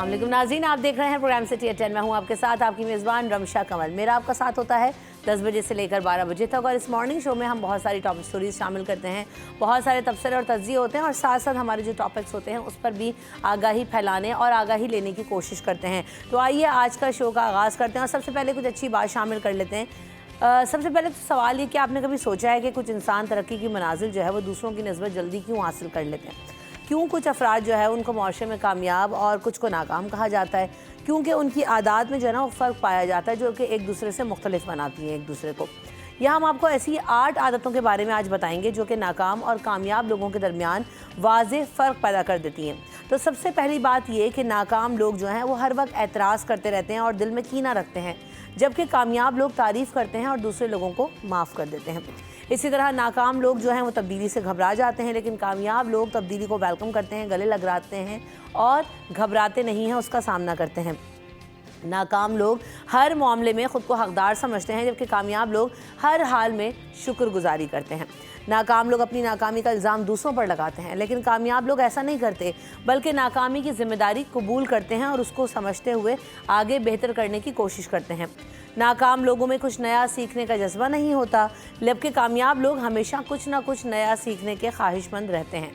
अस्सलाम वालेकुम नाज़रीन, आप देख रहे हैं प्रोग्राम सिटी एट 10। मैं हूं आपके साथ आपकी मेज़बान रमशा कमल। मेरा आपका साथ होता है 10 बजे से लेकर 12 बजे तक, और इस मॉर्निंग शो में हम बहुत सारी टॉप स्टोरीज शामिल करते हैं, बहुत सारे तबसरे और तज्ज़िये होते हैं, और साथ साथ हमारे जो टॉपिक्स होते हैं उस पर भी आगाही फैलाने और आगाही लेने की कोशिश करते हैं। तो आइए आज का शो का आगाज़ करते हैं, और सबसे पहले कुछ अच्छी बात शामिल कर लेते हैं। सबसे पहले तो सवाल ये कि आपने कभी सोचा है कि कुछ इंसान तरक्की की मनाजिल जो है वो दूसरों की निस्बत जल्दी क्यों हासिल कर लेते हैं? क्यों कुछ अफराद जो है उनको माशरे में कामयाब और कुछ को नाकाम कहा जाता है? क्योंकि उनकी आदत में जो है ना वो फ़र्क पाया जाता है जो कि एक दूसरे से मुख्तलिफ बनाती हैं एक दूसरे को। यहाँ हम आपको ऐसी 8 आदतों के बारे में आज बताएंगे जो कि नाकाम और कामयाब लोगों के दरमियान वाज़ेह फ़र्क पैदा कर देती हैं। तो सबसे पहली बात ये कि नाकाम लोग जो हैं वो हर वक्त एतराज़ करते रहते हैं और दिल में कीना रखते हैं, जबकि कामयाब लोग तारीफ़ करते हैं और दूसरे लोगों को माफ़ कर देते हैं। इसी तरह नाकाम लोग जो हैं वो तब्दीली से घबरा जाते हैं, लेकिन कामयाब लोग तब्दीली को वेलकम करते हैं, गले लगाते हैं और घबराते नहीं हैं, उसका सामना करते हैं। नाकाम लोग हर मामले में ख़ुद को हकदार समझते हैं, जबकि कामयाब लोग हर हाल में शुक्रगुजारी करते हैं। नाकाम लोग अपनी नाकामी का इल्ज़ाम दूसरों पर लगाते हैं, लेकिन कामयाब लोग ऐसा नहीं करते, बल्कि नाकामी की ज़िम्मेदारी कबूल करते हैं और उसको समझते हुए आगे बेहतर करने की कोशिश करते हैं। नाकाम लोगों में कुछ नया सीखने का जज्बा नहीं होता, जबकि कामयाब लोग हमेशा कुछ ना कुछ नया सीखने के ख्वाहिशमंद रहते हैं।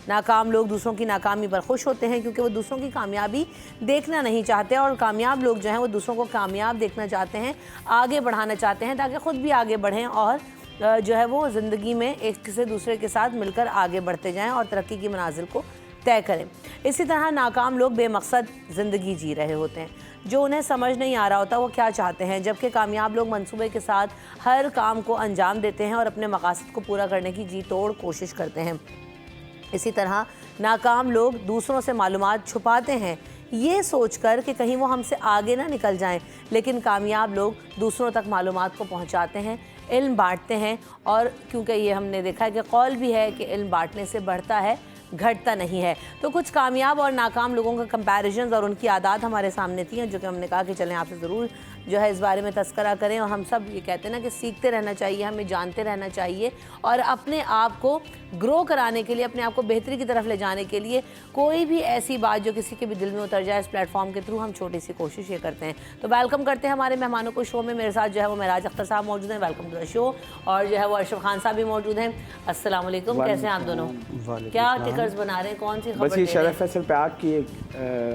नाकाम लोग दूसरों की नाकामी पर खुश होते हैं क्योंकि वो दूसरों की कामयाबी देखना नहीं चाहते, और कामयाब लोग जो हैं वो दूसरों को कामयाब देखना चाहते हैं, आगे बढ़ाना चाहते हैं ताकि ख़ुद भी आगे बढ़ें और जो है वो ज़िंदगी में एक से दूसरे के साथ मिलकर आगे बढ़ते जाएं और तरक्की की मनाजिल को तय करें। इसी तरह नाकाम लोग बेमकसद ज़िंदगी जी रहे होते हैं, जो उन्हें समझ नहीं आ रहा होता वो क्या चाहते हैं, जबकि कामयाब लोग मंसूबे के साथ हर काम को अंजाम देते हैं और अपने मकासद को पूरा करने की जी तोड़ कोशिश करते हैं। इसी तरह नाकाम लोग दूसरों से मालूमात छुपाते हैं, ये सोचकर कि कहीं वो हमसे आगे ना निकल जाएं, लेकिन कामयाब लोग दूसरों तक मालूमात को पहुंचाते हैं, इल्म बांटते हैं, और क्योंकि ये हमने देखा है कि कौल भी है कि इल्म बांटने से बढ़ता है, घटता नहीं है। तो कुछ कामयाब और नाकाम लोगों का कंपैरिजन्स और उनकी आदत हमारे सामने थी, जो कि हमने कहा कि चलें आपसे ज़रूर जो है इस बारे में तस्करा करें। और हम सब ये कहते हैं ना कि सीखते रहना चाहिए, हमें जानते रहना चाहिए, और अपने आप को ग्रो कराने के लिए, अपने आप को बेहतरी की तरफ ले जाने के लिए कोई भी ऐसी बात जो किसी के भी दिल में उतर जाए, इस प्लेटफॉर्म के थ्रू हम छोटी सी कोशिश ये करते हैं। तो वेलकम करते हैं हमारे मेहमानों को शो में। मेरे साथ जो है वो महराज अख्तर साहब मौजूद हैं, वेलकम टू द शो, और जो है वो अरशद खान साहब भी मौजूद हैं। अस्सलाम वालेकुम, कैसे हैं आप दोनों? क्या टिकर्स बना रहे हैं, कौन सी खबर? बस ये शरफ फैसल पे आग की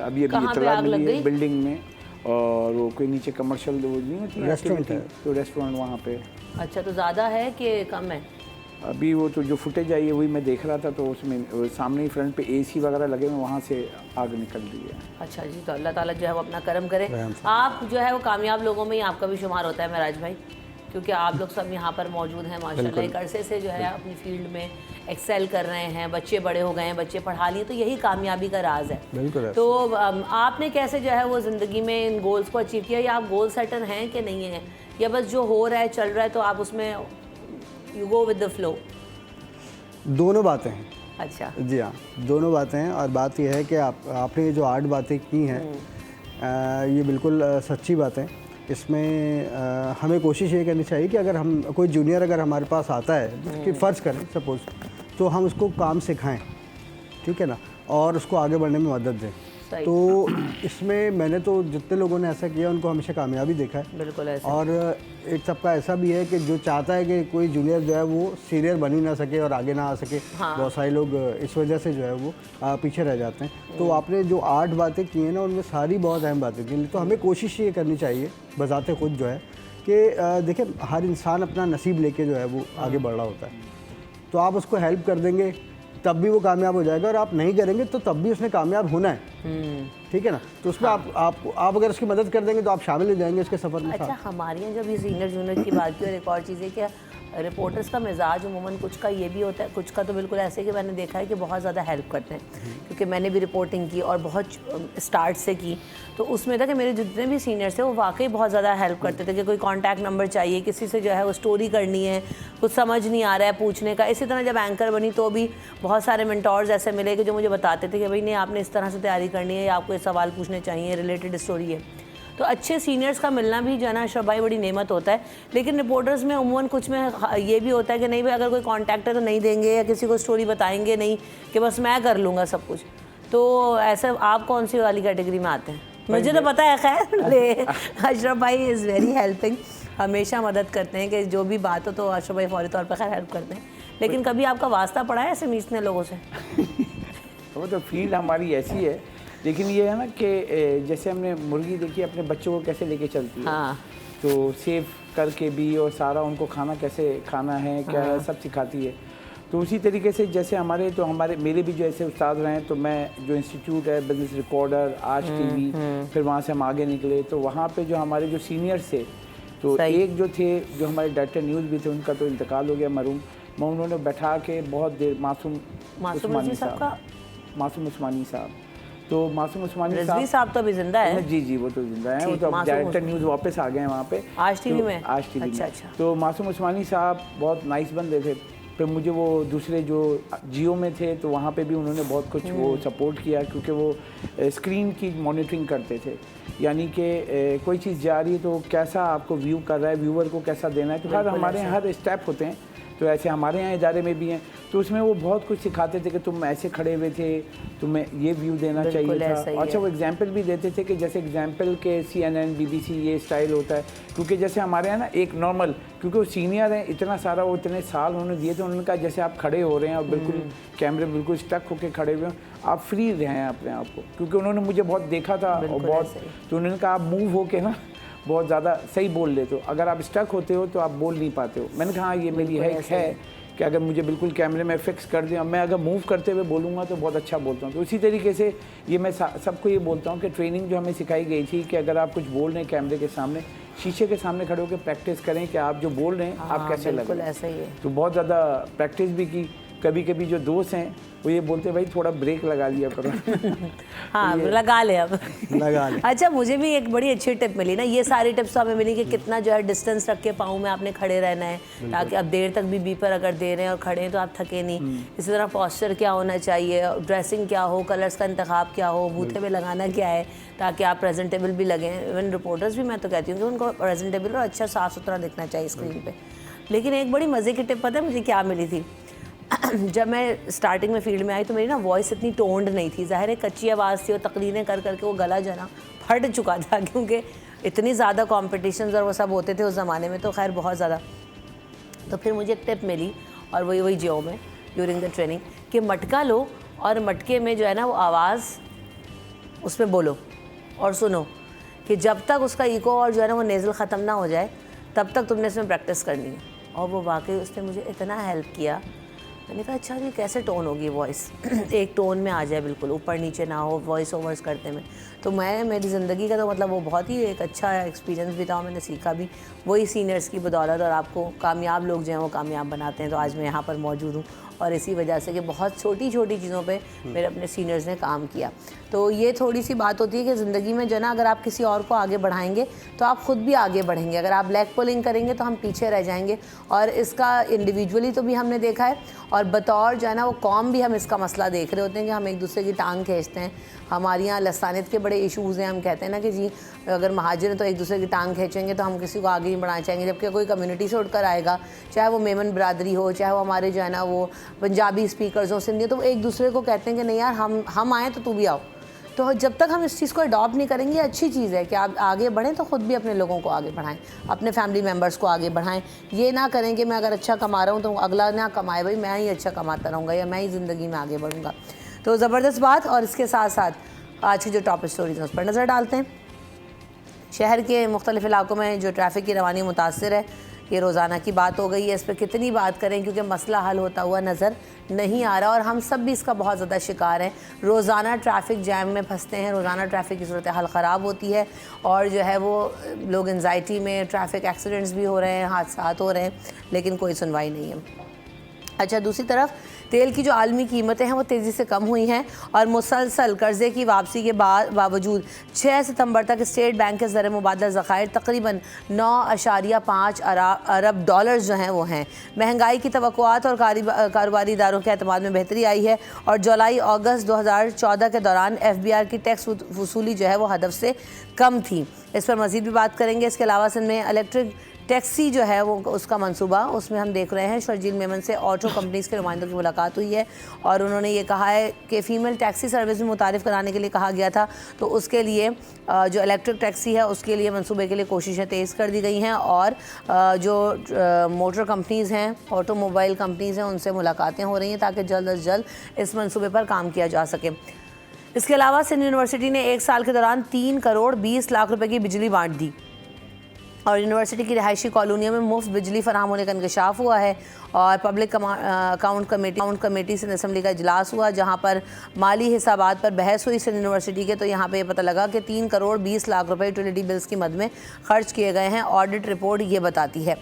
अभी इत्तला मिली है बिल्डिंग में, और वो कोई नीचे कमर्शियल नहीं होती रेस्टोरेंट है, तो रेस्टोरेंट वहाँ पे। अच्छा, तो ज़्यादा है कि कम है? अभी वो तो जो फुटेज आई है वही मैं देख रहा था, तो उसमें सामने ही फ्रंट पे एसी वगैरह लगे हुए, वहाँ से आग निकल रही है। अच्छा जी, तो अल्लाह ताला जो है वो अपना करम करे। आप जो है वो कामयाब लोगों में ही आपका भी शुमार होता है महराज भाई, क्योंकि आप लोग सब यहाँ पर मौजूद हैं माशाल्लाह, एक अरसे से जो है अपनी फील्ड में एक्सेल कर रहे हैं, बच्चे बड़े हो गए हैं, बच्चे पढ़ा लिए, तो यही कामयाबी का राज है। बिल्कुल। तो आपने कैसे जो है वो ज़िंदगी में इन गोल्स को अचीव किया, या आप गोल सेटर हैं कि नहीं हैं, या बस जो हो रहा है चल रहा है तो आप उसमें you go with the flow? दोनों बातें हैं। अच्छा जी हाँ, दोनों बातें हैं, और बात यह है कि आपने ये जो 8 बातें की हैं ये बिल्कुल सच्ची बातें। इसमें हमें कोशिश ये करनी चाहिए कि अगर हम कोई जूनियर अगर हमारे पास आता है कि फ़र्ज़ करें सपोज़, तो हम उसको काम सिखाएं, ठीक है ना, और उसको आगे बढ़ने में मदद दें। तो इसमें मैंने तो जितने लोगों ने ऐसा किया उनको हमेशा कामयाबी देखा है। बिल्कुल ऐसा। और एक सबका ऐसा भी है कि जो चाहता है कि कोई जूनियर जो है वो सीनियर बन ही ना सके और आगे ना आ सके। हाँ। बहुत सारे लोग इस वजह से जो है वो पीछे रह जाते हैं। तो आपने जो 8 बातें की हैं ना, उनमें सारी बहुत अहम बातें थी। तो हमें कोशिश ये करनी चाहिए बज़ाते खुद जो है कि देखिए, हर इंसान अपना नसीब लेके जो है वो आगे बढ़ रहा होता है। तो आप उसको हेल्प कर देंगे तब भी वो कामयाब हो जाएगा, और आप नहीं करेंगे तो तब भी उसने कामयाब होना है, ठीक है ना। तो उसमें आप अगर उसकी मदद कर देंगे तो आप शामिल हो जाएंगे उसके सफ़र में। अच्छा, हमारे यहाँ जब ये सीनियर जूनियर की बात की, और एक और चीज़ है कि रिपोर्टर्स का मिजाज अमूमन कुछ का ये भी होता है, कुछ का तो बिल्कुल ऐसे कि मैंने देखा है कि बहुत ज़्यादा हेल्प करते हैं, क्योंकि मैंने भी रिपोर्टिंग की और बहुत स्टार्ट से की, तो उसमें था कि मेरे जितने भी सीनियर्स थे वो वाकई बहुत ज़्यादा हेल्प करते थे कि कोई कॉन्टैक्ट नंबर चाहिए, किसी से जो है वो स्टोरी करनी है, कुछ समझ नहीं आ रहा है पूछने का। इसी तरह जब एंकर बनी तो भी बहुत सारे मेंटोर्स ऐसे मिले कि जो मुझे बताते थे कि भाई नहीं, आपने इस तरह से तैयारी करनी है, या आपको ये सवाल पूछने चाहिए, रिलेटेड स्टोरी है। तो अच्छे सीनियर्स का मिलना भी जो है ना अशरफ भाई बड़ी नेमत होता है। लेकिन रिपोर्टर्स में उमूमन कुछ में ये भी होता है कि नहीं भाई, अगर कोई कॉन्टैक्ट है तो नहीं देंगे, या किसी को स्टोरी बताएंगे नहीं, कि बस मैं कर लूँगा सब कुछ। तो ऐसे आप कौन सी वाली कैटेगरी में आते हैं? मुझे तो पता है खैर, अशरफ भाई इज़ वेरी हेल्पिंग, हमेशा मदद करते हैं कि जो भी बात हो तो अशरफ भाई फौरी तौर पर खैर हेल्प करते हैं। लेकिन कभी आपका वास्ता पड़ा है ऐसे मीचने लोगों से? वो तो फील्ड हमारी ऐसी है, लेकिन ये है ना कि जैसे हमने मुर्गी देखी अपने बच्चों को कैसे लेके चलती है, हाँ। तो सेव करके भी और सारा उनको खाना कैसे खाना है क्या है सब सिखाती है। तो उसी तरीके से जैसे हमारे मेरे भी जो ऐसे उस्ताद रहे हैं, तो मैं जो इंस्टीट्यूट है बिजनेस रिकॉर्डर, आज टीवी, फिर वहाँ से हम आगे निकले, तो वहाँ पे जो हमारे जो सीनियर्स थे, तो एक जो थे जो हमारे डायरेक्टर न्यूज़ भी थे, उनका तो इंतकाल हो गया मरूम, मैं उन्होंने बैठा के बहुत देर मासूम उस्मानी साहब, तो मासूम उस्मानी साहब तो अभी जिंदा है। जी वो तो जिंदा है, वो तो डायरेक्टर न्यूज़ वापस आ गए हैं वहाँ पे आज टीवी में। अच्छा। तो मासूम उस्मानी साहब बहुत नाइस बंदे थे। फिर मुझे वो दूसरे जो जियो में थे, तो वहाँ पे भी उन्होंने बहुत कुछ वो सपोर्ट किया, क्योंकि वो स्क्रीन की मॉनिटरिंग करते थे, यानी कि कोई चीज़ जा रही है तो कैसा आपको व्यू कर रहा है, व्यूअर को कैसा देना है, तो हर हमारे यहाँ हर स्टेप होते हैं, तो ऐसे हमारे यहाँ इदारे में भी हैं, तो उसमें वो बहुत कुछ सिखाते थे कि तुम ऐसे खड़े हुए थे, तुम्हें ये व्यू देना चाहिए था। अच्छा, वो एग्जांपल भी देते थे कि जैसे एग्जांपल के CNN BBC ये स्टाइल होता है, क्योंकि जैसे हमारे यहाँ ना एक नॉर्मल, क्योंकि वो सीनियर हैं, इतना सारा वो इतने साल उन्होंने दिए थे, उन्होंने कहा जैसे आप खड़े हो रहे हैं और बिल्कुल कैमरे बिल्कुल स्टक होकर खड़े हुए हैं, आप फ्री रहें अपने आप को, क्योंकि उन्होंने मुझे बहुत देखा था और बहुत, तो उन्होंने कहा आप मूव होके ना बहुत ज़्यादा सही बोल लेते हो, अगर आप स्टक होते हो तो आप बोल नहीं पाते हो। मैंने कहा ये मेरी है कि अगर मुझे बिल्कुल कैमरे में फिक्स कर दिया, मैं अगर मूव करते हुए बोलूँगा तो बहुत अच्छा बोलता हूँ। तो उसी तरीके से ये मैं सबको ये बोलता हूँ कि ट्रेनिंग जो हमें सिखाई गई थी कि अगर आप कुछ बोल रहे हैं कैमरे के सामने, शीशे के सामने खड़े होकर प्रैक्टिस करें कि आप जो बोल रहे हैं आप कैसे लग रहे हैं। ऐसा ही है। तो बहुत ज़्यादा प्रैक्टिस भी की। कभी कभी जो दोस्त हैं वो ये बोलते भाई थोड़ा ब्रेक लगा लिया करो। हाँ लगा ले अब लगा ले। अच्छा, मुझे भी एक बड़ी अच्छी टिप मिली ना, ये सारी टिप्स तो हमें मिली कि कितना जो है डिस्टेंस रख के पाँव में आपने खड़े रहना है, ताकि आप देर तक भी बीपर अगर दे रहे हैं और खड़े हैं तो आप थके नहीं। इसी तरह पॉस्चर क्या होना चाहिए, ड्रेसिंग क्या हो, कलर्स का इंतखाब क्या हो, बूथे में लगाना क्या है, ताकि आप प्रेजेंटेबल भी लगें। इवन रिपोर्टर्स भी मैं तो कहती हूँ कि उनको प्रेजेंटेबल और अच्छा साफ़ सुथरा दिखना चाहिए स्क्रीन पर। लेकिन एक बड़ी मज़े की टिप पता है मुझे क्या मिली थी? जब मैं स्टार्टिंग में फील्ड में आई तो मेरी ना वॉइस इतनी टोन्ड नहीं थी, ज़ाहिर है कच्ची आवाज़ थी और तकरीरें कर करके वो गला जो है ना फट चुका था, क्योंकि इतनी ज़्यादा कॉम्पिटिशन्स और वो सब होते थे उस ज़माने में, तो खैर बहुत ज़्यादा। तो फिर मुझे एक टिप मिली, और वही जियो में ड्यूरिंग द ट्रेनिंग, कि मटका लो और मटके में जो है ना वो आवाज़ उसमें बोलो और सुनो कि जब तक उसका इको और जो है ना वो नेज़ल ख़त्म ना हो जाए तब तक तुमने इसमें प्रैक्टिस करनी है। और वो वाकई उसने मुझे इतना हेल्प किया। मैंने कहा अच्छा ये कैसे टोन होगी वॉइस एक टोन में आ जाए, बिल्कुल ऊपर नीचे ना हो वॉइस ओवर्स करते में। तो मेरी ज़िंदगी का तो मतलब वो बहुत ही एक अच्छा एक्सपीरियंस भी था और मैंने सीखा भी वही सीनियर्स की बदौलत। और आपको कामयाब लोग जो हैं वो कामयाब बनाते हैं। तो आज मैं यहाँ पर मौजूद हूँ और इसी वजह से कि बहुत छोटी छोटी चीज़ों पे मेरे अपने सीनियर्स ने काम किया। तो ये थोड़ी सी बात होती है कि ज़िंदगी में जो है ना अगर आप किसी और को आगे बढ़ाएंगे तो आप ख़ुद भी आगे बढ़ेंगे। अगर आप लेग पुलिंग करेंगे तो हम पीछे रह जाएंगे। और इसका इंडिविजुअली तो भी हमने देखा है और बतौर जो है ना वो कौम भी हम इसका मसला देख रहे होते हैं कि हम एक दूसरे की टांग खींचते हैं। हमारे यहाँ लसानियत के बड़े इशूज़ हैं। हम कहते हैं ना कि जी अगर महाजिर हैं तो एक दूसरे की टांग खींचेंगे तो हम किसी को आगे नहीं बढ़ाना चाहेंगे, जबकि कोई कम्युनिटी से उठकर आएगा, चाहे वो मेमन बरादरी हो, चाहे वो हमारे जो है ना वो पंजाबी स्पीकर्स हो, सिंधी, तो वो एक दूसरे को कहते हैं कि नहीं यार हम आएँ तो तू भी आओ। तो जब तक हम इस चीज़ को अडॉप्ट नहीं करेंगे, अच्छी चीज़ है कि आप आगे बढ़ें तो ख़ुद भी अपने लोगों को आगे बढ़ाएं, अपने फैमिली मेम्बर्स को आगे बढ़ाएं। ये ना करें कि मैं अगर अच्छा कमा रहा हूँ तो अगला ना कमाए, भाई मैं ही अच्छा कमाता रहूँगा या मैं ही ज़िंदगी में आगे बढ़ूँगा। तो ज़बरदस्त बात। और इसके साथ साथ आज की जो टॉप स्टोरीज हैं उस पर नज़र डालते हैं। शहर के मुख्तलिफ़ इलाकों में जो ट्रैफिक की रवानी मुतासर है, ये रोज़ाना की बात हो गई है। इस पर कितनी बात करें क्योंकि मसला हल होता हुआ नज़र नहीं आ रहा और हम सब भी इसका बहुत ज़्यादा शिकार हैं। रोज़ाना ट्रैफिक जैम में फंसते हैं, रोज़ाना ट्रैफिक की सूरत हाल ख़राब होती है और जो है वो लोग एंजाइटी में, ट्रैफिक एक्सीडेंट्स भी हो रहे हैं, हादसा हो रहे हैं, लेकिन कोई सुनवाई नहीं है। अच्छा, दूसरी तरफ तेल की जो आलमी कीमतें हैं वो तेज़ी से कम हुई हैं और मुसलसल कर्ज़े की वापसी के बावजूद 6 सितंबर तक स्टेट बैंक के ज़र मुबादला ज़खायर तकरीबन 9.5 अरब डॉलर्स जो हैं वो हैं। महंगाई की तवक्कुआत और कारोबारी इदारों के एतमाद में बेहतरी आई है और जुलाई अगस्त 2014 के दौरान FBR की टैक्स वसूली जो है वो हदफ से कम थी। इस पर मज़ीद भी बात करेंगे। इसके अलावा सिंध में इलेक्ट्रिक टैक्सी जो है वो उसका मंसूबा, उसमें हम देख रहे हैं शर्जील मेमन से ऑटो कंपनीज़ के नुमाइंदों की मुलाकात हुई है और उन्होंने ये कहा है कि फ़ीमेल टैक्सी सर्विस में मुतारिफ़ कराने के लिए कहा गया था, तो उसके लिए जो इलेक्ट्रिक टैक्सी है उसके लिए मंसूबे के लिए कोशिशें तेज़ कर दी गई हैं और जो मोटर कंपनीज़ हैं, ऑटोमोबाइल कंपनीज़ हैं, उनसे मुलाकातें हो रही हैं ताकि जल्द अज जल्द इस मंसूबे पर काम किया जा सके। इसके अलावा सिंध यूनिवर्सिटी ने 1 साल के दौरान 3 करोड़ 20 लाख रुपए की बिजली बांट दी और यूनिवर्सिटी की रिहायशी कॉलोनियों में मुफ्त बिजली फराहम होने का इंकशाफ हुआ है और public account committee Sindh assembly का इजलास हुआ जहां पर माली हिसाबात पर बहस हुई सिंध यूनिवर्सिटी के, तो यहां पे पता लगा कि 3 करोड़ 20 लाख रुपए यूटिलिटी बिल्स की मद में खर्च किए गए हैं। ऑडिट रिपोर्ट ये बताती है।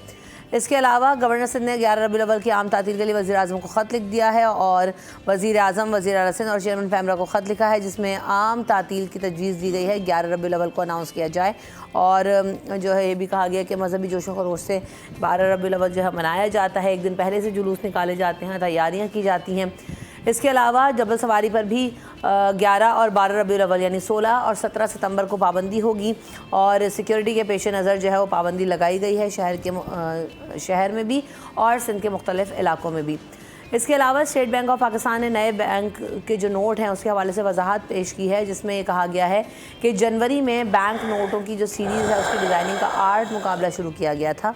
इसके अलावा गवर्नर सिंध ने 11 रबीउल अव्वल की आम तातील के लिए वज़ीर आज़म को ख़त लिख दिया है और वज़ीर आज़म, वज़ीर आला सिंध और चेयरमैन पैमरा को ख़त लिखा है जिसमें आम तातील की तजवीज़ दी गई है 11 रबीउल अव्वल को अनाउंस किया जाए और जो है ये भी कहा गया कि मजहबी जोशो खरोश से 12 रबीउल अव्वल जो है मनाया जाता है, एक दिन पहले से जुलूस निकाले जाते हैं, तैयारियाँ की जाती हैं। इसके अलावा जबल सवारी पर भी 11 और 12 रबीउल अव्वल यानी 16 और 17 सितंबर को पाबंदी होगी और सिक्योरिटी के पेश नज़र जो है वो पाबंदी लगाई गई है शहर में भी और सिंध के मुख्तलिफ इलाकों में भी। इसके अलावा स्टेट बैंक ऑफ पाकिस्तान ने नए बैंक के जो नोट हैं उसके हवाले से वजाहत पेश की है जिसमें ये कहा गया है कि जनवरी में बैंक नोटों की जो सीरीज़ है उसकी डिज़ाइनिंग का आर्ट मुकाबला शुरू किया गया था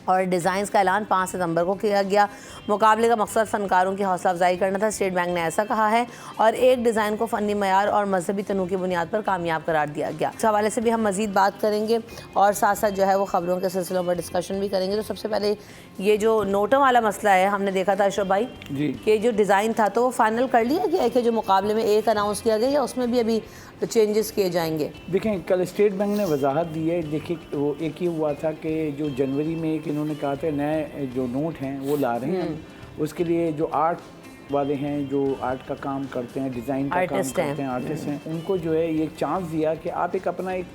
और डिज़ाइंस का ऐलान 5 सितंबर को किया गया। मुकाबले का मकसद फ़नकारों की हौसला अफजाई करना था, स्टेट बैंक ने ऐसा कहा है और एक डिज़ाइन को फ़नी मयार और मजहबी तनू की बुनियाद पर कामयाब करार दिया गया। इस हवाले से भी हम मज़ीद बात करेंगे और साथ साथ जो है वो ख़बरों के सिलसिलों पर डिस्कशन भी करेंगे। तो सबसे पहले ये जो नोटों वाला मसला है, हमने देखा था अशरफ भाई कि जो डिज़ाइन था तो वो फाइनल कर लिया गया है कि जो मुकाबले में एक अनाउंस किया गया या उसमें भी अभी चेंजेस किए जाएंगे? देखें, कल स्टेट बैंक ने वजाहत दी है। देखिए, वो एक ही हुआ था कि जो जनवरी में एक इन्होंने कहा था नए जो नोट हैं वो ला रहे हैं, उसके लिए जो आर्ट वाले हैं, जो आर्ट का काम करते हैं, डिज़ाइन का काम करते हैं, आर्टिस्ट हैं, उनको जो है ये चांस दिया कि आप एक अपना एक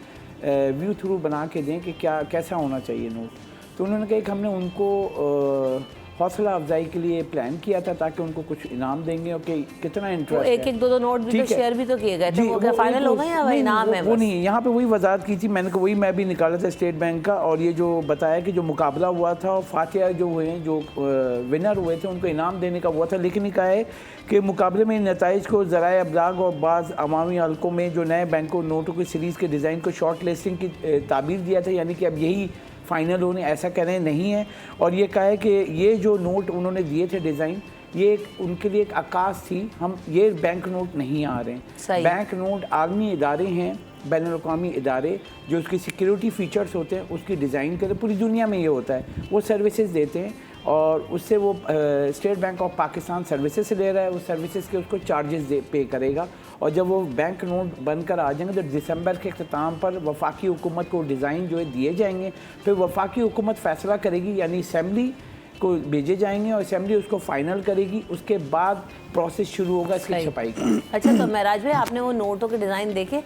व्यू थ्रू बना के दें कि क्या कैसा होना चाहिए नोट। तो उन्होंने कहा कि हमने उनको हौसला अफजाई के लिए प्लान किया था ताकि उनको कुछ इनाम देंगे और कि कितना इंटरेस्ट है। एक दो नोट भी तो शेयर भी तो किए गए थे, वो क्या फाइनल हो गए या वही इनाम है? वो नहीं, यहाँ पे वही वजाहत की थी मैंने, वही मैं भी निकाला था स्टेट बैंक का और ये जो बताया कि जो मुकाबला हुआ था और फातिहा जो हुए जो विनर हुए थे उनको इनाम देने का हुआ था, लेकिन ये कहा है कि मुकाबले में नताइज को ज़राए अबलाग और बाज़ अवामी हल्कों में जो नए बैंकों नोटों की सीरीज़ के डिज़ाइन को शॉर्ट लिस्टिंग की ताबीर दिया था, यानी कि अब यही फाइनल होने, ऐसा कह रहे हैं नहीं है। और ये कहा है कि ये जो नोट उन्होंने दिए थे डिज़ाइन, ये उनके लिए एक आकाश थी, हम ये बैंक नोट नहीं आ रहे हैं। बैंक नोट आलमी इदारे हैं, बैनुल-अक़वामी इदारे जो उसकी सिक्योरिटी फ़ीचर्स होते हैं उसकी डिज़ाइन करते, पूरी दुनिया में ये होता है, वो सर्विसेज देते हैं और उससे वो state bank of Pakistan services ले रहा है, उस सर्विसेज के उसको चार्जेस पे करेगा और जब वो बैंक नोट बनकर आ जाएंगे तो दिसंबर के अख्ताम पर वफाकी हुकूमत को डिज़ाइन जो है दिए जाएंगे, फिर वफाकी हुकूमत फ़ैसला करेगी यानी असम्बली को भेजे जाएंगे और असम्बली उसको फाइनल करेगी, उसके बाद प्रोसेस शुरू होगा इसकी छपाई का। अच्छा, तो महराज भाई आपने वो नोटों के डिज़ाइन देखे?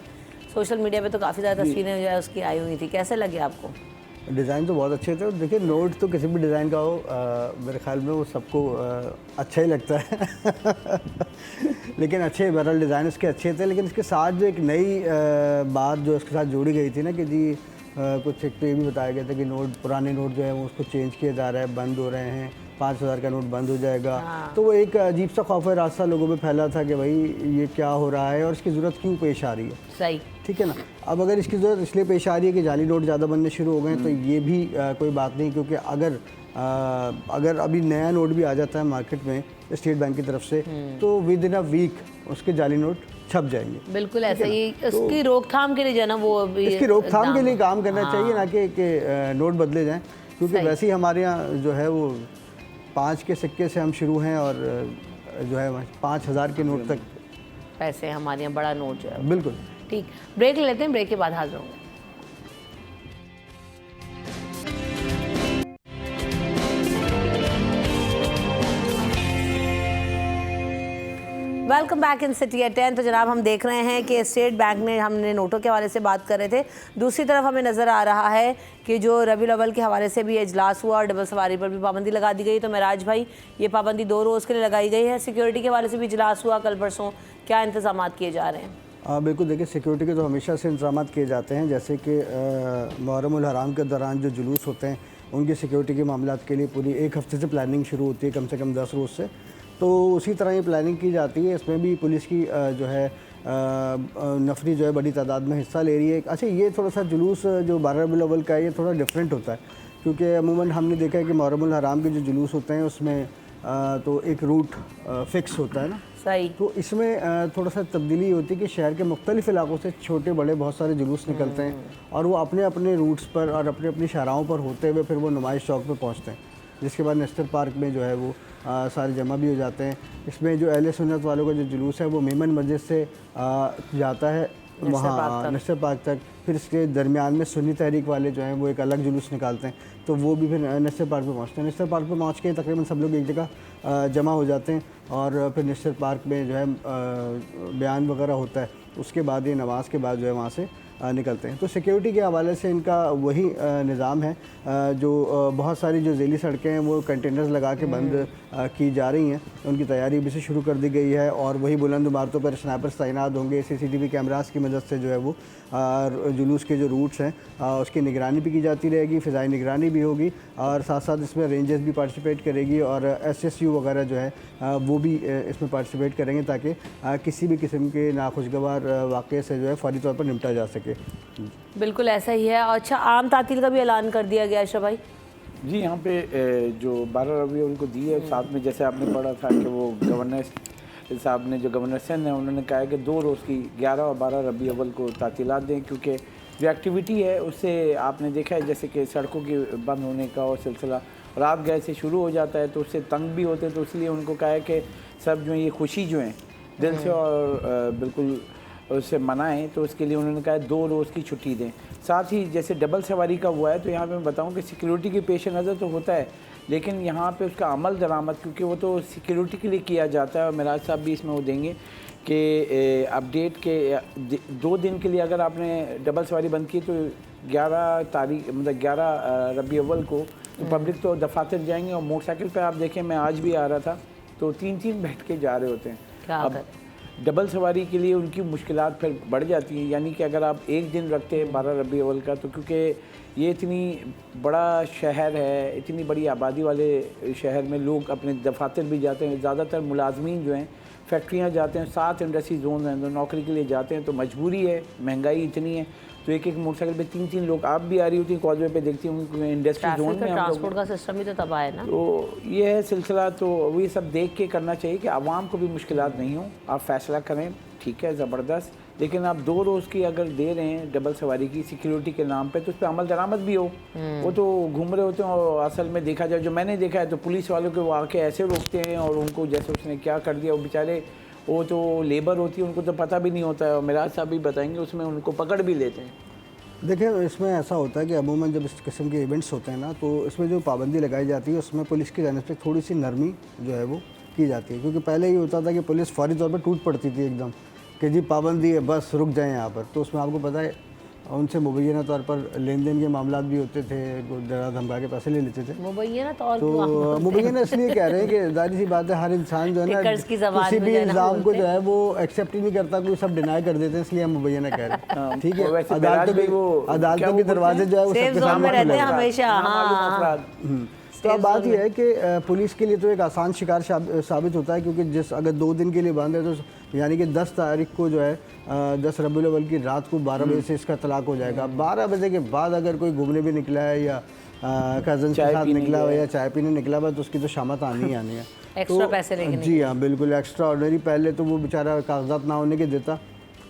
सोशल मीडिया पे तो काफ़ी ज़्यादा तस्वीरें जो है उसकी आई हुई थी, कैसे लगे आपको? डिज़ाइन तो बहुत अच्छे थे। देखिए, नोट तो किसी भी डिज़ाइन का हो मेरे ख्याल में वो सबको अच्छा ही लगता है लेकिन अच्छे बहरहाल डिज़ाइन उसके अच्छे थे, लेकिन इसके साथ जो एक नई बात जो उसके साथ जोड़ी गई थी ना कि जी कुछ एक तो ये भी बताया गया था कि नोट पुराने नोट जो है वो उसको चेंज किया जा रहा है, बंद हो रहे हैं, 5000 का नोट बंद हो जाएगा। तो वो एक अजीब सा खौफ रास्ता लोगों में फैला था कि भाई ये क्या हो रहा है और इसकी ज़रूरत क्यों पेश आ रही है। सही, ठीक है ना। अब अगर इसकी ज़रूरत इसलिए पेश आ रही है कि जाली नोट ज़्यादा बनने शुरू हो गए तो ये भी कोई बात नहीं, क्योंकि अगर अभी नया नोट भी आ जाता है मार्केट में स्टेट बैंक की तरफ से तो विद इन अ वीक उसके जाली नोट छप जाएंगे। बिल्कुल ऐसा ही, उसकी रोकथाम के लिए जो ना वो इसकी रोकथाम के लिए काम करना चाहिए, ना कि नोट बदले जाएं, क्योंकि वैसे ही हमारे यहाँ जो है वो 5 के सिक्के से हम शुरू हैं और जो है 5000 के नोट तक पैसे हमारे यहाँ बड़ा नोट जो है। बिल्कुल ठीक, ब्रेक लेते हैं, ब्रेक के बाद हाजिर होंगे। Welcome back in city at 10। तो जनाब हम देख रहे हैं कि स्टेट बैंक ने, हमने नोटों के हवाले से बात कर रहे थे, दूसरी तरफ हमें नज़र आ रहा है कि जो रबीउल अव्वल के हवाले से भी इजलास हुआ और डबल सवारी पर भी पाबंदी लगा दी गई। तो महराज भाई, ये पाबंदी 2 रोज़ के लिए लगाई गई है। सिक्योरिटी के हवाले से भी इजलास हुआ कल परसों, क्या इंतजाम किए जा रहे हैं? बिल्कुल, देखिए सिक्योरिटी के तो हमेशा से इंतजाम किए जाते हैं, जैसे कि मुहर्रम उल हराम के दौरान जो जुलूस होते हैं उनकी सिक्योरिटी के मामलों के लिए पूरी एक हफ्ते से प्लानिंग शुरू होती है, कम से कम 10 रोज़ से। तो उसी तरह ये प्लानिंग की जाती है। इसमें भी पुलिस की जो है नफरी जो है बड़ी तादाद में हिस्सा ले रही है। अच्छा, ये थोड़ा सा जुलूस जो 12 रबीउल अव्वल का है ये थोड़ा डिफरेंट होता है, क्योंकि अमूमन हमने देखा है कि मुहर्रम उल हराम के जो जुलूस होते हैं उसमें तो एक रूट फिक्स होता है ना, सही। तो इसमें थोड़ा सा तब्दीली होती है कि शहर के मुख्तलिफ इलाकों से छोटे बड़े बहुत सारे जुलूस निकलते हैं और वो अपने अपने रूट्स पर और अपनी अपनी शाहराहों पर होते हुए फिर वो नुमाइश चौक पर पहुँचते हैं, जिसके बाद नेस्टर पार्क में जो है वो सारे जमा भी हो जाते हैं। इसमें जो अहले सुन्नत वालों का जो जुलूस है वो मेमन मस्जिद से जाता है वहाँ नेस्टर पार्क तक, फिर इसके दरमियान में सुन्नी तहरीक वाले जो हैं वो एक अलग जुलूस निकालते हैं, तो वो भी फिर नेस्टर पार्क पे पहुँचते हैं। नेस्टर पार्क पे पहुँच के तकरीबन सब लोग एक जगह जमा हो जाते हैं और फिर नेस्टर पार्क में जो है बयान वगैरह होता है। उसके बाद ये नमाज के बाद जो है वहाँ से निकलते हैं। तो सिक्योरिटी के हवाले से इनका वही निज़ाम है, जो बहुत सारी जो ज़ैली सड़कें हैं वो कंटेनर्स लगा के बंद की जा रही हैं, उनकी तैयारी भी से शुरू कर दी गई है और वही बुलंद इमारतों पर स्नैपर्स तैनात होंगे। CCTV कैमरास की मदद से जो है वो जुलूस के जो रूट्स हैं उसकी निगरानी भी की जाती रहेगी, फ़िज़ाई निगरानी भी होगी और साथ साथ इसमें रेंजर्स भी पार्टिसिपेट करेगी और SSU वगैरह जो है वो भी इसमें पार्टिसिपेट करेंगे, ताकि किसी भी किस्म के नाखुशगवार वाक़े से जो है फौरी तौर पर निपटा जा सके। बिल्कुल ऐसा ही है। अच्छा, आम तातील का भी ऐलान कर दिया गया अशरफ भाई? जी, यहाँ पे जो 12 रबीउल उनको दी है, साथ में जैसे आपने पढ़ा था कि वो गवर्नर साहब ने, जो गवर्नर सिंध है, उन्होंने कहा है कि 2 रोज़ की 11 और 12 रबीउल अव्वल को तातीलात दें, क्योंकि जो एक्टिविटी है उससे आपने देखा है जैसे कि सड़कों के बंद होने का और सिलसिला रात गए से शुरू हो जाता है, तो उससे तंग भी होते हैं। तो इसलिए उनको कहा है कि सब जो है ये खुशी जो है दिल से और बिल्कुल उससे मनाएं, तो उसके लिए उन्होंने कहा 2 रोज़ की छुट्टी दें। साथ ही जैसे डबल सवारी का हुआ है, तो यहाँ पे मैं बताऊँ कि सिक्योरिटी के पेश नज़र तो होता है, लेकिन यहाँ पे उसका अमल दरामद, क्योंकि वो तो सिक्योरिटी के लिए किया जाता है और मेराज साहब भी इसमें वो देंगे कि अपडेट के 2 दिन के लिए अगर आपने डबल सवारी बंद की तो 11 तारीख मतलब 11 रबीउल अव्वल को तो पब्लिक तो दफातर जाएंगे और मोटरसाइकिल पे आप देखें, मैं आज भी आ रहा था तो 3-3 बैठ के जा रहे होते हैं। अब डबल सवारी के लिए उनकी मुश्किलात फिर बढ़ जाती हैं, यानी कि अगर आप एक दिन रखते हैं 12 रबीउल अव्वल का, तो क्योंकि ये इतनी बड़ा शहर है, इतनी बड़ी आबादी वाले शहर में लोग अपने दफातर भी जाते हैं, ज़्यादातर मुलाजमीन जो हैं फैक्ट्रियाँ जाते हैं, 7 इंडस्ट्री जोन हैं, तो नौकरी के लिए जाते हैं, तो मजबूरी है, महंगाई इतनी है, तो एक मोटरसाइकिल पे 3-3 लोग, आप भी आ रही होती कॉजवे पे देखती होंगी इंडस्ट्री जोन में, ट्रांसपोर्ट का सिस्टम भी तो तबाह है ना। तो ये है सिलसिला। तो वो ये सब देख के करना चाहिए कि आवाम को भी मुश्किलात नहीं हो, आप फैसला करें, ठीक है, ज़बरदस्त, लेकिन आप 2 रोज़ की अगर दे रहे हैं डबल सवारी की सिक्योरिटी के नाम पे, तो उस पर अमल दरामद भी हो। वो तो घूम रहे होते हैं और असल में देखा जाए, जो मैंने देखा है, तो पुलिस वालों के वो आके ऐसे रोकते हैं और उनको जैसे उसने क्या कर दिया, वो बेचारे, वो तो लेबर होती है, उनको तो पता भी नहीं होता है, और मेराज साहब भी बताएंगे, उसमें उनको पकड़ भी लेते हैं। देखिए, इसमें ऐसा होता है कि अमूमन जब इस किस्म के इवेंट्स होते हैं ना, तो इसमें जो पाबंदी लगाई जाती है उसमें पुलिस की जानिब से थोड़ी सी नरमी जो है वो की जाती है, क्योंकि पहले ये होता था कि पुलिस फौरी तौर पर टूट पड़ती थी एकदम कि जी पाबंदी है, बस रुक जाएं यहाँ पर। तो उसमें आपको पता है उनसे मुबैना तौर पर लेन देन के मामला भी होते थे, डरा धमका के पैसे ले लेते थे। मुबैना तौर तो मुबैना इसलिए कह रहे हैं कि जाहिर सी बात है, हर इंसान जो है ना किसी भी इल्ज़ाम को जो है वो एक्सेप्ट ही नहीं करता, कोई सब डिनाई कर देते हैं, इसलिए हम मुबैना कह रहे हैं। ठीक है, अदालतों के दरवाजे जो है वो सबके सामने रहते हैं हमेशा। तो अब बात यह है कि पुलिस के लिए तो एक आसान शिकार साबित होता है, क्योंकि जिस अगर 2 दिन के लिए बंद है, तो यानी कि 10 तारीख को जो है 10 रबीउल अव्वल की रात को 12 बजे से इसका तलाक हो जाएगा। 12 बजे के बाद अगर कोई घूमने भी निकला है या कज़न के साथ निकला हुआ या चाय पीने निकला हुआ, तो उसकी तो शामत आनी ही आनी है। एक्स्ट्रा पैसे लेके जी हाँ, बिल्कुल एक्स्ट्रा ऑर्डनरी। पहले तो वो बेचारा कागजात ना होने के देता,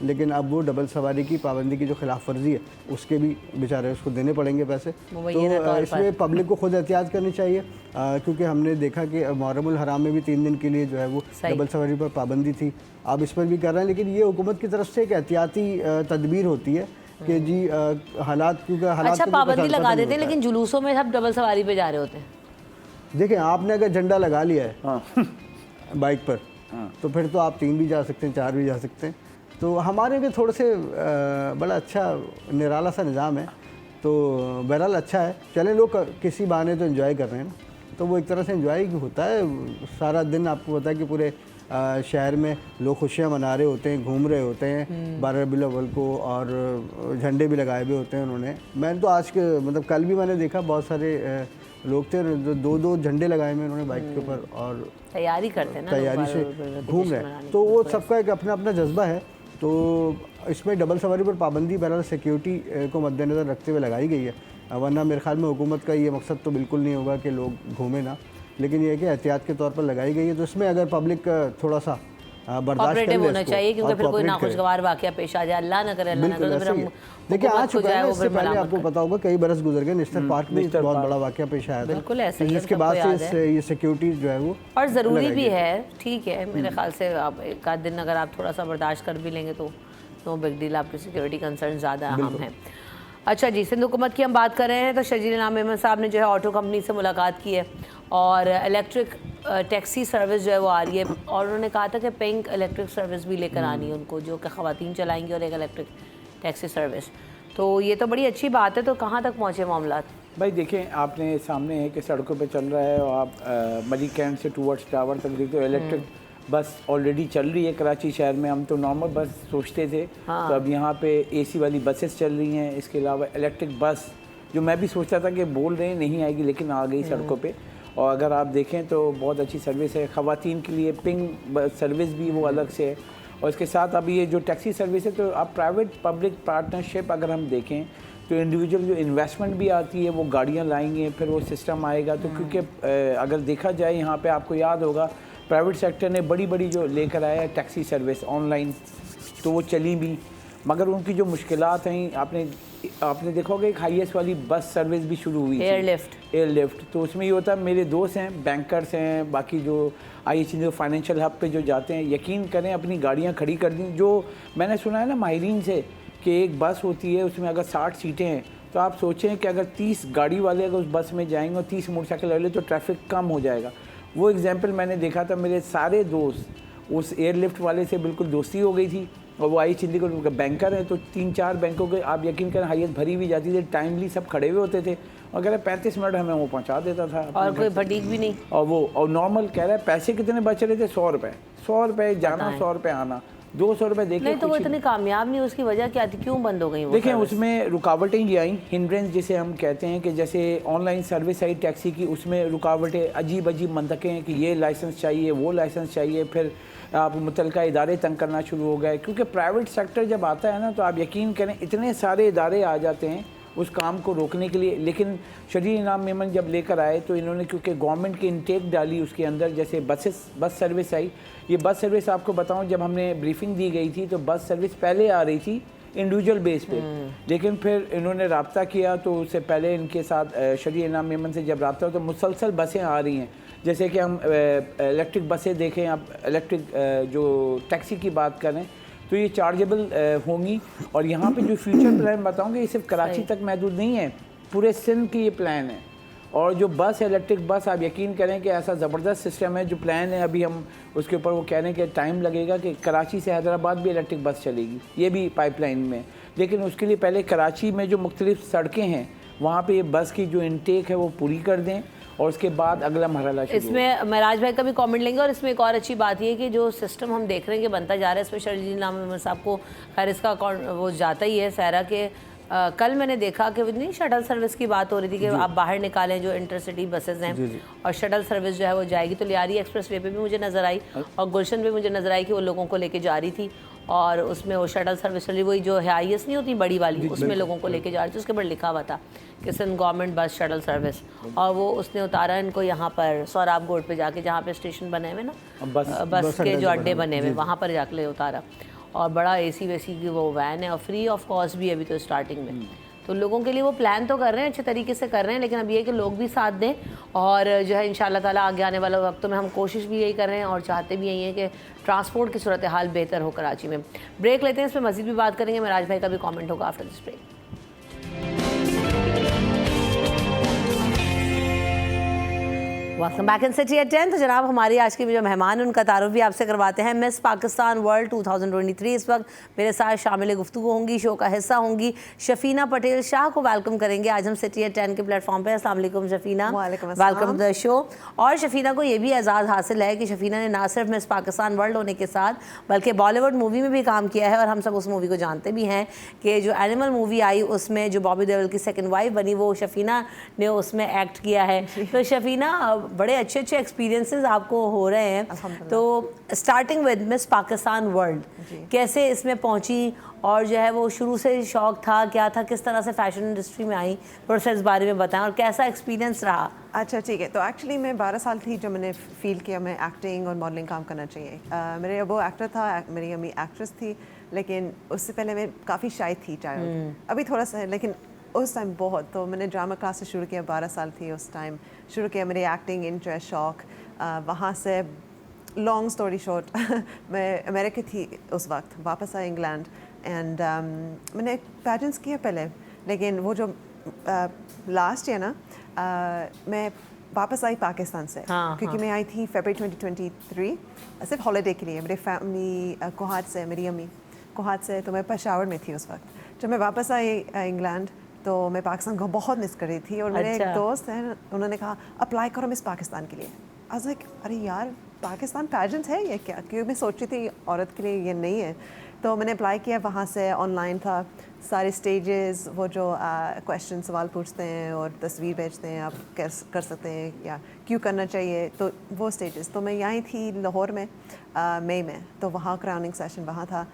लेकिन अब वो डबल सवारी की पाबंदी की जो खिलाफ वर्जी है उसके भी बेचारे उसको देने पड़ेंगे पैसे। तो इसमें पब्लिक को खुद एहतियात करनी चाहिए, क्योंकि हमने देखा कि मुहर्रम उल हराम में भी 3 दिन के लिए जो है वो डबल सवारी पर पाबंदी थी, अब इस पर भी कर रहे हैं। लेकिन ये हुकूमत की तरफ से एक एहतियाती तदबीर होती है कि जी हालात, क्योंकि हालात अच्छा पाबंदी लगा देते हैं, लेकिन जुलूसों में सब डबल सवारी पे जा रहे होते हैं। देखें, आपने अगर झंडा लगा लिया है बाइक पर, तो फिर तो आप 3 भी जा सकते हैं, 4 भी जा सकते हैं। तो हमारे भी थोड़े से बड़ा अच्छा निराला सा निज़ाम है, तो बहरहाल अच्छा है। चलें, लोग किसी बहाने तो एंजॉय कर रहे हैं ना, तो वो एक तरह से एंजॉय होता है। सारा दिन आपको पता है कि पूरे शहर में लोग खुशियाँ मना रहे होते हैं, घूम रहे होते हैं 12 रबीउल अव्वल को, और झंडे भी लगाए हुए होते हैं उन्होंने। मैंने तो आज के मतलब कल भी मैंने देखा बहुत सारे लोग थे जो 2 झंडे लगाए हुए उन्होंने बाइक के ऊपर और तैयारी करते हैं ना, तैयारी से घूम रहे हैं। तो वो सबका एक अपना अपना जज्बा है। तो इसमें डबल सवारी पर पाबंदी बहरहाल सिक्योरिटी को मद्देनज़र रखते हुए लगाई गई है, वरना मेरे ख्याल में हुकूमत का ये मकसद तो बिल्कुल नहीं होगा कि लोग घूमें ना, लेकिन ये है कि एहतियात के तौर पर लगाई गई है। तो इसमें अगर पब्लिक थोड़ा सा बर्दाश्त कर ले होना चाहिए, क्योंकि फिर कोई नाखुशगवार वाक़या पेश आ जाए, अल्लाह ना करे, अल्लाह ना करे, तो फिर हम देखिए आ चुका है। इससे पहले आपको पता होगा कई बरस गुजर गए, नेशनल पार्क में बहुत बड़ा वाक़या पेश आया था, बिल्कुल ऐसे ही, जिसके बाद से ये सिक्योरिटी जो है वो और ज़रूरी भी है। ठीक है, मेरे ख्याल से आप एक आध दिन अगर आप थोड़ा सा बर्दाश्त कर भी लेंगे तो नो बिग डील, आपकी सिक्योरिटी कंसर्न ज़्यादा अहम है। अच्छा जी, सिंध हुकूमत की हम बात कर रहे हैं तो शजील इनाम मेमन साहब ने जो है ऑटो कंपनी से मुलाकात की है और इलेक्ट्रिक टैक्सी सर्विस जो है वो आ रही है, और उन्होंने कहा था कि पिंक इलेक्ट्रिक सर्विस भी लेकर आनी है उनको, जो कि ख़वातीन चलाएंगी, और एक इलेक्ट्रिक टैक्सी सर्विस। तो ये तो बड़ी अच्छी बात है। तो कहाँ तक पहुँचे मामला? भाई देखें, आपने सामने है कि सड़कों पे चल रहा है, और आप मलिक कैंट से टूवर्ड्स टावर तक देखते हो इलेक्ट्रिक बस ऑलरेडी चल रही है कराची शहर में। हम तो नॉर्मल बस सोचते थे, तो अब यहाँ पे एसी वाली बसेस चल रही हैं। इसके अलावा इलेक्ट्रिक बस, जो मैं भी सोचता था कि बोल रहे हैं नहीं आएगी, लेकिन आ गई सड़कों पे। और अगर आप देखें तो बहुत अच्छी सर्विस है ख़वातीन के लिए, पिंक सर्विस भी वो अलग से है। और इसके साथ अब ये जो टैक्सी सर्विस है, तो आप प्राइवेट पब्लिक पार्टनरशिप अगर हम देखें तो इंडिविजुअल जो इन्वेस्टमेंट भी आती है, वो गाड़ियाँ लाएंगे, फिर वो सिस्टम आएगा। तो क्योंकि अगर देखा जाए यहाँ पे, आपको याद होगा प्राइवेट सेक्टर ने बड़ी बड़ी जो लेकर आया है टैक्सी सर्विस ऑनलाइन, तो वो चली भी, मगर उनकी जो मुश्किलात हैं, आपने देखा होगा एक हाईएस्ट वाली बस सर्विस भी शुरू हुई, एयरलिफ्ट। तो उसमें ये होता है, मेरे दोस्त हैं, बैंकर्स हैं, बाकी जो IHC जो फाइनेंशियल हब पे जो जाते हैं, यकीन करें अपनी गाड़ियाँ खड़ी कर दी। जो मैंने सुना है ना माहिरीन से कि एक बस होती है, उसमें अगर 60 सीटें हैं, तो आप सोचें कि अगर 30 गाड़ी वाले अगर उस बस में जाएंगे और 30 मोटरसाइकिल वाले, तो ट्रैफिक कम हो जाएगा। वो एग्जाम्पल मैंने देखा था, मेरे सारे दोस्त उस एयरलिफ्ट वाले से बिल्कुल दोस्ती हो गई थी, और वो आई चिंदी को उनका बैंकर है, तो 3-4 बैंकों के आप यकीन करें हाईएस्ट भरी भी जाती थी, टाइमली सब खड़े हुए होते थे, और कह रहे 35 मिनट हमें वो पहुंचा देता था, और कोई फटीक भी नहीं। और नॉर्मल कह रहा है पैसे कितने बच रहे थे, 100 रुपये जाना, 100 रुपये आना, 200 रुपये देखिए। नहीं तो वो इतनी कामयाब नहीं, उसकी वजह क्या थी, क्यों बंद हो गई? देखिए उसमें रुकावटें ये आई, हिंड्रेंस जिसे हम कहते हैं, कि जैसे ऑनलाइन सर्विस आई टैक्सी की, उसमें रुकावटें अजीब अजीब मंतकें हैं कि ये लाइसेंस चाहिए, वो लाइसेंस चाहिए, फिर आप मुतलका इदारे तंग करना शुरू हो गए। क्योंकि प्राइवेट सेक्टर जब आता है ना, तो आप यकीन करें इतने सारे इदारे आ जाते हैं उस काम को रोकने के लिए। लेकिन शजील इनाम मेमन जब लेकर आए, तो इन्होंने क्योंकि गवर्नमेंट की इनटेक डाली उसके अंदर, जैसे बस सर्विस आई। ये बस सर्विस आपको बताऊं, जब हमने ब्रीफिंग दी गई थी, तो बस सर्विस पहले आ रही थी इंडिविजुअल बेस पे, लेकिन फिर इन्होंने रब्ता किया, तो उससे पहले इनके साथ शजील इनाम मेमन से जब रब्ता हो, तो मुसलसल बसें आ रही हैं। जैसे कि हम इलेक्ट्रिक बसें देखें, आप इलेक्ट्रिक जो टैक्सी की बात करें, तो ये चार्जेबल होंगी। और यहाँ पे जो फ्यूचर प्लान बताऊँगा, ये सिर्फ कराची तक महदूद नहीं है, पूरे सिंध की ये प्लान है। और जो बस है इलेक्ट्रिक बस, आप यकीन करें कि ऐसा ज़बरदस्त सिस्टम है, जो प्लान है अभी हम उसके ऊपर वो कह रहे हैं कि टाइम लगेगा कि कराची से हैदराबाद भी इलेक्ट्रिक बस चलेगी, ये भी पाइपलाइन में। लेकिन उसके लिए पहले कराची में जो मुख्तलिफ सड़कें हैं, वहाँ पे ये बस की जो इनटेक है वो पूरी कर दें, और उसके बाद अगला मरहला। इसमें महराज भाई का भी कमेंट लेंगे। और इसमें एक और अच्छी बात ये है कि जो सिस्टम हम देख रहे हैं कि बनता जा रहा है, इसमें शजील इनाम मेमन साहब को खैर इसका वो जाता ही है सहरा के। कल मैंने देखा कि नहीं शटल सर्विस की बात हो रही थी कि आप बाहर निकालें जो इंटरसिटी बसेस हैं, और शटल सर्विस जो है वो जाएगी। तो लियारी एक्सप्रेस वे पे भी मुझे नज़र आई, और गुलशन पे मुझे नज़र आई कि वो लोगों को लेके जा रही थी, और उसमें वो शटल सर्विस चली, वही जो हाईएस्ट नहीं होती बड़ी वाली, उसमें लोगों को लेके जा रही थी। उसके ऊपर लिखा हुआ था कि सिंध गवर्नमेंट बस शटल सर्विस, और वो उसने उतारा इनको यहाँ पर सोहराब गोड पे जाके, जहाँ पे स्टेशन बने हुए ना बस के जो अड्डे बने हुए, वहाँ पर जाके उतारा। और बड़ा AC वेसी की वो वैन है, और फ्री ऑफ कॉस्ट भी अभी तो स्टार्टिंग में। तो लोगों के लिए वो प्लान तो कर रहे हैं, अच्छे तरीके से कर रहे हैं, लेकिन अब ये है कि लोग भी साथ दें, और जो है इंशाल्लाह ताला आगे आने वाले वक्तों में हम कोशिश भी यही कर रहे हैं और चाहते भी यही है कि ट्रांसपोर्ट की सूरत हाल बेहतर हो कराची में। ब्रेक लेते हैं, इस पर मज़ीद भी बात करेंगे। महराज भाई का भी कॉमेंट होगा after this break. Welcome back in city at 10। तो जनाब हमारी आज की जो मेहमान हैं उनका तारुफ भी आपसे करवाते हैं। मिस पाकिस्तान वर्ल्ड 2023 इस वक्त मेरे साथ शामिल गुफ्तगू होंगी, शो का हिस्सा होंगी शफीना पटेल शाह को वेलकम करेंगे आज हम सिटी एट 10 के प्लेटफॉर्म पे। अस्सलाम वालेकुम शफीना, वेलकम द शो। और शफीना को ये भी एजाज़ हासिल है कि शफीना ने ना सिर्फ मिस पाकिस्तान वर्ल्ड होने के साथ बल्कि बॉलीवुड मूवी में भी काम किया है, और हम सब उस मूवी को जानते भी हैं कि जो एनिमल मूवी आई उसमें जो बॉबी देओल की सेकंड वाइफ बनी वो शफीना ने उसमें एक्ट किया है। तो शफीना बड़े अच्छे अच्छे एक्सपीरियंसेस आपको हो रहे हैं। तो starting with miss Pakistan world, कैसे इसमें पहुंची और जो है वो शुरू से शौक था, क्या था, किस तरह से फैशन इंडस्ट्री में आई, प्रोसेस बारे में बताएं और कैसा एक्सपीरियंस रहा? अच्छा ठीक है। तो एक्चुअली मैं 12 साल थी जब मैंने फील किया मैं एक्टिंग और मॉडलिंग काम करना चाहिए। मेरे अबू एक्टर था, मेरी अम्मी एक्ट्रेस थी, लेकिन उससे पहले मैं काफ़ी शाय थी चाइल्ड, अभी थोड़ा सा है लेकिन उस टाइम बहुत। तो मैंने ड्रामा क्लास से शुरू किया, 12 साल थी उस टाइम शुरू किया मेरी एक्टिंग इंटरेस्ट शौक। वहाँ से लॉन्ग स्टोरी शॉर्ट मैं अमेरिका थी उस वक्त, वापस आई इंग्लैंड एंड मैंने पैजेंट्स किया पहले, लेकिन वो जो लास्ट ईयर ना मैं वापस आई पाकिस्तान से, क्योंकि मैं आई थी फरवरी 2023 सिर्फ हॉलीडे के लिए। मेरी फैमिली कोहाट से, मेरी अम्मी कोहाट से, तो मैं पेशावर में थी उस वक्त। जब मैं वापस आई इंग्लैंड तो मैं पाकिस्तान को बहुत मिस कर रही थी, और मेरे एक दोस्त हैं उन्होंने कहा अप्लाई करो मिस पाकिस्तान के लिए। आई वाज लाइक अरे यार पाकिस्तान पैजेंट्स है ये क्या, क्योंकि मैं सोच रही थी औरत के लिए ये नहीं है। तो मैंने अप्लाई किया, वहाँ से ऑनलाइन था सारे स्टेजेस, वो जो क्वेश्चन सवाल पूछते हैं और तस्वीर भेजते हैं, आप कर सकते हैं या क्यों करना चाहिए, तो वो स्टेजेस। तो मैं यहीं थी लाहौर में मई में, तो वहाँ क्राउनिंग सेशन वहाँ था।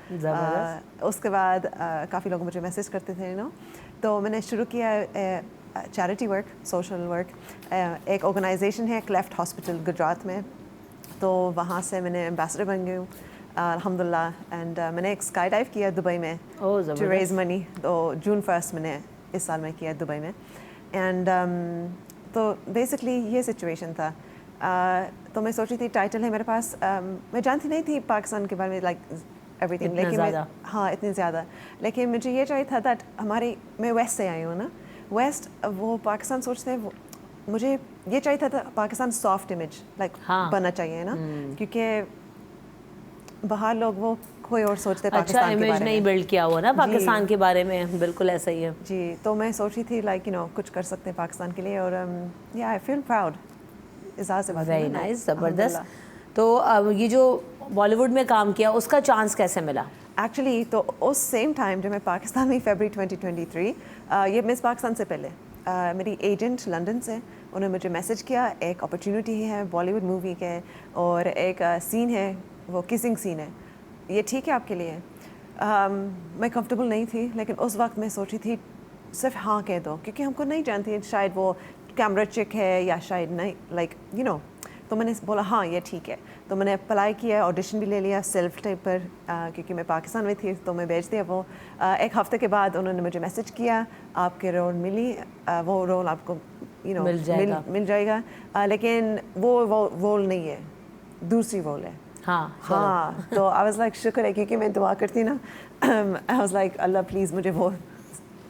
उसके बाद काफ़ी लोग मुझे मैसेज करते थे तो मैंने शुरू किया चैरिटी वर्क, सोशल वर्क। एक ऑर्गेनाइजेशन है क्लेफ्ट हॉस्पिटल गुजरात में, तो वहाँ से मैंने एम्बेसडर बन गई हूँ अल्हम्दुलिल्लाह। एंड मैंने एक स्काई डाइव किया दुबई में टू रेज मनी, तो जून 1 मैंने इस साल में किया दुबई में। एंड तो बेसिकली ये सिचुएशन था। तो मैं सोची थी टाइटल है मेरे पास, मैं जानती नहीं थी पाकिस्तान के बारे में लाइक एवरीथिंग, लेकिन हाँ इतनी ज़्यादा, लेकिन मुझे ये चाहिए था दैट मैं वेस्ट से आई हूँ ना, वेस्ट वो पाकिस्तान सोचते हैं, मुझे ये चाहिए था पाकिस्तान सॉफ्ट इमेज लाइक बनना चाहिए ना, क्योंकि बाहर लोग वो कोई और सोचते हैं पाकिस्तान के बारे में। अच्छा इमेज नहीं बिल्ड किया हुआ ना पाकिस्तान के बारे में, बिल्कुल ऐसा ही है जी। तो मैं सोची थी लाइक कुछ कर सकते हैं पाकिस्तान के लिए, और आई फील प्राउड इज़ाज़ से बात। वेरी नाइस, ज़बरदस्त। तो ये जो बॉलीवुड में काम किया उसका चांस कैसे मिला? एक्चुअली तो उस सेम टाइम जब मैं पाकिस्तान में फरवरी 2023, ये मिस पाकिस्तान से पहले मेरी एजेंट लंदन से, उन्होंने मुझे मैसेज किया एक अपॉर्चुनिटी है बॉलीवुड मूवी के, और एक सीन है वो किसिंग सीन है, ये ठीक है आपके लिए? मैं कंफर्टेबल नहीं थी, लेकिन उस वक्त मैं सोची थी सिर्फ हाँ कह दो, क्योंकि हमको नहीं जानती शायद वो कैमरा चिक है या शायद नहीं, लाइक तो मैंने बोला हाँ ये ठीक है। तो मैंने अप्लाई किया, ऑडिशन भी ले लिया सेल्फ टाइप पर, क्योंकि मैं पाकिस्तान में थी, तो मैं भेज दिया वो। एक हफ्ते के बाद उन्होंने मुझे मैसेज किया आपके रोल मिली, वो रोल आपको मिल जाएगा, लेकिन वो रोल नहीं है, दूसरी रोल है। हाँ तो आई वाज लाइक शुक्र है, क्योंकि मैं दुआ करती ना I was like Allah please मुझे वो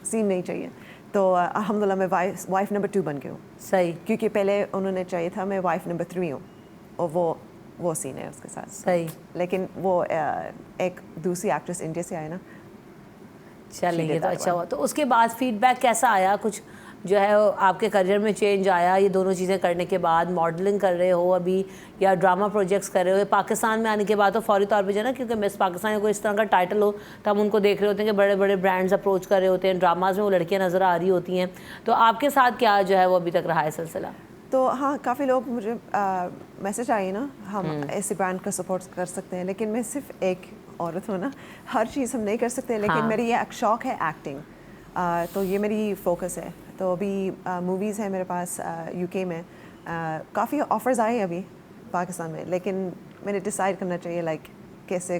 सीन नहीं चाहिए। तो अल्हम्दुलिल्लाह मैं वाइफ नंबर 2 बन गई हूँ। सही, क्योंकि पहले उन्होंने चाहिए था मैं वाइफ नंबर 3 हूँ, और वो सीन है उसके साथ। सही, लेकिन वो एक दूसरी एक्ट्रेस इंडिया से आए ना। चलिए तो अच्छा हुआ। तो उसके बाद फीडबैक कैसा आया? कुछ जो है आपके करियर में चेंज आया ये दोनों चीज़ें करने के बाद? मॉडलिंग कर रहे हो अभी या ड्रामा प्रोजेक्ट्स कर रहे हो? पाकिस्तान में आने के बाद तो फौरी तौर पे जो है ना, क्योंकि मिस पाकिस्तान कोई इस तरह का टाइटल हो तो हम उनको देख रहे होते हैं कि बड़े बड़े ब्रांड्स अप्रोच कर रहे होते हैं, ड्रामाज में वो लड़कियाँ नज़र आ रही होती हैं। तो आपके साथ क्या जो है वो अभी तक रहा है सिलसिला? तो हाँ काफ़ी लोग मुझे मैसेज आए ना, हम ऐसे ब्रांड का सपोर्ट कर सकते हैं, लेकिन मैं सिर्फ एक औरत हूँ ना, हर चीज़ हम नहीं कर सकते, लेकिन मेरी ये शौक़ है एक्टिंग, तो ये मेरी फोकस है। तो अभी मूवीज़ है मेरे पास यूके में, काफ़ी ऑफ़र्स आए अभी पाकिस्तान में, लेकिन मैंने डिसाइड करना चाहिए लाइक कैसे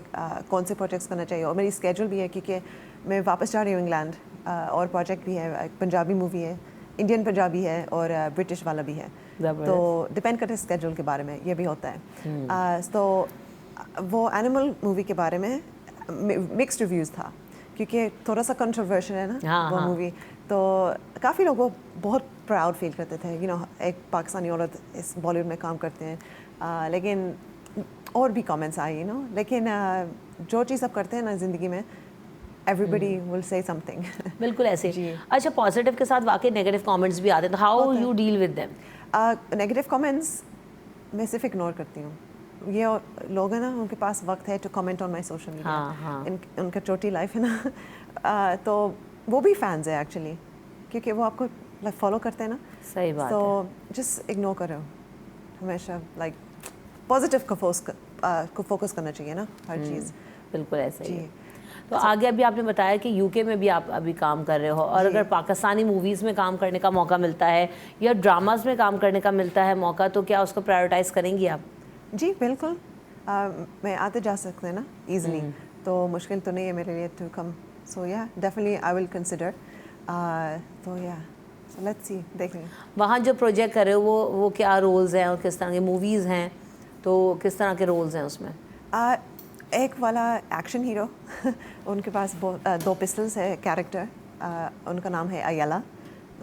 कौन से प्रोजेक्ट्स करना चाहिए, और मेरी स्केड्यूल भी है क्योंकि मैं वापस जा रही हूँ इंग्लैंड, और प्रोजेक्ट भी है, पंजाबी मूवी है, इंडियन पंजाबी है और ब्रिटिश वाला भी है, तो डिपेंड करते हैं स्केड्यूल के बारे में, ये भी होता है। तो वो एनिमल मूवी के बारे में मिक्स्ड रिव्यूज़ था, क्योंकि थोड़ा सा कंट्रोवर्शियल है ना वो मूवी, तो काफ़ी लोग वो बहुत प्राउड फील करते थे, यू नो, एक पाकिस्तानी औरत इस बॉलीवुड में काम करते हैं। लेकिन और भी कमेंट्स आए, यू नो, लेकिन जो चीज़ आप करते हैं ना ज़िंदगी में, एवरीबडी विल से समथिंग। बिल्कुल ऐसे जी। अच्छा, पॉजिटिव के साथ वाकई नेगेटिव कमेंट्स भी आते हैं, तो how you deal with them? Negative comments मैं सिर्फ इग्नोर करती हूँ। ये लोग हैं ना, उनके पास वक्त है to comment on my social media, उनका छोटी लाइफ है ना तो वो भी फैंस है एक्चुअली, क्योंकि वो आपको फॉलो करते हैं ना। सही बात तो जस्ट इग्नोर करो हमेशा, लाइक पॉजिटिव को फोकस करना चाहिए ना हर चीज़। बिल्कुल ऐसे ही। तो आगे अभी आपने बताया कि यूके में भी आप अभी काम कर रहे हो, और अगर पाकिस्तानी मूवीज़ में काम करने का मौका मिलता है या ड्रामास में काम करने का मिलता है मौका, तो क्या उसको प्रायोरिटाइज़ करेंगी आप? जी बिल्कुल। मैं आते जा सकते हैं ना ईजिली, तो मुश्किल तो नहीं है मेरे लिए टू कम। सो या डेफिनेटली आई विल कंसिडर। तो या सो लेट्स सी, देखेंगे। वहाँ जो प्रोजेक्ट कर रहे हो वो क्या रोल्स हैं और किस तरह की मूवीज़ हैं, तो किस तरह के रोल्स हैं उसमें? एक वाला एक्शन हीरो उनके पास दो पिस्टल्स है कैरेक्टर, उनका नाम है अयला,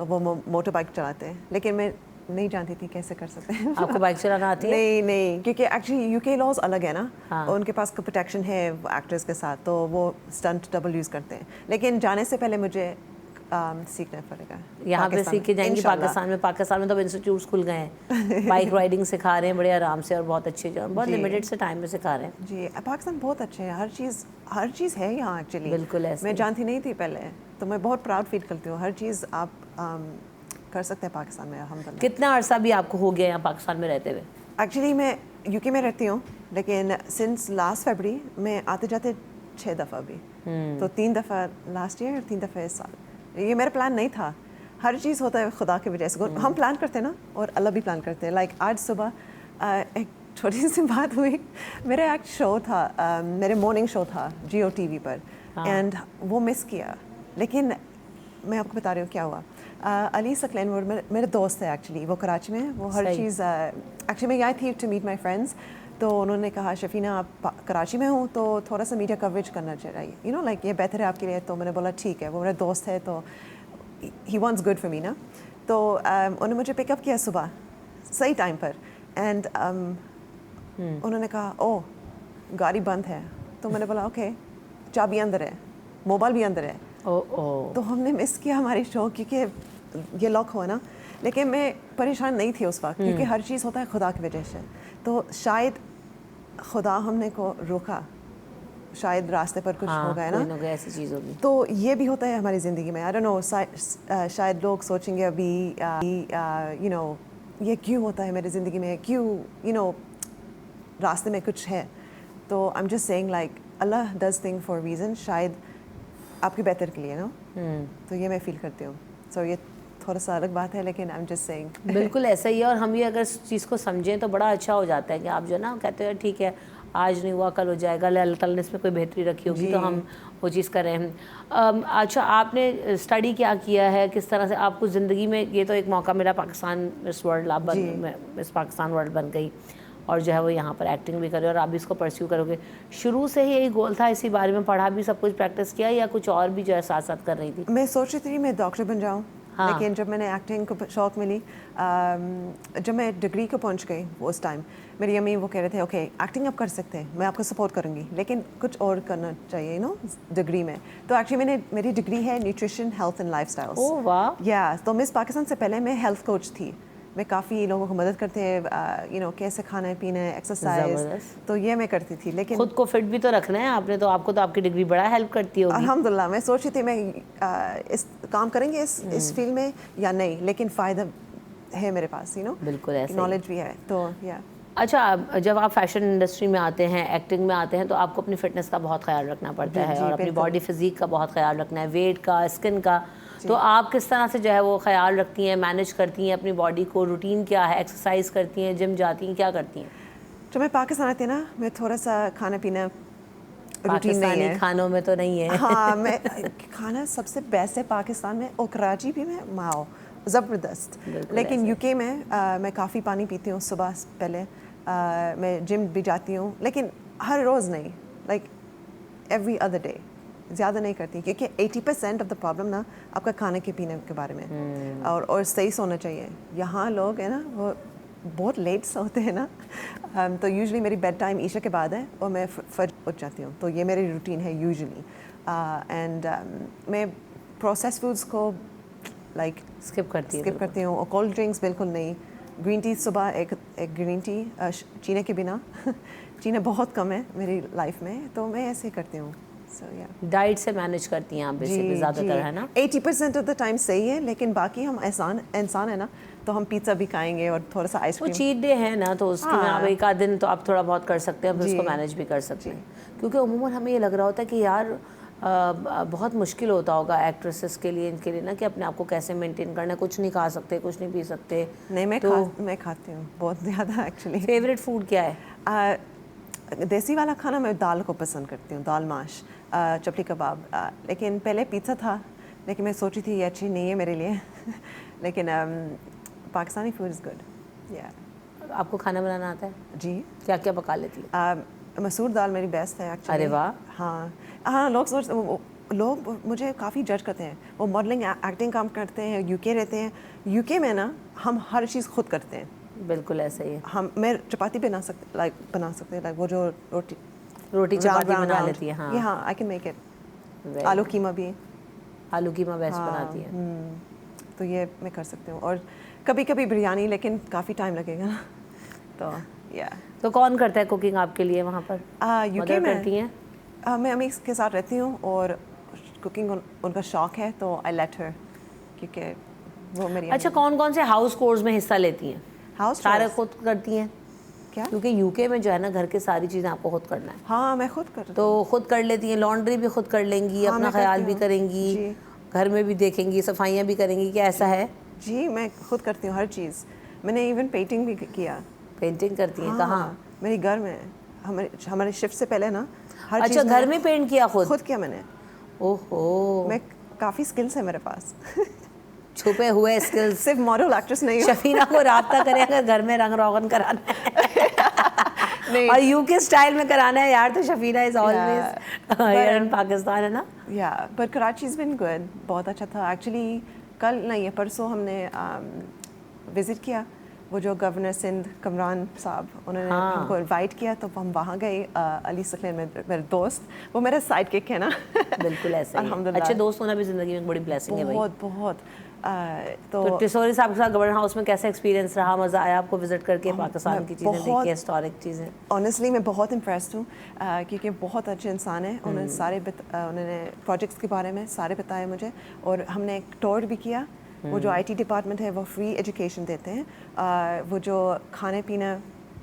वो मोटर बाइक चलाते हैं, लेकिन मैं नहीं जानती थी कैसे कर सकते हैं। आपको बाइक चलाना आती है? नहीं, क्योंकि एक्चुअली यूके लॉज अलग है ना। हाँ। उनके पास प्रोटेक्शन है एक्टर्स के साथ, तो वो स्टंट डबल यूज़ करते हैं, लेकिन जाने से पहले मुझे सीखना पड़ेगा। यहाँ पे सीख के जाएंगी पाकिस्तान में? पाकिस्तान में तो इंस्टीट्यूट्स खुल गए हैं, बाइक राइडिंग सिखा रहे हैं बड़े आराम से, और बहुत अच्छे जो बहुत लिमिटेड से टाइम में सिखा रहे हैं। जी, पाकिस्तान बहुत अच्छे हैं, हर चीज़ है यहाँ एक्चुअली। बिल्कुल ऐसे। मैं जानती नहीं थी पहले, तो मैं बहुत प्राउड फील करती हूँ। हर चीज़ आप कर सकते हैं पाकिस्तान में, अल्हम्दुलिल्लाह। कितना अरसा भी आपको हो गया यहाँ पाकिस्तान में रहते हुए? एक्चुअली मैं यूके में रहती हूँ, लेकिन सिंस लास्ट फरवरी मैं आते जाते 6 दफ़ा भी, तो 3 दफ़ा लास्ट ईयर और 3 दफ़ा इस साल। ये मेरा प्लान नहीं था, हर चीज़ होता है खुदा की वजह से। हम प्लान करते हैं ना, और अल्लाह भी प्लान करते हैं। लाइक आज सुबह एक छोटी सी बात हुई, मेरा एक शो था, मेरे मॉर्निंग शो था जियो टीवी पर, एंड वो मिस किया। लेकिन मैं आपको बता रही हूँ क्या हुआ। अली सकलैन मेरे दोस्त है एक्चुअली, वो कराची में, वो हर चीज़ एक्चुअली मैं आई थी टू मीट माई फ्रेंड्स, तो उन्होंने कहा शफीना आप कराची में हो तो थोड़ा सा मीडिया कवरेज करना चाहिए, यू नो, लाइक ये बेहतर है आपके लिए। तो मैंने बोला ठीक है, वो मेरा दोस्त है तो he wants good for me ना। तो उन्होंने मुझे पिकअप किया सुबह सही टाइम पर, एंड उन्होंने कहा ओह गाड़ी बंद है, तो मैंने बोला ओके, चाबी अंदर है, मोबाइल भी अंदर है। तो हमने मिस किया हमारी शो, क्योंकि ये लॉक हुआ ना। लेकिन मैं परेशान नहीं थी उस वक्त, क्योंकि हर चीज़ होता है खुदा की वजह से। तो शायद खुदा हमने को रोका, शायद रास्ते पर कुछ हो गया ना, ऐसी चीज़ होगी। तो ये भी होता है हमारी ज़िंदगी में। आई डोंट नो, शायद लोग सोचेंगे अभी यू नो ये क्यों होता है मेरी ज़िंदगी में, क्यों यू नो रास्ते में कुछ है। तो I am just saying like Allah does thing for reason, शायद आपके बेहतर के लिए ना। तो ये मैं फील करती हूँ। सो ये थोड़ा सा अलग बात है, लेकिन आई एम जस्ट सेइंग। बिल्कुल ऐसा ही है, और हम ये अगर इस चीज़ को समझें तो बड़ा अच्छा हो जाता है कि आप जो ना कहते हैं ठीक है आज नहीं हुआ कल हो जाएगा, अल्लाह ताला ने इसमें कोई बेहतरी रखी होगी तो हम वो चीज़ कर रहे हैं। अच्छा, आपने स्टडी क्या किया है, किस तरह से आपको ज़िंदगी में, ये तो एक मौका मिला पाकिस्तान मिस वर्ल्ड, आप मिस पाकिस्तान वर्ल्ड बन गई, और जो है वो यहाँ पर एक्टिंग भी करे और आप भी इसको परस्यू करोगे। शुरू से ही यही गोल था, इसी बारे में पढ़ा भी, सब कुछ प्रैक्टिस किया, या कुछ और भी जो है साथ साथ कर रही थी? मैं सोच रही थी मैं डॉक्टर बन जाऊँ। हाँ। लेकिन जब मैंने एक्टिंग को शौक मिली, जब मैं डिग्री को पहुंच गई उस टाइम मेरी अम्मी वो कह रहे थे ओके एक्टिंग आप कर सकते हैं, मैं आपको सपोर्ट करूंगी, लेकिन कुछ और करना चाहिए यू नो डिग्री में। तो एक्चुअली मेरी डिग्री है न्यूट्रिशन हेल्थ एंड लाइफस्टाइल्स। ओह वाह। या तो मिस पाकिस्तान से पहले मैं हेल्थ कोच थी, मैं काफ़ी लोगों को मदद करते हैं यू नो कैसे खाना पीना एक्सरसाइज, तो ये मैं करती थी। लेकिन खुद को फिट भी तो रखना है आपने, तो आपको तो आपकी डिग्री बड़ा हेल्प करती होगी। अल्हम्दुलिल्लाह। मैं सोच रही थी मैं इस काम करेंगे इस फील्ड में या नहीं, लेकिन फ़ायदा है मेरे पास, यू नो, बिल्कुल ऐसे नॉलेज भी है। तो या अच्छा, जब आप फैशन इंडस्ट्री में आते हैं, एक्टिंग में आते हैं, तो आपको अपनी फिटनेस का बहुत ख्याल रखना पड़ता है, और अपनी बॉडी फिजिक का बहुत ख्याल रखना है, वेट का, स्किन का। तो आप किस तरह से जो है वो ख्याल रखती हैं, मैनेज करती हैं अपनी बॉडी को? रूटीन क्या है? एक्सरसाइज करती हैं, जिम जाती हैं, क्या करती हैं? जब मैं पाकिस्तान आती है ना, मैं थोड़ा सा खाना पीना रूटीन नहीं है, खानों में तो नहीं है। हाँ, मैं खाना सबसे बेस्ट है पाकिस्तान में, और कराची भी में माओ ज़बरदस्त। लेकिन यूके में मैं काफ़ी पानी पीती हूँ सुबह पहले, मैं जिम भी जाती हूँ, लेकिन हर रोज़ नहीं, लाइक एवरी अदर डे ज़्यादा नहीं करती, क्योंकि 80% ऑफ द प्रॉब्लम ना आपका खाने के पीने के बारे में और सही सोना चाहिए। यहाँ लोग है ना वो बहुत लेट सोते हैं ना, तो यूजुअली मेरी बेड टाइम ईशा के बाद है और मैं फजर उठ जाती हूँ, तो ये मेरी रूटीन है यूजुअली। एंड मैं प्रोसेस फूड्स को लाइक स्किप करती हूँ, और कोल्ड ड्रिंक्स बिल्कुल नहीं। ग्रीन टी सुबह एक ग्रीन टी चीनी के बिना चीनी बहुत कम है मेरी लाइफ में, तो मैं ऐसे ही करती हूँ। डाइट से मैनेज करती हैं आप बेसिकली ज़्यादातर, है ना? 80% ऑफ द टाइम सही है, लेकिन बाकी हम इंसान है ना, तो हम पिज़्ज़ा भी खाएंगे और थोड़ा सा आइसक्रीम। वो चीट डे है ना, तो उसके में आप एक आध दिन तो आप थोड़ा बहुत कर सकते हैं, फिर उसको मैनेज भी कर सकते हैं। क्योंकि उमूमन हमें ये लग रहा होता है कि यार बहुत मुश्किल होता होगा एक्ट्रेसेस के लिए, इनके लिए ना, कि अपने आप को कैसे मेंटेन करना है, कुछ नहीं खा सकते, कुछ नहीं पी सकते। नहीं, मैं खाती हूँ बहुत ज़्यादा एक्चुअली। फेवरेट फूड क्या है? देसी वाला खाना मैं दाल को पसंद करती हूँ, दाल माश, चपली कबाब। लेकिन पहले पिज़्ज़ा था, लेकिन मैं सोची थी ये अच्छी नहीं है मेरे लिए लेकिन पाकिस्तानी फूड इज़ गुड। या आपको खाना बनाना आता है? जी। क्या क्या पका लेती है? मसूर दाल मेरी बेस्ट है एक्चुअली। अरे वाह। हाँ, लोग मुझे काफ़ी जज करते हैं। वो मॉडलिंग एक्टिंग काम करते हैं, यूके रहते हैं। यूके में ना हम हर चीज़ खुद करते हैं। बिल्कुल ऐसा ही है। मैं चपाती बना सकते लाइक वो जो रोटी चपाती बना लेती है। हाँ, हाँ, आई कैन मेक इट। आलू कीमा भी, आलू कीमा बेस्ट बनाती है। तो ये मैं कर सकती हूँ, और कभी कभी बिरयानी, लेकिन काफ़ी टाइम लगेगा ना, तो या। तो कौन करता है कुकिंग आपके लिए वहाँ पर? यूके में करती हैं? मैं अम्मी के साथ रहती हूँ, और कुकिंग उनका शौक है, तो आई लेट हर, क्योंकि वो मेरी। अच्छा, कौन कौन से हाउस कोर्स में हिस्सा लेती हैं? सारे खुद करती हैं क्या? क्योंकि यूके में जो है ना, घर के सारी चीज़ें आपको खुद करना है। हाँ, मैं खुद करती हूँ। तो खुद कर लेती हैं, लॉन्ड्री भी खुद कर लेंगी, हाँ, अपना ख्याल भी करेंगी, घर में भी देखेंगी, सफाइयाँ भी करेंगी, क्या ऐसा है? जी, मैं खुद करती हूँ हर चीज़। मैंने इवन पेंटिंग भी किया। पेंटिंग करती हैं? कहाँ? मेरे घर में, हमारे शिफ्ट से पहले ना हर अच्छा, घर में पेंट किया? खुद किया मैंने। ओहो, मैं काफ़ी स्किल्स है मेरे पास छुपे हुए स्किल्स। सिर्फ मॉडल एक्ट्रेस नहीं। शफीना को राब्ता करें अगर घर में रंग रोगन कराना है और यूके स्टाइल में कराना है यार, तो Shafina is always here in Pakistan, है ना? Yeah, but Karachi is been good, बहुत अच्छा था एक्चुअली। कल नहीं, परसों हमने विज़िट किया, वो जो गवर्नर सिंध कमरान साहब, उन्होंने हमको इनवाइट किया, तो हम वहाँ गए। अली सकलेन में मेरे दोस्त, वो मेरे साइड किक है ना बिल्कुल ऐसा ही। अच्छे दोस्त होना भी ज़िंदगी में बड़ी ब्लेसिंग है भाई। बहुत। तो टिसोरी साहब के साथ गवर्नर हाउस में कैसा एक्सपीरियंस रहा? मज़ा आया आपको विजिट करके, पाकिस्तान की चीज़ें देख के, हिस्टोरिक चीज़ें? ऑनेस्टली मैं बहुत इम्प्रेस्ड हूँ, क्योंकि बहुत अच्छे इंसान हैं। उन्होंने प्रोजेक्ट्स के बारे में सारे बताए मुझे, और हमने एक टूर भी किया। वो जो IT डिपार्टमेंट है, वो फ्री एजुकेशन देते हैं। वो जो खाने पीना,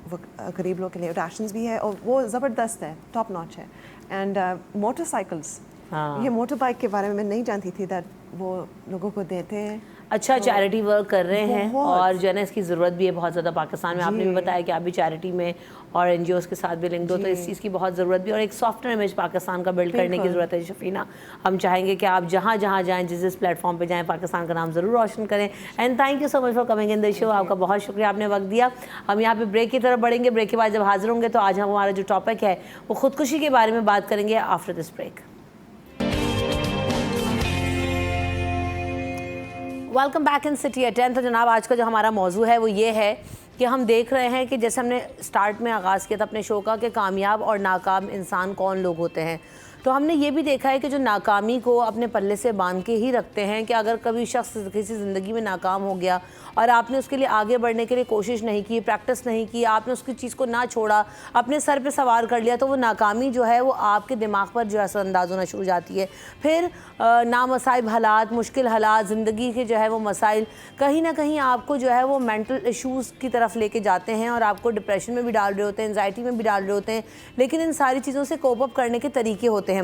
वो गरीब लोग के लिए राशंस भी है, और वो ज़बरदस्त है, टॉप नॉच है। एंड मोटरसाइकिल्स, ये मोटर बाइक के बारे में मैं नहीं जानती थी, दैट वो लोगों को देते हैं। अच्छा, चैरिटी वर्क कर रहे हैं, और जो है ना, इसकी ज़रूरत भी है बहुत ज़्यादा पाकिस्तान में। आपने भी बताया कि आप भी चैरिटी में और NGOs के साथ भी लिंक दो, तो इस चीज़ की बहुत ज़रूरत भी, और एक सॉफ्टवेयर इमेज पाकिस्तान का बिल्ड करने की ज़रूरत है। शफीना, हम चाहेंगे कि आप जहाँ जहाँ जाएँ, जिस प्लेटफॉर्म पे जाएँ, पाकिस्तान का नाम ज़रूर रोशन करें। And thank you so much for coming in the show. आपका बहुत शुक्रिया, आपने वक्त दिया। हम यहाँ पे ब्रेक की तरफ बढ़ेंगे। ब्रेक के बाद जब हाजिर होंगे, तो आज हम हमारा जो टॉपिक है वो खुदकुशी के बारे में बात करेंगे after this break. Welcome back in city at 10। तो जनाब, आज का जो हमारा मौजू है वो ये है कि हम देख रहे हैं कि जैसे हमने स्टार्ट में आगाज़ किया था अपने शो का, कि कामयाब और नाकाम इंसान कौन लोग होते हैं। तो हमने ये भी देखा है कि जो नाकामी को अपने पल्ले से बांध के ही रखते हैं, कि अगर कभी शख्स किसी ज़िंदगी में नाकाम हो गया और आपने उसके लिए आगे बढ़ने के लिए कोशिश नहीं की, प्रैक्टिस नहीं की, आपने उसकी चीज़ को ना छोड़ा, अपने सर पे सवार कर लिया, तो वो नाकामी जो है वो आपके दिमाग पर जो है असरअंदाज होना शुरू हो जाती है। फिर नामसाइब हालात, मुश्किल हालात, ज़िंदगी के जो है वो मसाइल कहीं ना कहीं आपको जो है वो मेंटल इश्यूज़ की तरफ लेके जाते हैं, और आपको डिप्रेशन में भी डाल रहे होते हैं, एंजाइटी में भी डाल रहे होते हैं। लेकिन इन सारी चीज़ों से कोप अप करने के तरीके होते हैं।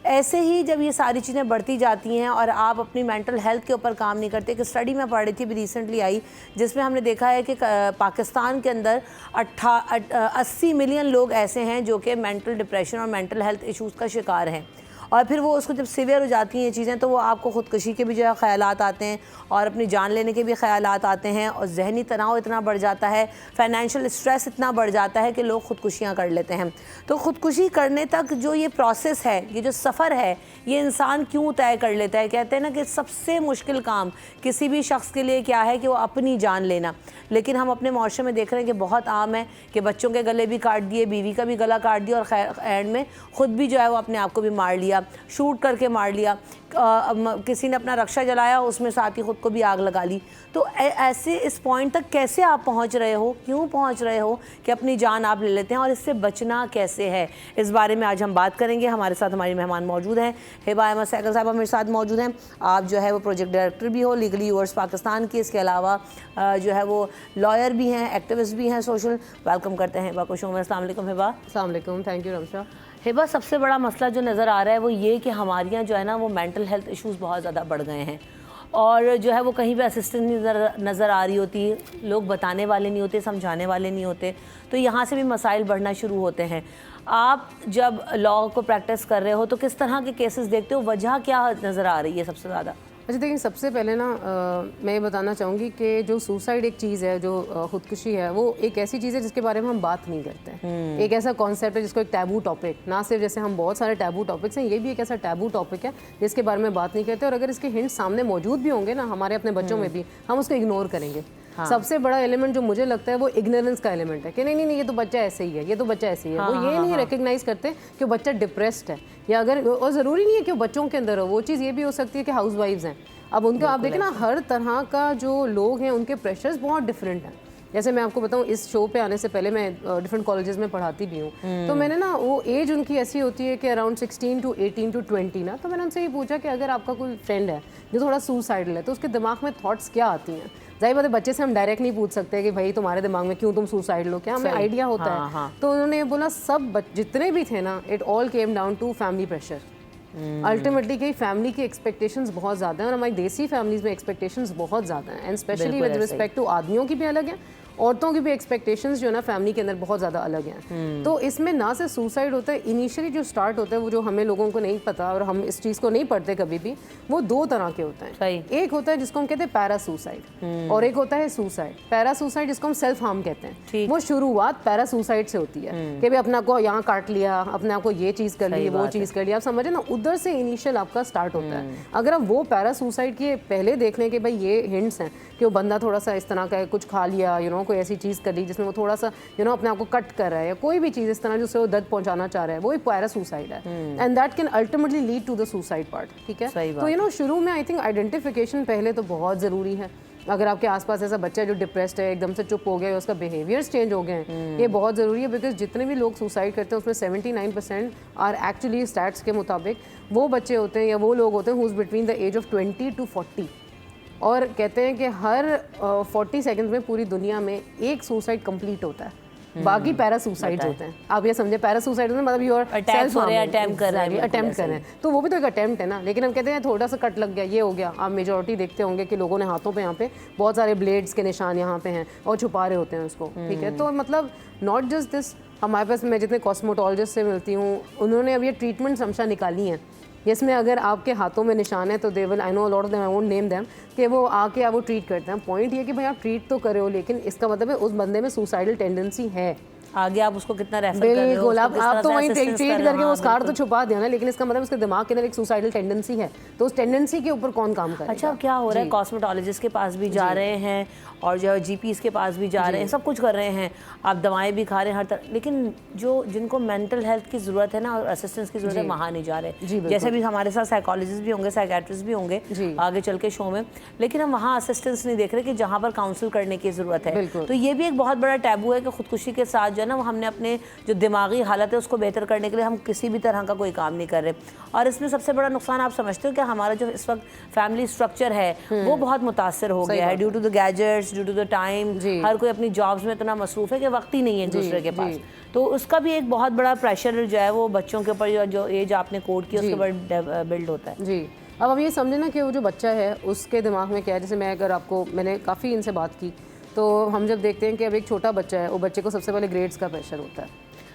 ऐसे ही जब ये सारी चीज़ें बढ़ती जाती हैं और आप अपनी मेंटल हेल्थ के ऊपर काम नहीं करते, कि स्टडी में पढ़ रही थी, भी रिसेंटली आई, जिसमें हमने देखा है कि पाकिस्तान के अंदर 80 मिलियन लोग ऐसे हैं जो कि मेंटल डिप्रेशन और मेंटल हेल्थ इश्यूज़ का शिकार हैं। और फिर वो उसको जब सीवियर हो जाती हैं ये चीज़ें तो वो आपको ख़ुदकुशी के भी जो है ख़यालात आते हैं और अपनी जान लेने के भी ख़यालात आते हैं और जहनी तनाव इतना बढ़ जाता है, फाइनेंशियल स्ट्रेस इतना बढ़ जाता है कि लोग ख़ुदकुशियाँ कर लेते हैं। तो ख़ुदकुशी करने तक जो ये प्रोसेस है, ये जो सफ़र है, ये इंसान क्यों तय कर लेता है? कहते हैं ना कि सबसे मुश्किल काम किसी भी शख्स के लिए क्या है कि वो अपनी जान लेना। लेकिन हम अपने माशरे में देख रहे हैं कि बहुत आम है कि बच्चों के गले भी काट दिए, बीवी का भी गला काट दिया और एंड में ख़ुद भी जो है वो अपने आप को भी मार लिया, शूट करके मार लिया। किसी ने अपना रक्षा जलाया, उसमें साथ ही ख़ुद को भी आग लगा ली। तो ऐसे इस पॉइंट तक कैसे आप पहुंच रहे हो, क्यों पहुंच रहे हो कि अपनी जान आप ले लेते हैं और इससे बचना कैसे है, इस बारे में आज हम बात करेंगे। हमारे साथ हमारी मेहमान मौजूद हैं, हिबा अहमद सहगल साहबा मेरे साथ मौजूद हैं। आप जो है वो प्रोजेक्ट डायरेक्टर भी हो लीगली यूवर्स पाकिस्तान की, इसके अलावा जो है वो लॉयर भी हैं, एक्टिविस्ट भी हैं सोशल। वेलकम करते हैं हिबा को शो में। अस्सलाम वालेकुम हिबा। अस्सलाम वालेकुम, थैंक यू रमशा। हिबा, सबसे बड़ा मसला जो नज़र आ रहा है वो ये कि हमारे यहाँ जो है ना वो मेंटल हेल्थ इश्यूज़ बहुत ज़्यादा बढ़ गए हैं और जो है वो कहीं भी असिस्टेंट नज़र आ रही होती है, लोग बताने वाले नहीं होते, समझाने वाले नहीं होते, तो यहाँ से भी मसाइल बढ़ना शुरू होते हैं। आप जब लॉ को प्रैक्टिस कर रहे हो तो किस तरह के केसेस देखते हो, वजह क्या नज़र आ रही है सबसे ज़्यादा? अच्छा देखिए, सबसे पहले ना मैं ये बताना चाहूँगी कि जो सुसाइड एक चीज़ है, जो खुदकुशी है, वो एक ऐसी चीज़ है जिसके बारे में हम बात नहीं करते हैं। एक ऐसा कॉन्सेप्ट है जिसको एक टैबू टॉपिक, ना सिर्फ जैसे हम बहुत सारे टैबू टॉपिक्स हैं, ये भी एक ऐसा टैबू टॉपिक है जिसके बारे में बात नहीं करते और अगर इसके हिंट सामने मौजूद भी होंगे ना हमारे अपने बच्चों में भी, हम उसको इग्नोर करेंगे। हाँ। सबसे बड़ा एलिमेंट जो मुझे लगता है वो इग्नोरेंस का एलिमेंट है कि नहीं ये तो बच्चा ऐसे ही है, ये तो बच्चा ऐसे ही है। वो ये नहीं रिकग्नाइज करते कि बच्चा डिप्रेस्ड है या अगर, और ज़रूरी नहीं है कि बच्चों के अंदर हो, वो चीज़ ये भी हो सकती है कि हाउस वाइफ्स हैं। अब उनका आप देखें ना, हर तरह का जो लोग हैं उनके प्रेशर्स बहुत डिफरेंट हैं। जैसे मैं आपको बताऊं, इस शो पे आने से पहले मैं डिफरेंट कॉलेजेस में पढ़ाती भी हूँ, तो मैंने ना वो एज उनकी ऐसी होती है कि अराउंड 16 to 18 to 20 ना, तो मैंने उनसे ये पूछा कि अगर आपका कोई फ्रेंड है जो थोड़ा सुसाइडल है तो उसके दिमाग में थॉट्स क्या आती हैं। जाहिर बात है, बच्चे से हम डायरेक्ट नहीं पूछ सकते कि भाई तुम्हारे दिमाग में क्यों तुम सुसाइडल हो, क्या हमें आइडिया होता है। तो उन्होंने बोला सब जितने भी थे ना, it all came down to family pressure. Ultimately कि फैमिली की एक्सपेक्टेशंस बहुत ज़्यादा हैं और हमारी देसी फैमिलीज़ में एक्सपेक्टेशंस बहुत ज़्यादा हैं, and specially with respect to आदमियों की भी अलग है, औरतों की भी एक्सपेक्टेशंस जो है ना फैमिली के अंदर बहुत ज़्यादा अलग हैं। तो इसमें ना सिर्फ सुसाइड होता है, इनिशियली जो स्टार्ट होता है वो जो हमें लोगों को नहीं पता और हम इस चीज़ को नहीं पढ़ते कभी भी, वो दो तरह के होते हैं। एक होता है जिसको हम कहते हैं पैरा सुसाइड और एक होता है सुसाइड। पैरा सुसाइड जिसको हम सेल्फ हार्म कहते हैं, वो शुरुआत पैरा सुसाइड से होती है कि भाई अपने आप को यहाँ काट लिया, अपने आप को ये चीज़ कर ली, वो चीज़ कर लिया, आप समझे ना, उधर से इनिशियल आपका स्टार्ट होता है। अगर आप वो पैरा सुसाइड के पहले देख लें कि भाई ये हिंट्स हैं कि वो बंदा थोड़ा सा इस तरह का कुछ खा लिया, कोई ऐसी चीज़ कर ली जिसमें वो थोड़ा सा अपने आप को कट कर रहा है या कोई भी चीज़ इस तरह जिससे वो दर्द पहुंचाना चाह रहा है, वो एक पैरा सुसाइड है and that can ultimately lead to the suicide part. ठीक है, तो शुरू में आई थिंक आइडेंटिफिकेशन पहले तो बहुत ज़रूरी है। अगर आपके आसपास ऐसा बच्चा है जो डिप्रेस्ड है, एकदम से चुप हो गया, उसका बिहेवियर्स चेंज हो गए हैं, ये बहुत ज़रूरी है। बिकॉज जितने भी लोग सुसाइड करते हैं उसमें 79% आर एक्चुअली स्टैट्स के मुताबिक वो बच्चे होते हैं या वो लोग होते हैं who's between the age of 20 to 40। और कहते हैं कि हर 40 सेकंड में पूरी दुनिया में एक सुसाइड कंप्लीट होता है, बाकी पैरा सुसाइड होते हैं। आप ये समझे, पैरा सुसाइड मतलब यू आर अटेम्प्ट कर रहे हैं, तो वो भी तो एक अटेम्प्ट है ना। लेकिन हम कहते हैं थोड़ा सा कट लग गया, ये हो गया। आप मेजॉरिटी देखते होंगे कि लोगों ने हाथों पे यहाँ पे बहुत सारे ब्लेड्स के निशान यहाँ पे हैं और छुपा रहे होते हैं उसको। ठीक है, तो मतलब नॉट जस्ट दिस, हमारे पास मैं जितने कॉस्मेटोलॉजिस्ट से मिलती हूँ उन्होंने अब ये ट्रीटमेंट समझा निकाली हैं जिसमें अगर आपके हाथों में निशान है तो they will, I know lot of them, I won't name them, कि वो आके आप वो ट्रीट करते हैं। पॉइंट ये कि भाई आप ट्रीट तो करे हो, लेकिन इसका मतलब है उस बंदे में सुसाइडल टेंडेंसी है। आगे आप उसको कितना रेफर कर रहे हो, बिल्कुल, आप तो वहीं ट्रीट करके वो स्कार तो छुपा दिया ना, लेकिन इसका मतलब उसके दिमाग के अंदर एक सुसाइडल टेंडेंसी है, तो उस टेंडेंसी के ऊपर कौन काम करेगा। अच्छा, क्या हो रहा है, कॉस्मेटोलॉजिस्ट के पास भी जा रहे हैं और जो है जीपीस के पास भी जा रहे हैं, सब कुछ कर रहे हैं, आप दवाएं भी खा रहे हैं हर तरह, लेकिन जो जिनको मेंटल हेल्थ की ज़रूरत है ना और असिस्टेंस की ज़रूरत है, वहाँ नहीं जा रहे। जैसे भी हमारे साथ साइकोलॉजिस्ट भी होंगे, साइकेट्रिस्ट भी होंगे आगे चल के शो में, लेकिन हम वहाँ असिस्टेंस नहीं देख रहे कि जहाँ पर काउंसिल करने की ज़रूरत है। तो ये भी एक बहुत बड़ा टैबू है कि खुदकुशी के साथ जो है ना, हमने अपने जो दिमागी हालत है उसको बेहतर करने के लिए हम किसी भी तरह का कोई काम नहीं कर रहे। और इसमें सबसे बड़ा नुकसान आप समझते हो कि हमारा जो इस वक्त फैमिली स्ट्रक्चर है वो बहुत मुतासर हो गया है due to the gadgets, due to the time. हर कोई अपनी जॉब्स में इतना मसरूफ है कि वक्त ही नहीं है एक दूसरे के पास, तो उसका भी एक बहुत बड़ा प्रेशर जो है वो बच्चों के ऊपर, जो एज आपने कोड की उसके ऊपर बिल्ड होता है। जी, अब ये समझे ना कि वो जो बच्चा है उसके दिमाग में क्या है। जैसे मैं, अगर आपको, मैंने काफ़ी इनसे बात की, तो हम जब देखते हैं कि अब एक छोटा बच्चा है, वो बच्चे को सबसे पहले ग्रेड्स का प्रेशर होता है।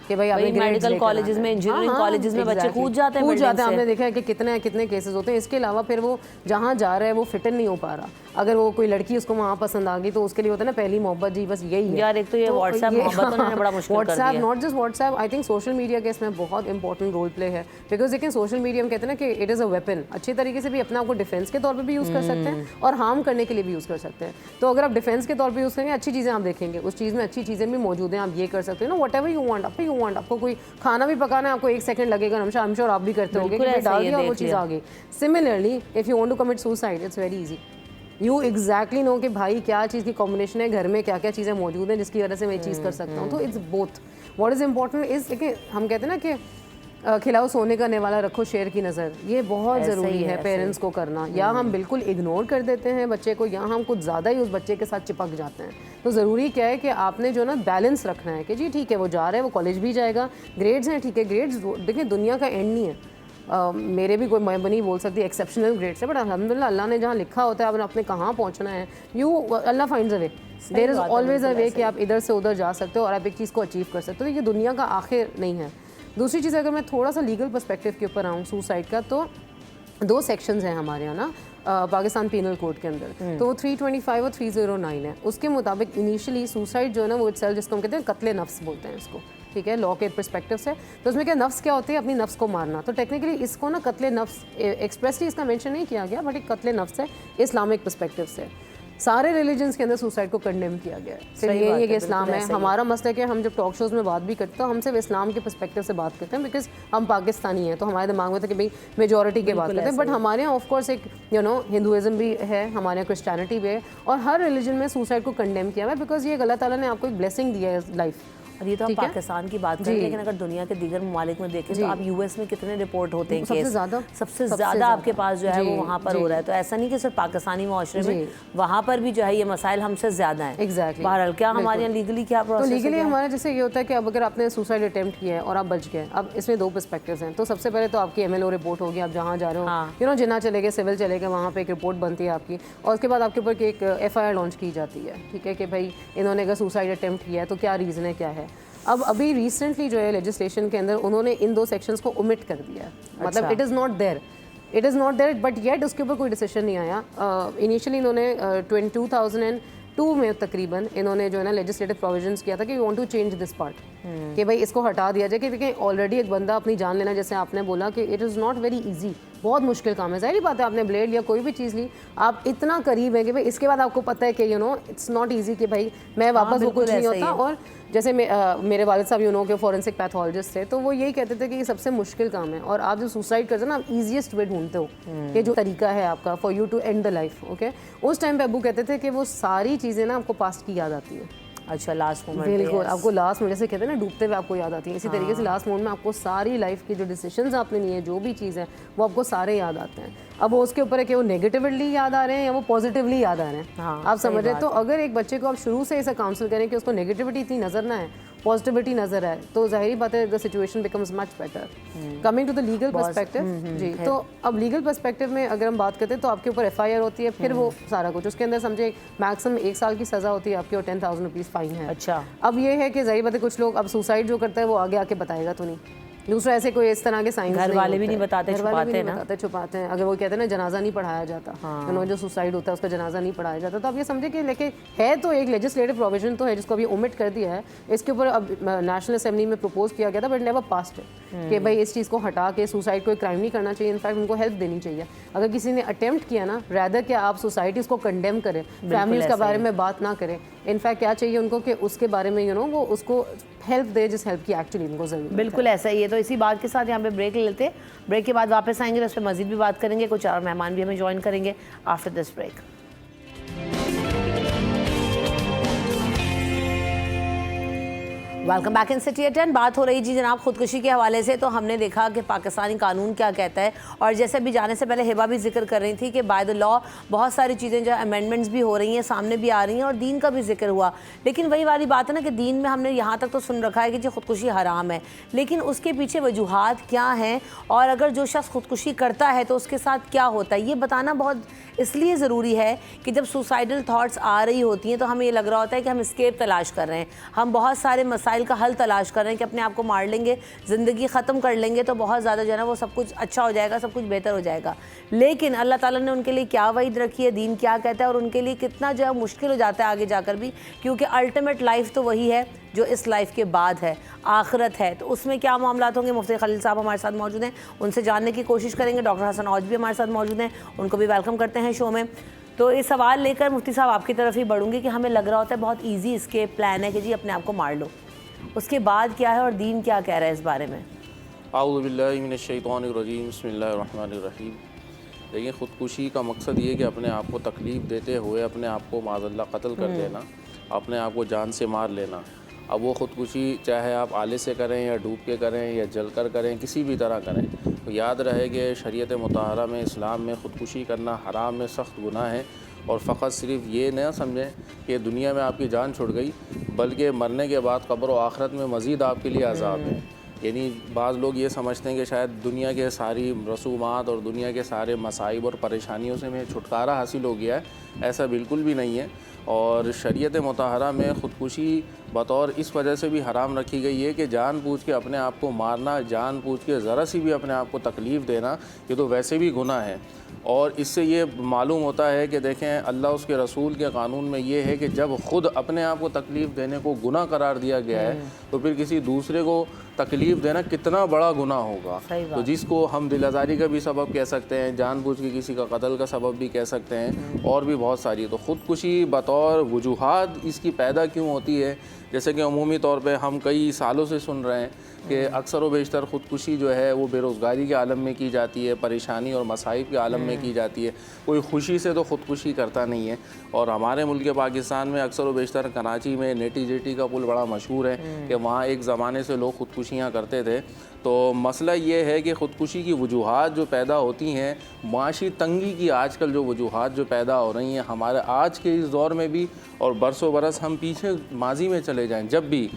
कि भाई अभी मेडिकल कॉलेजेस में, इंजीनियरिंग कॉलेजेस में बच्चे कूद जाते हैं। हमने देखा है कि कितने केसेस होते हैं। इसके अलावा फिर वो जहाँ जा रहा है वो फिट इन नहीं हो पा रहा। अगर वो कोई लड़की उसको वहाँ पसंद आ गई तो उसके लिए होता है ना पहली मोहब्बत, जी बस यही है यार। एक तो ये व्हाट्सएप मोहब्बत उन्होंने बड़ा मुश्किल कर दिया। WhatsApp, not just WhatsApp, I think social media के इसमें बहुत इंपॉर्टेंट रोल प्ले है। बिकॉज देखिए सोशल मीडिया में कहते हैं ना कि इट इज़ अ वेपन। अच्छी तरीके से भी अपना आपको डिफेंस के तौर पर भी यूज़ कर सकते हैं और हार्म करने के लिए भी यूज़ कर सकते हैं। तो अगर आप डिफेंस के तौर पर यूज़ करेंगे, अच्छी चीज़ें आप देखेंगे, उस चीज़ में अच्छी चीज़ें भी मौजूद हैं। आप ये कर सकते हो ना, वट एवर यू वांट, आपको कोई खाना भी पकाना है, आपको 1 सेकंड लगेगा, आई एम श्योर आप भी करते होंगे, डाल दिया वो चीज़ आ गई। Similarly if you want to commit suicide, it's very easy. You exactly know कि भाई क्या चीज़ की कॉम्बिनेशन है, घर में क्या क्या चीज़ें मौजूद हैं जिसकी वजह से मैं ये चीज़ कर सकता हूँ। तो it's both. What is important is, देखिए हम कहते हैं ना कि खिलाओ सोने का नेवाला रखो शेर की नज़र, ये बहुत ज़रूरी है पेरेंट्स को करना। या हम बिल्कुल इग्नोर कर देते हैं बच्चे को, या हम कुछ ज़्यादा ही उस बच्चे के साथ चिपक जाते हैं। तो ज़रूरी क्या है कि आपने जो ना बैलेंस रखना है कि जी ठीक है वो जा रहा है, वो कॉलेज भी जाएगा, ग्रेड्स हैं ठीक है, ग्रेड्स देखिए दुनिया का एंड नहीं है। मेरे भी कोई मैं नहीं बोल सकती एक्सेप्शनल ग्रेड्स है, बट अल्हम्दुलिल्लाह अल्लाह ने जहाँ लिखा होता है आपने कहाँ पहुँचना है, अल्लाह finds a way. There is always a way कि आप इधर से उधर जा सकते हो और आप एक चीज़ को अचीव कर सकते हो। ये दुनिया का आखिर नहीं है। दूसरी चीज़ अगर मैं थोड़ा सा लीगल पर्सपेक्टिव के ऊपर आऊँ सुसाइड का, तो 2 सेक्शंस हैं हमारे यहाँ ना पाकिस्तान पीनल कोड के अंदर। तो वो 325 और 309 है। उसके मुताबिक इनिशियली सुसाइड जो है ना वो इटसेल्फ, जिसको हम कहते हैं कत्ले नफ्स बोलते हैं इसको, ठीक है, लॉ के पर्सपेक्टिव से। तो उसमें क्या नफ्स क्या होती है, अपनी नफ्स को मारना। तो टेक्निकली इसको ना कत्ले नफ्स एक्सप्रेसली इसका मेंशन नहीं किया गया, बट एक कत्ले नफ्स है इस्लामिक पर्सपेक्टिव से। सारे रिलीजन्स के अंदर सुसाइड को कंडेम किया गया है। सिर्फ यही है कि इस्लाम है। हमारा मसला है हम जब टॉक शोज़ में बात भी करते हैं हम सिर्फ इस्लाम के पर्सपेक्टिव से बात करते हैं, बिकॉज हम पाकिस्तानी हैं। तो हमारे दिमाग में था कि भाई मेजॉरिटी की बात करते हैं, बट हमारे यहाँ ऑफकोर्स एक हिंदुइज्म भी है, हमारे यहाँ क्रिश्चियनिटी भी है, और हर रिलीजन में सुसाइड को कंडेम किया हुआ है। बिकॉज ये अल्लाह ताला ने आपको एक ब्लेसिंग दिया है लाइफ। और ये तो हम पाकिस्तान की बात करें, लेकिन अगर दुनिया के दीगर ममालिक में देखें तो आप यूएस में कितने रिपोर्ट होते हैं, सबसे ज़्यादा आपके पास जो है वो वहाँ पर हो रहा है। तो ऐसा नहीं कि सिर्फ पाकिस्तानी माशरे में, वहाँ पर भी जो है ये मसाइल हमसे ज़्यादा हैं। एग्जैक्टली। बहरहाल क्या हमारे यहाँ लीगली क्या प्रोसेस है? तो लीगली हमारा जैसे ये होता है कि अब अगर आपने सुसाइड अटेम्प्ट किया है और आप बच गए, अब इसमें 2 पर्सपेक्टिव्स हैं। तो सबसे पहले तो आपकी MLO रिपोर्ट होगी, आप जहाँ जा रहे हो, जिन्ना चले गए, सिविल चले गए, वहाँ पे एक रिपोर्ट बनती है आपकी, और उसके बाद आपके ऊपर एक FIR लॉन्च की जाती है, ठीक है, कि भाई इन्होंने अगर सुसाइड अटेम्प्ट किया है तो क्या रीज़न है, क्या है। अब अभी रिसेंटली जो है लेजिस्लेशन के अंदर उन्होंने इन 2 सेक्शंस को ओमिट कर दिया है। मतलब it is not there, but yet उसके ऊपर कोई डिसीजन नहीं आया। इनिशियली इन्होंने 2002 में तकरीबन इन्होंने जो है ना लेजिस्लेटिव प्रोविजंस किया था कि we want to change this part, कि भाई इसको हटा दिया जाए। कि देखिए ऑलरेडी एक बंदा अपनी जान लेना, जैसे आपने बोला कि it is not very easy, बहुत मुश्किल काम है। जाहिर बात है, आपने ब्लेड या कोई भी चीज़ ली, आप इतना करीब है कि भाई इसके बाद आपको पता है कि इट्स नॉट ईजी कि भाई मैं वापस वो कुछ नहीं होता। और जैसे मेरे वालिद साहब के फॉरेंसिक पैथोलॉजिस्ट थे, तो वो यही कहते थे कि ये सबसे मुश्किल काम है, और आप जो सुसाइड करते हो ना, आप ईजीएस्ट वे ढूंढते हो कि जो तरीका है आपका for you to end the life. Okay, उस टाइम पे अबू कहते थे कि वो सारी चीज़ें ना आपको पास्ट की याद आती है। अच्छा, लास्ट मोमेंट, बिल्कुल, आपको लास्ट में जैसे कहते हैं ना डूबते हुए आपको याद आती है, इसी तरीके से लास्ट मोमेंट में आपको सारी लाइफ की जो डिसीजंस आपने लिए, जो भी चीज़ है वो आपको सारे याद आते हैं। अब वो उसके ऊपर है कि वो नेगेटिवली याद आ रहे हैं या वो पॉजिटिवली याद आ रहे हैं। आप समझ रहे हैं? तो अगर एक बच्चे को आप शुरू से ऐसा काउंसिल करें कि उसको नेगेटिविटी इतनी नजर ना है, पॉजिटिविटी नजर है, तो जाहिर बात है the situation becomes much better. Coming to the legal perspective, जी, तो अब लीगल पर्सपेक्टिव में अगर हम बात करते हैं तो आपके ऊपर FIR होती है, फिर वो सारा कुछ उसके अंदर समझे मैक्सिमम 1 साल की सज़ा होती है आपकी, और 10,000 रुपीज़ फाइन है। अच्छा, अब ये है कि जाहिर बात है कुछ लोग अब सुसाइड जो करता है वो आगे आके बताएगा तो नहीं। दूसरा ऐसे कोई इस तरह के साइंस घर वाले भी नहीं बताते, छुपाते हैं। अगर वो कहते हैं ना जनाजा नहीं पढ़ाया जाता, जो सुसाइड होता है उसका जनाजा नहीं पढ़ाया जाता, तो आप ये समझे कि लेकिन है तो एक लेजिस्लेटिव प्रोविजन तो है जिसको अभी ओमिट कर दिया है। इसके ऊपर अब नेशनल असेंबली में प्रपोज किया गया था, बट नेवर पास्ड कि भाई इस चीज़ को हटा के सुसाइड कोई क्राइम नहीं करना चाहिए, इनफैक्ट उनको हेल्प देनी चाहिए। अगर किसी ने अटेम्प्ट किया ना, रैदर कि आप सोसाइटी उसको कंडेम करें, फैमिलीज के बारे में बात ना करें, इनफैक्ट क्या चाहिए उनको कि उसके बारे में वो उसको हेल्प दे, जिस हेल्प की एक्चुअली उनको जरूरत है। बिल्कुल ऐसा ही है। तो इसी बात के साथ यहाँ पे ब्रेक ले लेते हैं, ब्रेक के बाद वापस आएंगे तो उस पर मजीद भी बात करेंगे, कुछ और मेहमान भी हमें ज्वाइन करेंगे after this break. Welcome back in city at 10। बात हो रही जी जनाब खुदकुशी के हवाले से, तो हमने देखा कि पाकिस्तानी कानून क्या कहता है, और जैसे भी जाने से पहले हिबा भी जिक्र कर रही थी कि बाय द लॉ बहुत सारी चीज़ें जो अमेंडमेंट्स भी हो रही हैं, सामने भी आ रही हैं, और दीन का भी जिक्र हुआ। लेकिन वही वाली बात है ना कि दीन में हमने यहाँ तक तो सुन रखा है कि जी खुदकुशी हराम है, लेकिन उसके पीछे वजूहात क्या हैं, और अगर जो शख्स खुदकुशी करता है तो उसके साथ क्या होता है, ये बताना बहुत इसलिए ज़रूरी है कि जब सुसाइडल थाट्स आ रही होती हैं तो हमें ये लग रहा होता है कि हम एस्केप तलाश कर रहे हैं, हम बहुत सारे मसाइल मसाइल का हल तलाश कर रहे हैं कि अपने आप को मार लेंगे, ज़िंदगी ख़त्म कर लेंगे तो बहुत ज़्यादा जो है ना वो सब कुछ अच्छा हो जाएगा, सब कुछ बेहतर हो जाएगा। लेकिन अल्लाह ताला ने उनके लिए क्या वईद रखी है, दीन क्या कहता है और उनके लिए कितना जो है मुश्किल हो जाता है आगे जाकर भी, क्योंकि अल्टीमेट लाइफ तो वही है जो इस लाइफ के बाद है, आखिरत है। तो उसमें क्या मामलात होंगे, मुफ्ती खलील साहब हमारे साथ मौजूद हैं, उनसे जानने की कोशिश करेंगे। डॉक्टर हसन औज भी हमारे साथ मौजूद हैं, उनको भी वेलकम करते हैं शो में। तो ये सवाल लेकर मुफ्ती साहब आपकी तरफ ही बढ़ूंगी कि हमें लग रहा होता है बहुत ईजी इसके प्लान है कि जी अपने आप को मार लो, उसके बाद क्या है और दीन क्या कह रहा है इस बारे में? आऊज़ु बिल्लाहि मिनश शैतानिर रजीम, बिस्मिल्लाहिर रहमानिर रहीम। देखिए, ख़ुदकुशी का मकसद ये कि अपने आप को तकलीफ़ देते हुए अपने आप को माज़अल्लाह कत्ल कर देना, अपने आप को जान से मार लेना। अब वो ख़ुदकुशी चाहे आप आले से करें या डूब के करें या जल कर करें, किसी भी तरह करें, तो याद रहे कि शरीयत मुताहरा में, इस्लाम में ख़ुदकुशी करना हराम में सख्त गुनाह है। और फ़कत सिर्फ ये न समझें कि दुनिया में आपकी जान छुट गई, बल्कि मरने के बाद क़ब्र और आखिरत में मज़ीद आपके लिए अज़ाब है। यानी बाज़ लोग ये समझते हैं कि शायद दुनिया के सारी रसूमात और दुनिया के सारे मसाइब और परेशानियों से हमें छुटकारा हासिल हो गया है, ऐसा बिल्कुल भी नहीं है। और शरीयत मुताहरा में ख़ुदकुशी बतौर इस वजह से भी हराम रखी गई है कि जानबूझ के अपने आप को मारना, जानबूझ के ज़रा सी भी अपने आप को तकलीफ़ देना, ये तो वैसे भी गुनाह है। और इससे ये मालूम होता है कि देखें, अल्लाह उसके रसूल के कानून में ये है कि जब ख़ुद अपने आप को तकलीफ़ देने को गुनाह करार दिया गया है, तो फिर किसी दूसरे को तकलीफ़ देना कितना बड़ा गुनाह होगा। तो जिसको हम दिल आज़ारी का भी सबब कह सकते हैं, जानबूझ के किसी का कत्ल का सबब भी कह सकते हैं, और भी बहुत सारी। तो ख़ुदकुशी बतौर वजूहात इसकी पैदा क्यों होती है, जैसे कि अमूमी तौर पे हम कई सालों से सुन रहे हैं कि अक्सर व बेशतर ख़ुदकुशी जो है वो बेरोज़गारी के आलम में की जाती है, परेशानी और मसाइब के आलम में की जाती है। कोई खुशी से तो ख़ुदकुशी करता नहीं है। और हमारे मुल्क पाकिस्तान में अक्सर व बेशतर कराची में नेटी जेटी का पुल बड़ा मशहूर है कि वहाँ एक ज़माने से लोग ख़ुदकुशियाँ करते थे। तो मसला ये है कि ख़ुदकुशी की वजूहात जो पैदा होती हैं, माशी तंगी की आजकल जो वजूहात जो पैदा हो रही हैं हमारे आज के इस दौर में भी, और बरसों बरस हम पीछे माजी में चले जाएं, जब भी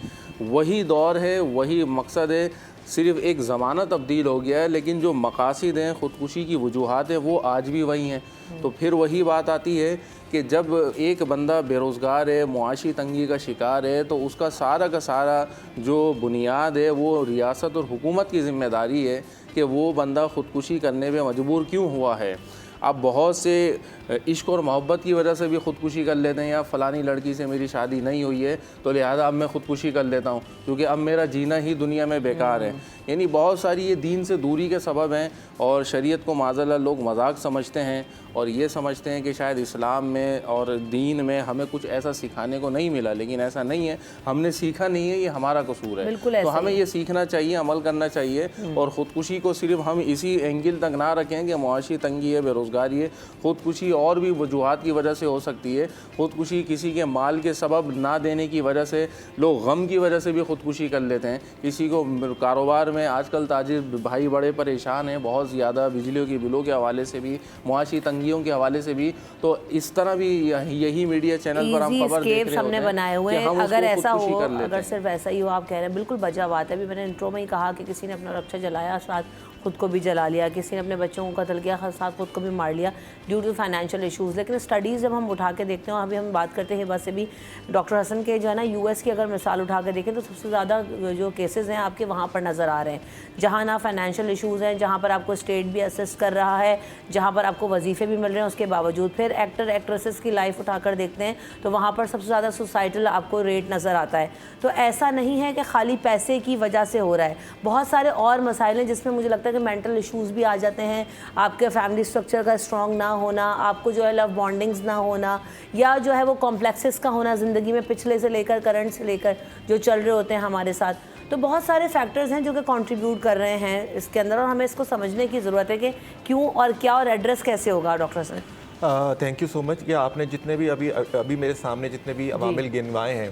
वही दौर है, वही मकसद है, सिर्फ़ एक ज़माना तब्दील हो गया है, लेकिन जो मकासिद हैं, ख़ुदकुशी की वजूहात हैं, वो आज भी वही हैं। तो फिर वही बात आती है कि जब एक बंदा बेरोज़गार है, मुआशी तंगी का शिकार है, तो उसका सारा का सारा जो बुनियाद है वो रियासत और हुकूमत की ज़िम्मेदारी है कि वो बंदा ख़ुदकुशी करने पे मजबूर क्यों हुआ है। अब बहुत से इश्क और मोहब्बत की वजह से भी ख़ुदकुशी कर लेते हैं, या फ़लानी लड़की से मेरी शादी नहीं हुई है तो लिहाजा अब मैं ख़ुदकुशी कर लेता हूँ क्योंकि अब मेरा जीना ही दुनिया में बेकार है। यानी बहुत सारी ये दीन से दूरी के सबब हैं, और शरीयत को माज़अल्लाह लोग मजाक समझते हैं और ये समझते हैं कि शायद इस्लाम में और दीन में हमें कुछ ऐसा सिखाने को नहीं मिला, लेकिन ऐसा नहीं है। हमने सीखा नहीं है, ये हमारा कसूर है। तो हमें ये सीखना चाहिए, अमल करना चाहिए, और ख़ुदकुशी को सिर्फ हम इसी एंगल तक ना रखें कि मुआशी तंगी है, बेरोज़गारी है। ख़ुदकुशी और भी वजूहात की वजह से हो सकती है। ख़ुदकुशी किसी के माल के सबब ना देने की वजह से, लोग गम की वजह से भी ख़ुदकुशी कर लेते हैं। किसी को कारोबार में आजकल ताजिर भाई बड़े परेशान हैं बहुत ज़्यादा, बिजलियों की बिलों के हवाले से भी, मुआशी तंगियों के हवाले से भी। तो इस तरह भी यही मीडिया चैनल पर हम खबर देख रहे हमने बनाए हुए हैं। अगर ऐसा हो, अगर सिर्फ ऐसा ही हो, आप कह रहे हैं बिल्कुल बचा बात है। अभी मैंने इंट्रो में ही कहा कि किसी ने अपना रक्षा जलाया, साथ खुद को भी जला लिया, किसी ने अपने बच्चों को कत्ल किया, साथ खुद को भी मार लिया ड्यू टू फाइनेंशियल इश्यूज़। लेकिन स्टडीज़ जब हम उठा के देखते हैं, अभी हम बात करते हैं बस से भी, डॉक्टर हसन के जो है ना यूएस की अगर मिसाल उठा के देखें तो सबसे ज़्यादा जो केसेस हैं आपके वहाँ पर नज़र आ रहे हैं, जहाँ ना फाइनेंशियल इश्यूज़ हैं, जहाँ पर आपको स्टेट भी असिस्ट कर रहा है, जहाँ पर आपको वजीफ़े भी मिल रहे हैं, उसके बावजूद फिर एक्टर एक्ट्रेसेस की लाइफ उठाकर देखते हैं तो वहाँ पर सबसे ज़्यादा सुसाइडल आपको रेट नज़र आता है। तो ऐसा नहीं है कि खाली पैसे की वजह से हो रहा है, बहुत सारे और मसाइल हैं जिसमें मुझे लगता है कि मेंटल इश्यूज़ भी आ जाते हैं। आपके फैमिली स्ट्रक्चर का स्ट्रॉन्ग ना होना, आपको जो है लव बॉन्डिंग्स ना होना, या जो है वो कॉम्प्लेक्सेस का होना ज़िंदगी में पिछले से लेकर करंट से लेकर जो चल रहे होते हैं हमारे साथ। तो बहुत सारे फैक्टर्स हैं जो कि कंट्रीब्यूट कर रहे हैं इसके अंदर, और हमें इसको समझने की ज़रूरत है कि क्यों और क्या और एड्रेस कैसे होगा। Doctor sir thank you so much कि आपने जितने भी अभी मेरे सामने जितने भी अवामिल गिनवाए हैं,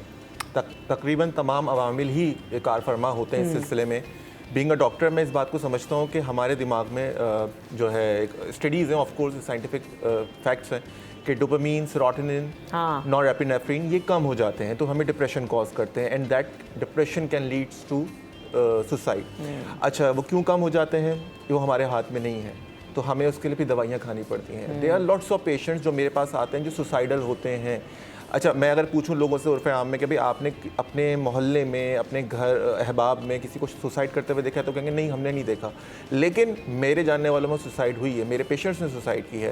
तकरीबन तमाम अवामिल ही कार फरमा होते हैं इस सिलसिले में। बीइंग अ डॉक्टर मैं इस बात को समझता हूँ कि हमारे दिमाग में जो है एक स्टडीज़ हैं, ऑफ कोर्स साइंटिफिक फैक्ट्स हैं कि डोपामीन, सेरोटोनिन, नॉरएपिनेफ्रिन ये कम हो जाते हैं तो हमें डिप्रेशन कॉज करते हैं, and that depression can leads to suicide. अच्छा, वो क्यों कम हो जाते हैं? वो हमारे हाथ में नहीं है, तो हमें उसके लिए भी दवाइयाँ खानी पड़ती हैं। There are lots of patients जो मेरे पास आते हैं जो सुसाइडल होते हैं। अच्छा, मैं अगर पूछूं लोगों से उर्फ़ आम में कि भाई आपने अपने मोहल्ले में, अपने घर अहबाब में किसी को सुसाइड करते हुए देखा है, तो कहेंगे नहीं हमने नहीं देखा। लेकिन मेरे जानने वालों में सुसाइड हुई है, मेरे पेशेंट्स ने सुसाइड की है,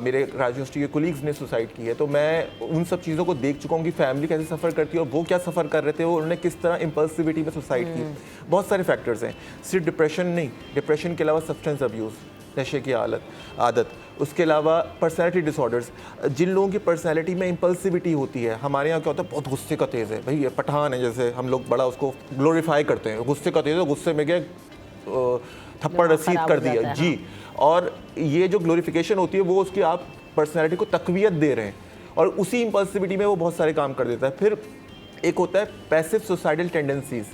मेरे राज यूनिवर्सिटी के कोलीग्स ने सुसाइड की है। तो मैं उन सब चीज़ों को देख चुका हूँ कि फैमिली कैसे सफ़र करती है और वो क्या सफ़र कर रहे थे, उन्होंने किस तरह इम्पल्सिविटी में सुसाइड की। बहुत सारे फैक्टर्स हैं, सिर्फ डिप्रेशन नहीं, डिप्रेशन के अलावा सब्सटेंस अब्यूज़, नशे की आदत, उसके अलावा पर्सनैलिटी डिसऑर्डर्स। जिन लोगों की पर्सनैलिटी में इम्पल्सिविटी होती है, हमारे यहाँ क्या होता है, बहुत गुस्से का तेज़ है, भाई ये पठान है, जैसे हम लोग बड़ा उसको ग्लोरीफाई करते हैं, गुस्से का तेज़ है, गुस्से में क्या थप्पड़ रसीद कर दिया जी। और ये जो ग्लोरिफिकेशन होती है वो उसकी आप पर्सनैलिटी को तकवीयत दे रहे हैं और उसी इम्पल्सिविटी में वो बहुत सारे काम कर देता है। फिर एक होता है passive suicidal tendencies.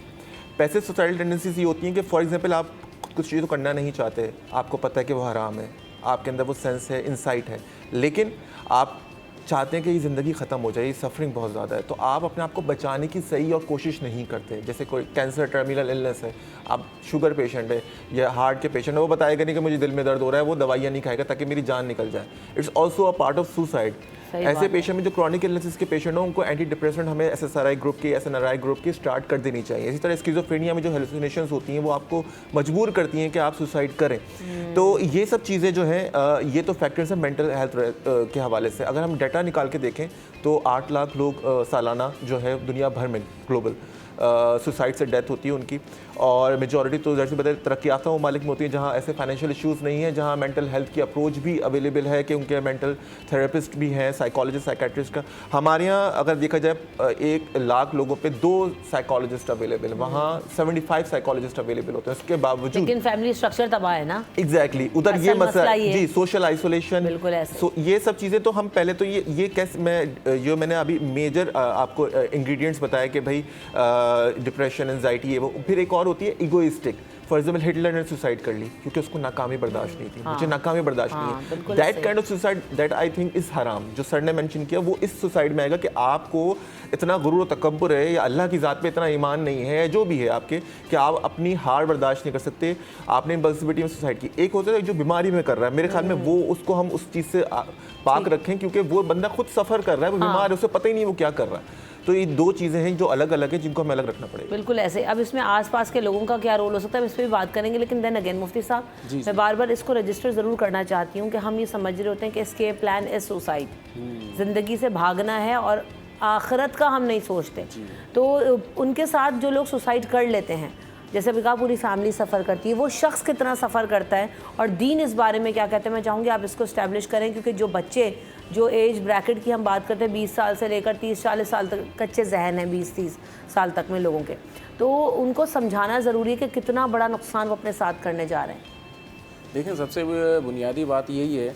Passive suicidal tendencies ये होती हैं कि फॉर एग्जांपल आप कुछ चीज़ करना नहीं चाहते, आपको पता है कि वो हराम है, आपके अंदर वो सेंस है, इंसाइट है, लेकिन आप चाहते हैं कि ये ज़िंदगी ख़त्म हो जाए, ये सफरिंग बहुत ज़्यादा है, तो आप अपने आप को बचाने की सही और कोशिश नहीं करते। जैसे कोई कैंसर टर्मिनल इलनेस है, आप शुगर पेशेंट है या हार्ट के पेशेंट है, वो बताएगा नहीं कि मुझे दिल में दर्द हो रहा है, वो दवाइयाँ नहीं खाएगा ताकि मेरी जान निकल जाए। It's also a part of suicide. ऐसे पेशेंट में जो क्रॉनिक इलनेसेस के पेशेंट हो, उनको एंटी डिप्रेसेंट हमें SSRI ग्रुप की, SNRI ग्रुप की स्टार्ट कर देनी चाहिए। इसी तरह स्किज़ोफ्रेनिया में जो हेलुसिनेशंस होती हैं वो आपको मजबूर करती हैं कि आप सुसाइड करें। तो ये सब चीज़ें जो हैं, ये तो फैक्टर्स हैं मेंटल हेल्थ के हवाले से। अगर हम डाटा निकाल के देखें तो 8 लाख लोग सालाना जो है दुनिया भर में ग्लोबल सुसाइड से डेथ होती है उनकी, और मेजॉरिटी तो जैसे बताए तरक्की याफ्ता ममालिक में होती है जहाँ ऐसे फाइनेंशियल इश्यूज़ नहीं है, जहाँ मेंटल हेल्थ की अप्रोच भी अवेलेबल है कि उनके मेंटल थेरेपिस्ट भी हैं, साइकोलॉजिस्ट, साइकेट्रिस्ट का। हमारे यहाँ अगर देखा जाए 1 लाख लोगों पे 2 साइकोलॉजिस्ट अवेलेबल है, वहाँ 75 साइकोलॉजिस्ट अवेलेबल होते हैं। उसके बावजूद लेकिन फैमिली स्ट्रक्चर तबाह है ना। एग्जैक्टली, उधर ये मसला जी, सोशल आइसोलेशन, बिल्कुल ऐसे। ये सब चीज़ें तो हम पहले तो ये कैसे मैंने अभी मेजर आपको इंग्रेडिएंट्स बताया कि भाई डिप्रेशन, एंजाइटी, ये वो। फिर एक और होती है इगोइस्टिक। फॉर एग्जाम्पल हिटलर ने सुसाइड कर ली क्योंकि उसको नाकामी बर्दाश्त नहीं थी। मुझे नाकामी बर्दाश्त नहीं है। That kind of suicide that I think is हराम। जो सर ने मेंशन किया वो इस सुसाइड में आएगा कि आपको इतना गुरूर तकब्बुर है या अल्लाह की ज़ात पे इतना ईमान नहीं है, जो भी है आपके, कि आप अपनी हार बर्दाश्त नहीं कर सकते, आपने इम्पल्सिविटी में सुसाइड की। एक होता है जो बीमारी में कर रहा है, मेरे ख्याल में वो उसको हम उस चीज़ से पाक रखें क्योंकि वो बंदा खुद सफ़र कर रहा है, वो बीमार है, उसे पता ही नहीं वो क्या कर रहा है। तो ये 2 चीज़ें हैं जो अलग अलग हैं, जिनको हमें अलग रखना पड़ेगा। बिल्कुल ऐसे। अब इसमें आसपास के लोगों का क्या रोल हो सकता है, इस पर भी बात करेंगे, लेकिन देन अगेन मुफ्ती साहब, मैं बार बार इसको रजिस्टर ज़रूर करना चाहती हूँ कि हम ये समझ रहे होते हैं कि एस्केप प्लान इज सुसाइड, ज़िंदगी से भागना है और आखिरत का हम नहीं सोचते। तो उनके साथ जो लोग सुसाइड कर लेते हैं, जैसे अभी कहा पूरी फैमिली सफ़र करती है, वो शख्स कितना सफ़र करता है और दीन इस बारे में क्या कहते हैं, मैं चाहूँगी आप इसको इस्टेब्लिश करें, क्योंकि जो बच्चे, जो एज ब्रैकेट की हम बात करते हैं 20 साल से लेकर 30-40 साल तक, कच्चे जहन हैं 20-30 साल तक में लोगों के, तो उनको समझाना ज़रूरी है कि कितना बड़ा नुकसान वो अपने साथ करने जा रहे हैं। देखें, सबसे बुनियादी बात यही है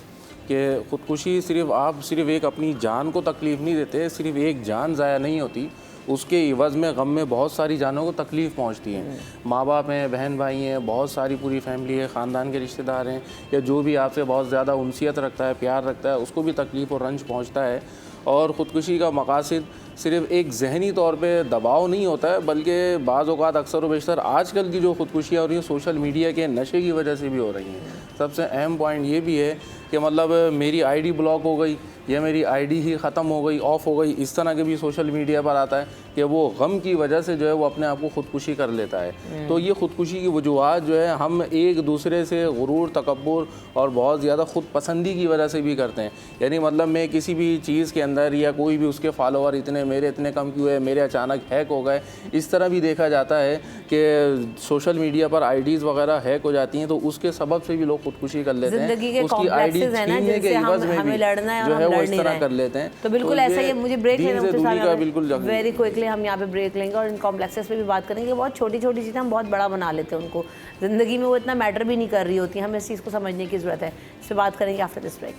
कि ख़ुदकुशी सिर्फ एक अपनी जान को तकलीफ़ नहीं देते, सिर्फ एक जान ज़ाया नहीं होती, उसके इवज़ में गम में बहुत सारी जानों को तकलीफ़ पहुंचती है। माँ बाप हैं, बहन भाई हैं, बहुत सारी पूरी फैमिली है, ख़ानदान के रिश्तेदार हैं, या जो भी आपसे बहुत ज़्यादा उनसियत रखता है, प्यार रखता है, उसको भी तकलीफ़ और रंज पहुंचता है। और ख़ुदकुशी का मकासद सिर्फ एक ज़हनी तौर पे दबाव नहीं होता है, बल्कि बाज़ औक़ात अक्सर व बेशतर आजकल की जो ख़ुदकुशियाँ हो रही हैं सोशल मीडिया के नशे की वजह से भी हो रही हैं। सबसे अहम पॉइंट ये भी है कि मतलब मेरी आईडी ब्लॉक हो गई या मेरी आईडी ही ख़त्म हो गई, ऑफ हो गई, इस तरह के भी सोशल मीडिया पर आता है कि वो गम की वजह से जो है वो अपने आप को ख़ुदकुशी कर लेता है। तो ये ख़ुदकुशी की वजूहात जो है हम एक दूसरे से गुरूर, तकब्बुर और बहुत ज़्यादा ख़ुद पसंदी की वजह से भी करते हैं। यानी मतलब मैं किसी भी चीज़ के अंदर या कोई भी उसके फॉलोअर इतने मेरे इतने कम क्यों है, मेरे अचानक हैक हो गए, इस तरह भी देखा जाता है कि सोशल मीडिया पर आईडीज़ वगैरह हैक हो जाती हैं, तो उसके सबब से भी लोग ख़ुदकुशी कर लेते हैं। उसकी आईडी छीनने के इवज़ में भी जो है वो इस तरह कर लेते हैं। तो बिल्कुल ऐसा ही, मुझे ब्रेक लेना है, बिल्कुल वेरी क्विकली हम यहाँ पे ब्रेक लेंगे और इन कॉम्प्लेक्सेस पे भी बात करेंगे। बहुत छोटी छोटी चीज़ें हम बहुत बड़ा बना लेते हैं, उनको ज़िंदगी में वो इतना मैटर भी नहीं कर रही होती, हमें इस चीज़ को समझने की ज़रूरत है। इस पर बात करेंगे after this break.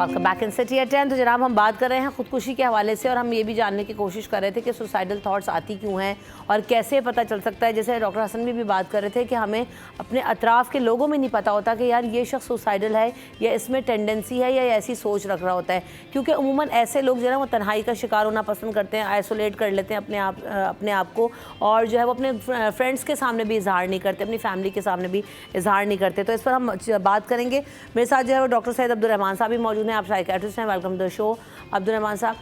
Welcome back in city at 10। तो जनाब हम बात कर रहे हैं खुदकुशी के हवाले से और हम ये भी जानने की कोशिश कर रहे थे कि सुसाइडल थॉट्स आती क्यों हैं और कैसे पता चल सकता है। जैसे डॉक्टर हसन भी बात कर रहे थे कि हमें अपने अतराफ़ के लोगों में नहीं पता होता कि यार ये शख्स सुसाइडल है या इसमें टेंडेंसी है या ऐसी सोच रख रहा होता है, क्योंकि उमूमन ऐसे लोग जो है वो तन्हाई का शिकार होना पसंद करते हैं, आइसोलेट कर लेते हैं अपने आप को, और जो है वो अपने फ्रेंड्स के सामने भी इजहार नहीं करते, अपनी फैमिली के सामने भी इजहार नहीं करते। तो इस पर हम बात करेंगे। मेरे साथ जो है वो डॉक्टर सैयद अब्दुल रहमान साहब भी मौजूद हैं। आप साइकियाट्रिस्ट हैं, welcome the show. Abdul Rahman साहब,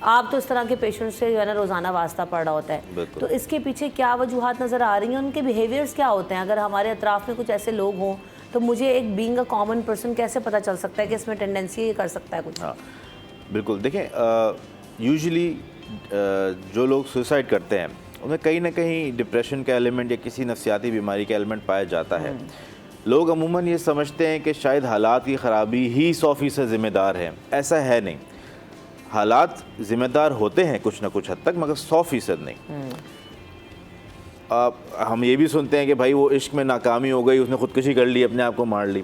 आप तो इस तरह के पेशेंट्स से जो है ना रोज़ाना वास्ता पड़ रहा होता है, तो इसके पीछे क्या वजूहात नज़र आ रही हैं, उनके बिहेवियर्स क्या होते हैं? अगर हमारे अतराफ़ में कुछ ऐसे लोग हों तो मुझे एक बीइंग अ कॉमन पर्सन कैसे पता चल सकता है कि इसमें टेंडेंसी ये कर सकता है कुछ? हाँ बिल्कुल, देखें यूजुअली जो लोग सुसाइड करते हैं उनमें कहीं ना कहीं डिप्रेशन का एलिमेंट या किसी नफ्सियाती बीमारी का एलिमेंट पाया जाता है। लोग अमूमन ये समझते हैं कि शायद हालात की ख़राबी ही 100% ज़िम्मेदार है। ऐसा है नहीं, हालात ज़िम्मेदार होते हैं कुछ ना कुछ हद तक, मगर 100% नहीं। हम ये भी सुनते हैं कि भाई वो इश्क में नाकामी हो गई, उसने ख़ुदकुशी कर ली, अपने आप को मार ली।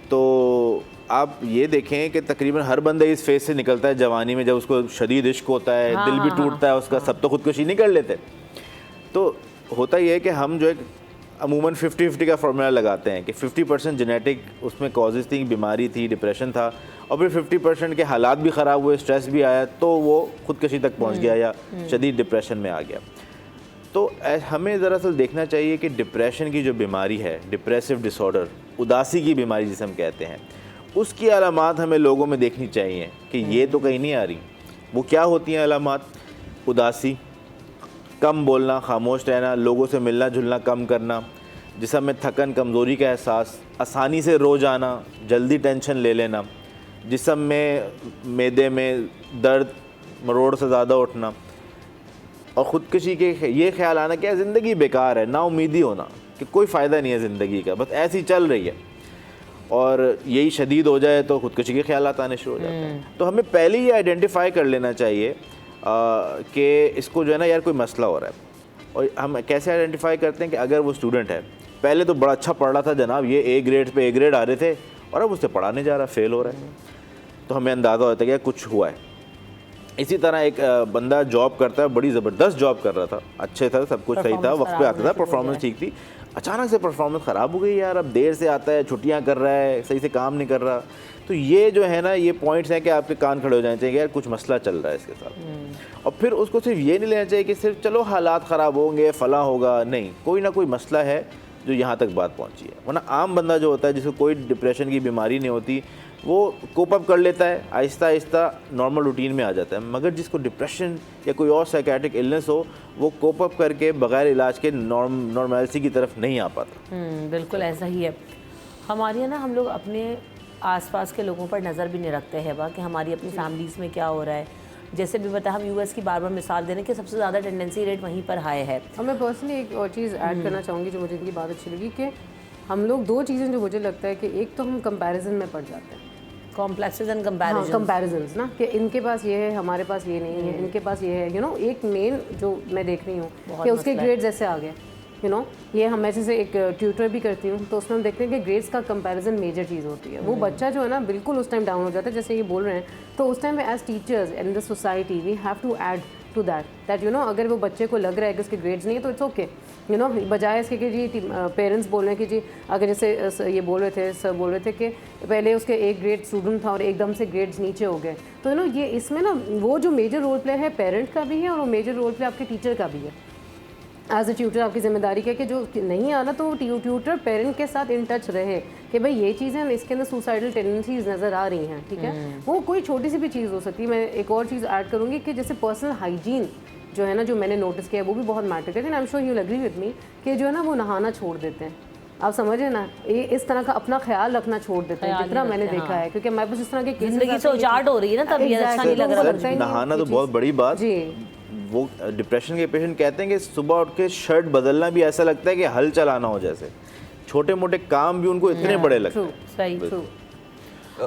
तो आप ये देखें कि तकरीबन हर बंदा इस फेज़ से निकलता है जवानी में, जब उसको शदीद इश्क होता है, दिल भी टूटता है उसका, सब तो ख़ुदकुशी नहीं कर लेते। तो होता ये है कि हम जो है अमूमन 50-50 का फार्मूला लगाते हैं कि 50% जेनेटिक उसमें कॉजेज़ थी, बीमारी थी, डिप्रेशन था, और फिर 50% के हालात भी ख़राब हुए, स्ट्रेस भी आया, तो वो ख़ुदकुशी तक पहुंच गया या शदीद डिप्रेशन में आ गया। तो हमें दरअसल देखना चाहिए कि डिप्रेशन की जो बीमारी है, डिप्रेसिव डिसऑर्डर, उदासी की बीमारी जिसे हम कहते हैं, उसकी अलामात हमें लोगों में देखनी चाहिए कि ये तो कहीं नहीं आ रही। वो क्या होती हैं अलामात? उदासी, कम बोलना, खामोश रहना, लोगों से मिलना जुलना कम करना, जिसम में थकन, कमज़ोरी का एहसास, आसानी से रो जाना, जल्दी टेंशन ले लेना, जिसम में मैदे में दर्द, मरोड़ से ज़्यादा उठना, और ख़ुदकुशी के ये ख्याल आना कि ज़िंदगी बेकार है, नाउमीदी होना कि कोई फ़ायदा नहीं है ज़िंदगी का, बस ऐसी चल रही है, और यही शदीद हो जाए तो ख़ुदकुशी के ख्याल आने शुरू हो जाते हैं। तो हमें पहले ही आइडेंटिफाई कर लेना चाहिए कि इसको जो है ना यार कोई मसला हो रहा है। और हम कैसे आइडेंटिफाई करते हैं कि अगर वो स्टूडेंट है, पहले तो बड़ा अच्छा पढ़ रहा था जनाब, ये A grade pay A grade आ रहे थे, और अब उससे पढ़ा नहीं जा रहा, फेल हो रहा है, तो हमें अंदाज़ा होता है कि कुछ हुआ है। इसी तरह एक बंदा जॉब करता है, बड़ी ज़बरदस्त जॉब कर रहा था, अच्छे था, सब कुछ सही था, वक्त पे आता था, परफॉर्मेंस ठीक थी, अचानक से परफॉर्मेंस ख़राब हो गई यार, अब देर से आता है, छुट्टियां कर रहा है, सही से काम नहीं कर रहा। तो ये जो है ना, ये पॉइंट्स हैं कि आपके कान खड़े हो जाने चाहिए, यार कुछ मसला चल रहा है इसके साथ। और फिर उसको सिर्फ ये नहीं लेना चाहिए कि सिर्फ चलो हालात ख़राब होंगे, फला होगा, नहीं, कोई ना कोई मसला है जो यहाँ तक बात पहुँची है। वरना आम बंदा जो होता है, जिसको कोई डिप्रेशन की बीमारी नहीं होती, वो कोप अप कर लेता है, आहिस्ता आहिस्ता नॉर्मल रूटीन में आ जाता है। मगर जिसको डिप्रेशन या कोई और साइकेट्रिक इलनेस हो, वो कोप अप करके बगैर इलाज के नॉर्मलिटी की तरफ नहीं आ पाता। बिल्कुल ऐसा ही है। हमारे यहाँ ना हम लोग अपने आसपास के लोगों पर नज़र भी नहीं रखते हैं कि हमारी अपनी फैमिलीज़ में क्या हो रहा है। जैसे भी बताया, हम यूएस की बार बार मिसाल दे रहे हैं कि सबसे ज़्यादा टेंडेंसी रेट वहीं पर हाई है। और मैं पर्सनली एक और चीज़ ऐड करना चाहूँगी जो मुझे इनकी बात अच्छी लगी, कि हम लोग दो चीज़ें जो मुझे लगता है कि एक तो हम कंपैरिजन में पड़ जाते हैं, कॉम्प्लेक्सेस एंड कंपैरिजन्स ना, कि इनके पास ये है, हमारे पास ये नहीं है, इनके पास ये है, एक मेन जो मैं देख रही हूँ कि उसके ग्रेड्स ऐसे आ गए, ये हम ऐसे से एक ट्यूटर भी करती हूँ, तो उसमें हम देखते हैं कि ग्रेड्स का कंपैरिजन मेजर चीज़ होती है। वो बच्चा जो है ना बिल्कुल उस टाइम डाउन हो जाता है, जैसे ये बोल रहे हैं, तो उस time as teachers in the society we have to add to that अगर वो बच्चे को लग रहा है कि उसके ग्रेड्स नहीं है तो इट्स ओके, बजाय इसके कि जी पेरेंट्स बोल रहे हैं कि जी, अगर जैसे ये बोल रहे थे, सर बोल रहे थे कि पहले उसके एक ग्रेड स्टूडेंट था और एकदम से ग्रेड्स नीचे हो गए, तो ये इसमें ना वो जो मेजर रोल प्ले है पेरेंट का भी है, और वो मेजर रोल प्ले आपके टीचर का भी है। एज ए ट्यूटर आपकी जिम्मेदारी क्या है कि जो नहीं आना तो ट्यूटर पेरेंट के साथ इन टच रहे कि भाई ये चीज़ें इसके अंदर सुसाइडल टेंडेंसीज नज़र आ रही हैं, ठीक है। वो कोई छोटी सी भी चीज़ हो सकती है। मैं एक और चीज़ ऐड करूँगी कि जैसे पर्सनल हाइजीन जो है ना, जो मैंने नोटिस किया वो भी बहुत मैटर करती है। I am sure you will agree with me कि जो है ना वो नहाना छोड़ देते हैं, आप समझे ना, ये इस तरह का अपना ख्याल रखना छोड़ देते हैं, जितना मैंने देखा है, क्योंकि मैं बस इस तरह के जिंदगी से उजाड़ हो रही है ना, तब ये अच्छा नहीं लग रहा। नहाना तो बहुत बड़ी बात जी। वो डिप्रेशन के पेशेंट कहते हैं कि सुबह उठ के शर्ट बदलना भी ऐसा लगता है कि हल चलाना हो, जैसे छोटे मोटे काम भी उनको इतने बड़े लगते हैं। सही, ट्रू।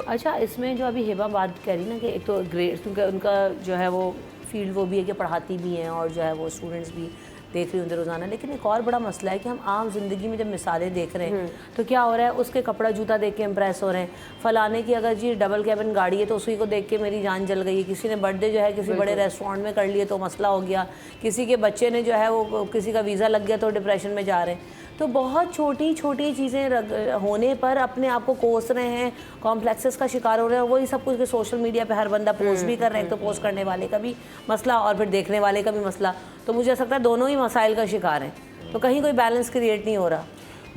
अच्छा, इसमें जो अभी हिबा बात कह रही ना कि एक तो ग्रेड, क्योंकि उनका जो है वो फील्ड वो भी है कि पढ़ाती भी हैं और जो है वो स्टूडेंट्स भी देख रही हूँ रोज़ाना। लेकिन एक और बड़ा मसला है कि हम आम जिंदगी में जब मिसालें देख रहे हैं तो क्या हो रहा है, उसके कपड़ा जूता देख के इम्प्रेस हो रहे हैं, फलाने की अगर जी डबल कैबिन गाड़ी है तो उसी को देख के मेरी जान जल गई है, किसी ने बर्थडे जो है किसी बड़े रेस्टोरेंट में कर लिए तो मसला हो गया, किसी के बच्चे ने जो है वो किसी का वीज़ा लग गया तो डिप्रेशन में जा रहे हैं। तो बहुत छोटी छोटी चीज़ें होने पर अपने आप को कोस रहे हैं, कॉम्प्लेक्सेस का शिकार हो रहे हैं, और वही सब कुछ के सोशल मीडिया पे हर बंदा पोस्ट भी कर रहे हैं, तो पोस्ट करने वाले का भी मसला और फिर देखने वाले का भी मसला। तो मुझे ऐसा लगता है दोनों ही मसाइल का शिकार हैं, तो कहीं कोई बैलेंस क्रिएट नहीं हो रहा।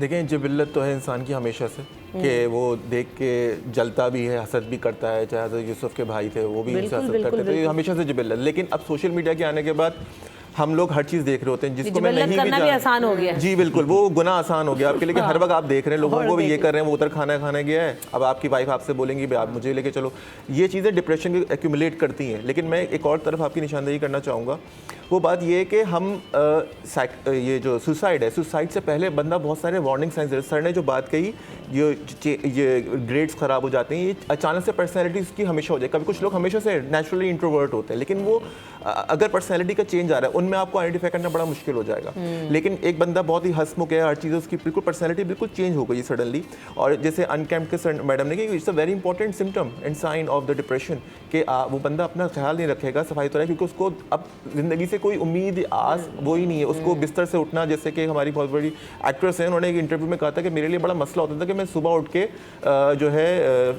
देखें, जिबिल्लत तो है इंसान की हमेशा से कि वो देख के जलता भी है, हसद भी करता है। चाहे हज़रत यूसुफ के भाई थे वो भी इनसे हसद करते थे, तो ये हमेशा से जिबिल्लत। लेकिन अब सोशल मीडिया के आने के बाद हम लोग हर चीज़ देख रहे होते हैं जिसको मैं नहीं भी आसान हो गया। जी बिल्कुल, वो गुना आसान हो गया आपके लिए कि हर वक्त आप देख रहे हैं लोगों को भी ये कर रहे हैं, वो उधर खाना खाने गया है, अब आपकी वाइफ आपसे बोलेंगी भाई आप मुझे लेके चलो। ये चीज़ें डिप्रेशन की एक्यूमुलेट करती हैं। लेकिन मैं एक और तरफ आपकी निशानदेही करना चाहूँगा, वो बात ये है कि हम ये जो सुसाइड है, सुसाइड से पहले बंदा बहुत सारे वार्निंग साइंस दे। सर ने जो बात कही, ये ग्रेड्स ख़राब हो जाते हैं, ये अचानक से पर्सनैलिटी उसकी हमेशा हो जाए। कभी कुछ लोग हमेशा से नेचुरली इंट्रोवर्ट होते हैं, लेकिन वो अगर पर्सनैलिटी का चेंज आ रहा है उनमें आपको आइडेंटिफाई करना बड़ा मुश्किल हो जाएगा। लेकिन एक बंदा बहुत ही हंसमुख है, हर चीज़ उसकी बिल्कुल पर्सनैलिटी बिल्कुल चेंज हो गई सडनली। और जैसे अनकैम्प के मैडम ने कहा, it's a very important symptom and sign of the depression कि वो बंदा अपना ख्याल नहीं रखेगा सफाई तो है, क्योंकि उसको अब ज़िंदगी से कोई उम्मीद आस वो ही नहीं है। उसको बिस्तर से उठना, जैसे कि हमारी बहुत बड़ी एक्ट्रेस है, उन्होंने एक इंटरव्यू में कहा था कि मेरे लिए बड़ा मसला होता था कि मैं सुबह उठ के जो है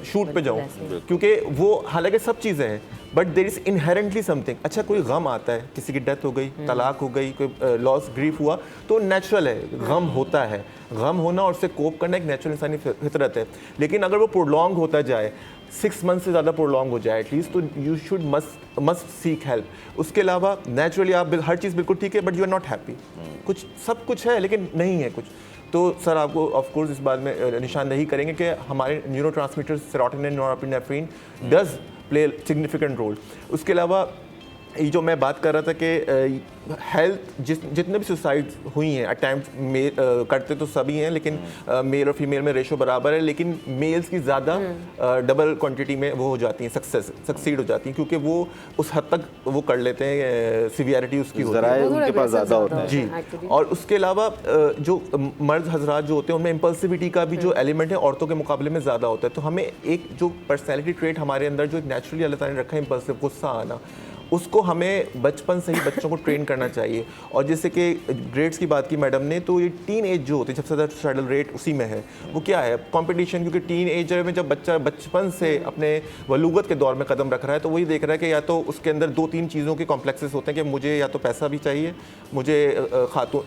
शूट पे जाऊँ, क्योंकि वो हालांकि सब चीज़ें हैं but there is inherently something. अच्छा, कोई गम आता है, किसी की डेथ हो गई, तलाक हो गई, कोई लॉस ग्रीफ हुआ, तो नेचुरल है, गम होता है। गम होना और उससे कोप करना एक नेचुरल इंसानी फितरत है। लेकिन अगर वो प्रोलॉन्ग होता जाए, 6 मंथ से ज़्यादा प्रोलॉन्ग हो जाए एटलीस्ट, तो you should must seek help. उसके अलावा नेचुरली आप हर चीज़ बिल्कुल ठीक है but you are not happy, कुछ सब कुछ है लेकिन नहीं है कुछ, तो सर आपको ऑफ कोर्स इस बात में निशानदेही करेंगे कि हमारे neurotransmitters serotonin, norepinephrine does play significant role. उसके अलावा ये जो मैं बात कर रहा था कि हेल्थ जितने भी सुसाइड हुई हैं अटैम्प्ट करते तो सभी हैं, लेकिन मेल और फीमेल में रेशो बराबर है, लेकिन मेल्स की ज़्यादा डबल क्वांटिटी में वो हो जाती हैं, सक्सीड हो जाती हैं, क्योंकि वो उस हद तक वो कर लेते हैं, सिवियरिटी उसकी होती है, उनके पास ज़्यादा होता है जी। और उसके अलावा जो मर्द हजरात जो होते हैं उनमें इम्पल्सिविटी का भी जो एलिमेंट है औरतों के मुकाबले में ज़्यादा होता है। तो हमें एक जो पर्सनैलिटी ट्रेट हमारे अंदर जो एक नेचुरली अल्लाह ताला ने रखा है, इम्पल्सिव, गुस्सा आना, उसको हमें बचपन से ही बच्चों को ट्रेन करना चाहिए। और जैसे कि ग्रेड्स की बात की मैडम ने, तो ये टीन एज जो होती है सबसे ज़्यादा सुसाइडल रेट उसी में है। वो क्या है? कंपटीशन, क्योंकि टीन एज में जब बच्चा बचपन से अपने वलूगत के दौर में कदम रख रहा है तो वही देख रहा है कि या तो उसके अंदर 2-3 चीज़ों के कॉम्प्लेक्सेस होते हैं कि मुझे या तो पैसा भी चाहिए, मुझे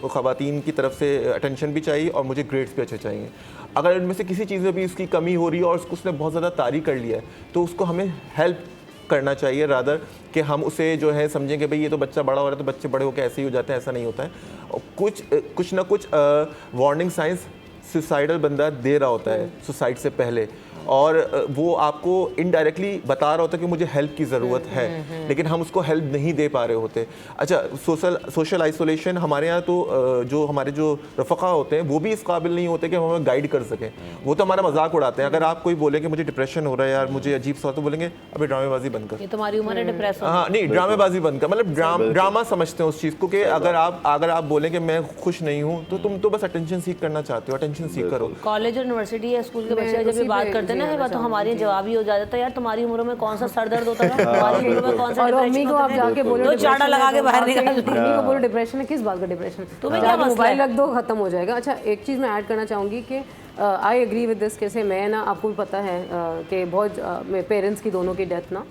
ख़वातीन की तरफ से अटेंशन भी चाहिए और मुझे ग्रेड्स भी अच्छे चाहिए। अगर इनमें से किसी चीज़ में भी उसकी कमी हो रही है और उसने बहुत ज़्यादा तारी कर लिया है तो उसको हमें हेल्प करना चाहिए, रादर कि हम उसे जो है समझें कि भाई ये तो बच्चा बड़ा हो रहा है तो बच्चे बड़े होकर ऐसे ही हो जाते हैं, ऐसा नहीं होता है। और कुछ ना कुछ वार्निंग साइंस सुसाइडल बंदा दे रहा होता है सुसाइड से पहले, और वो आपको इनडायरेक्टली बता रहा होता है कि मुझे हेल्प की ज़रूरत है, लेकिन हम उसको हेल्प नहीं दे पा रहे होते। अच्छा, सोशल आइसोलेशन, हमारे यहाँ तो जो हमारे जो रफ़क़ा होते हैं वो भी इस काबिल नहीं होते कि हम हमें गाइड कर सकें, वो तो हमारा मजाक उड़ाते हैं। अगर आप कोई बोले कि मुझे डिप्रेशन हो रहा है यार, मुझे अजीब सा, तो बोलेंगे अभी ड्रामेबाजी बंद कर, ये तुम्हारी उम्र है डिप्रेशन। हाँ नहीं, ड्रामेबाजी बंद कर, मतलब ड्रामा समझते हैं उस चीज़ को कि अगर आप बोलें कि मैं खुश नहीं हूँ तो तुम तो बस अटेंशन सीख करना चाहते हो, अटेंशन सीख करो। कॉलेज और यूनिवर्सिटी या स्कूल के बच्चे जब भी बात करते हैं ना, तो हमारे जवाब ही हो जाता है, यार तुम्हारी उम्र में कौन सा सर दर्द होता था, तुम्हारी उम्र में कौन सा डिप्रेशन होता था, आप जाके बोलो तो चाटा लगा के बाहर निकाल, मम्मी को बोलो डिप्रेशन है, किस बात का डिप्रेशन, तुम्हें क्या मोबाइल रख दो खत्म हो जाएगा। अच्छा, एक चीज़ मैं ऐड करना चाहूँगी कि आई एग्री विद दिस। कैसे मैं ना, आपको भी पता है कि बहुत मेरे पेरेंट्स की दोनों की डेथ ना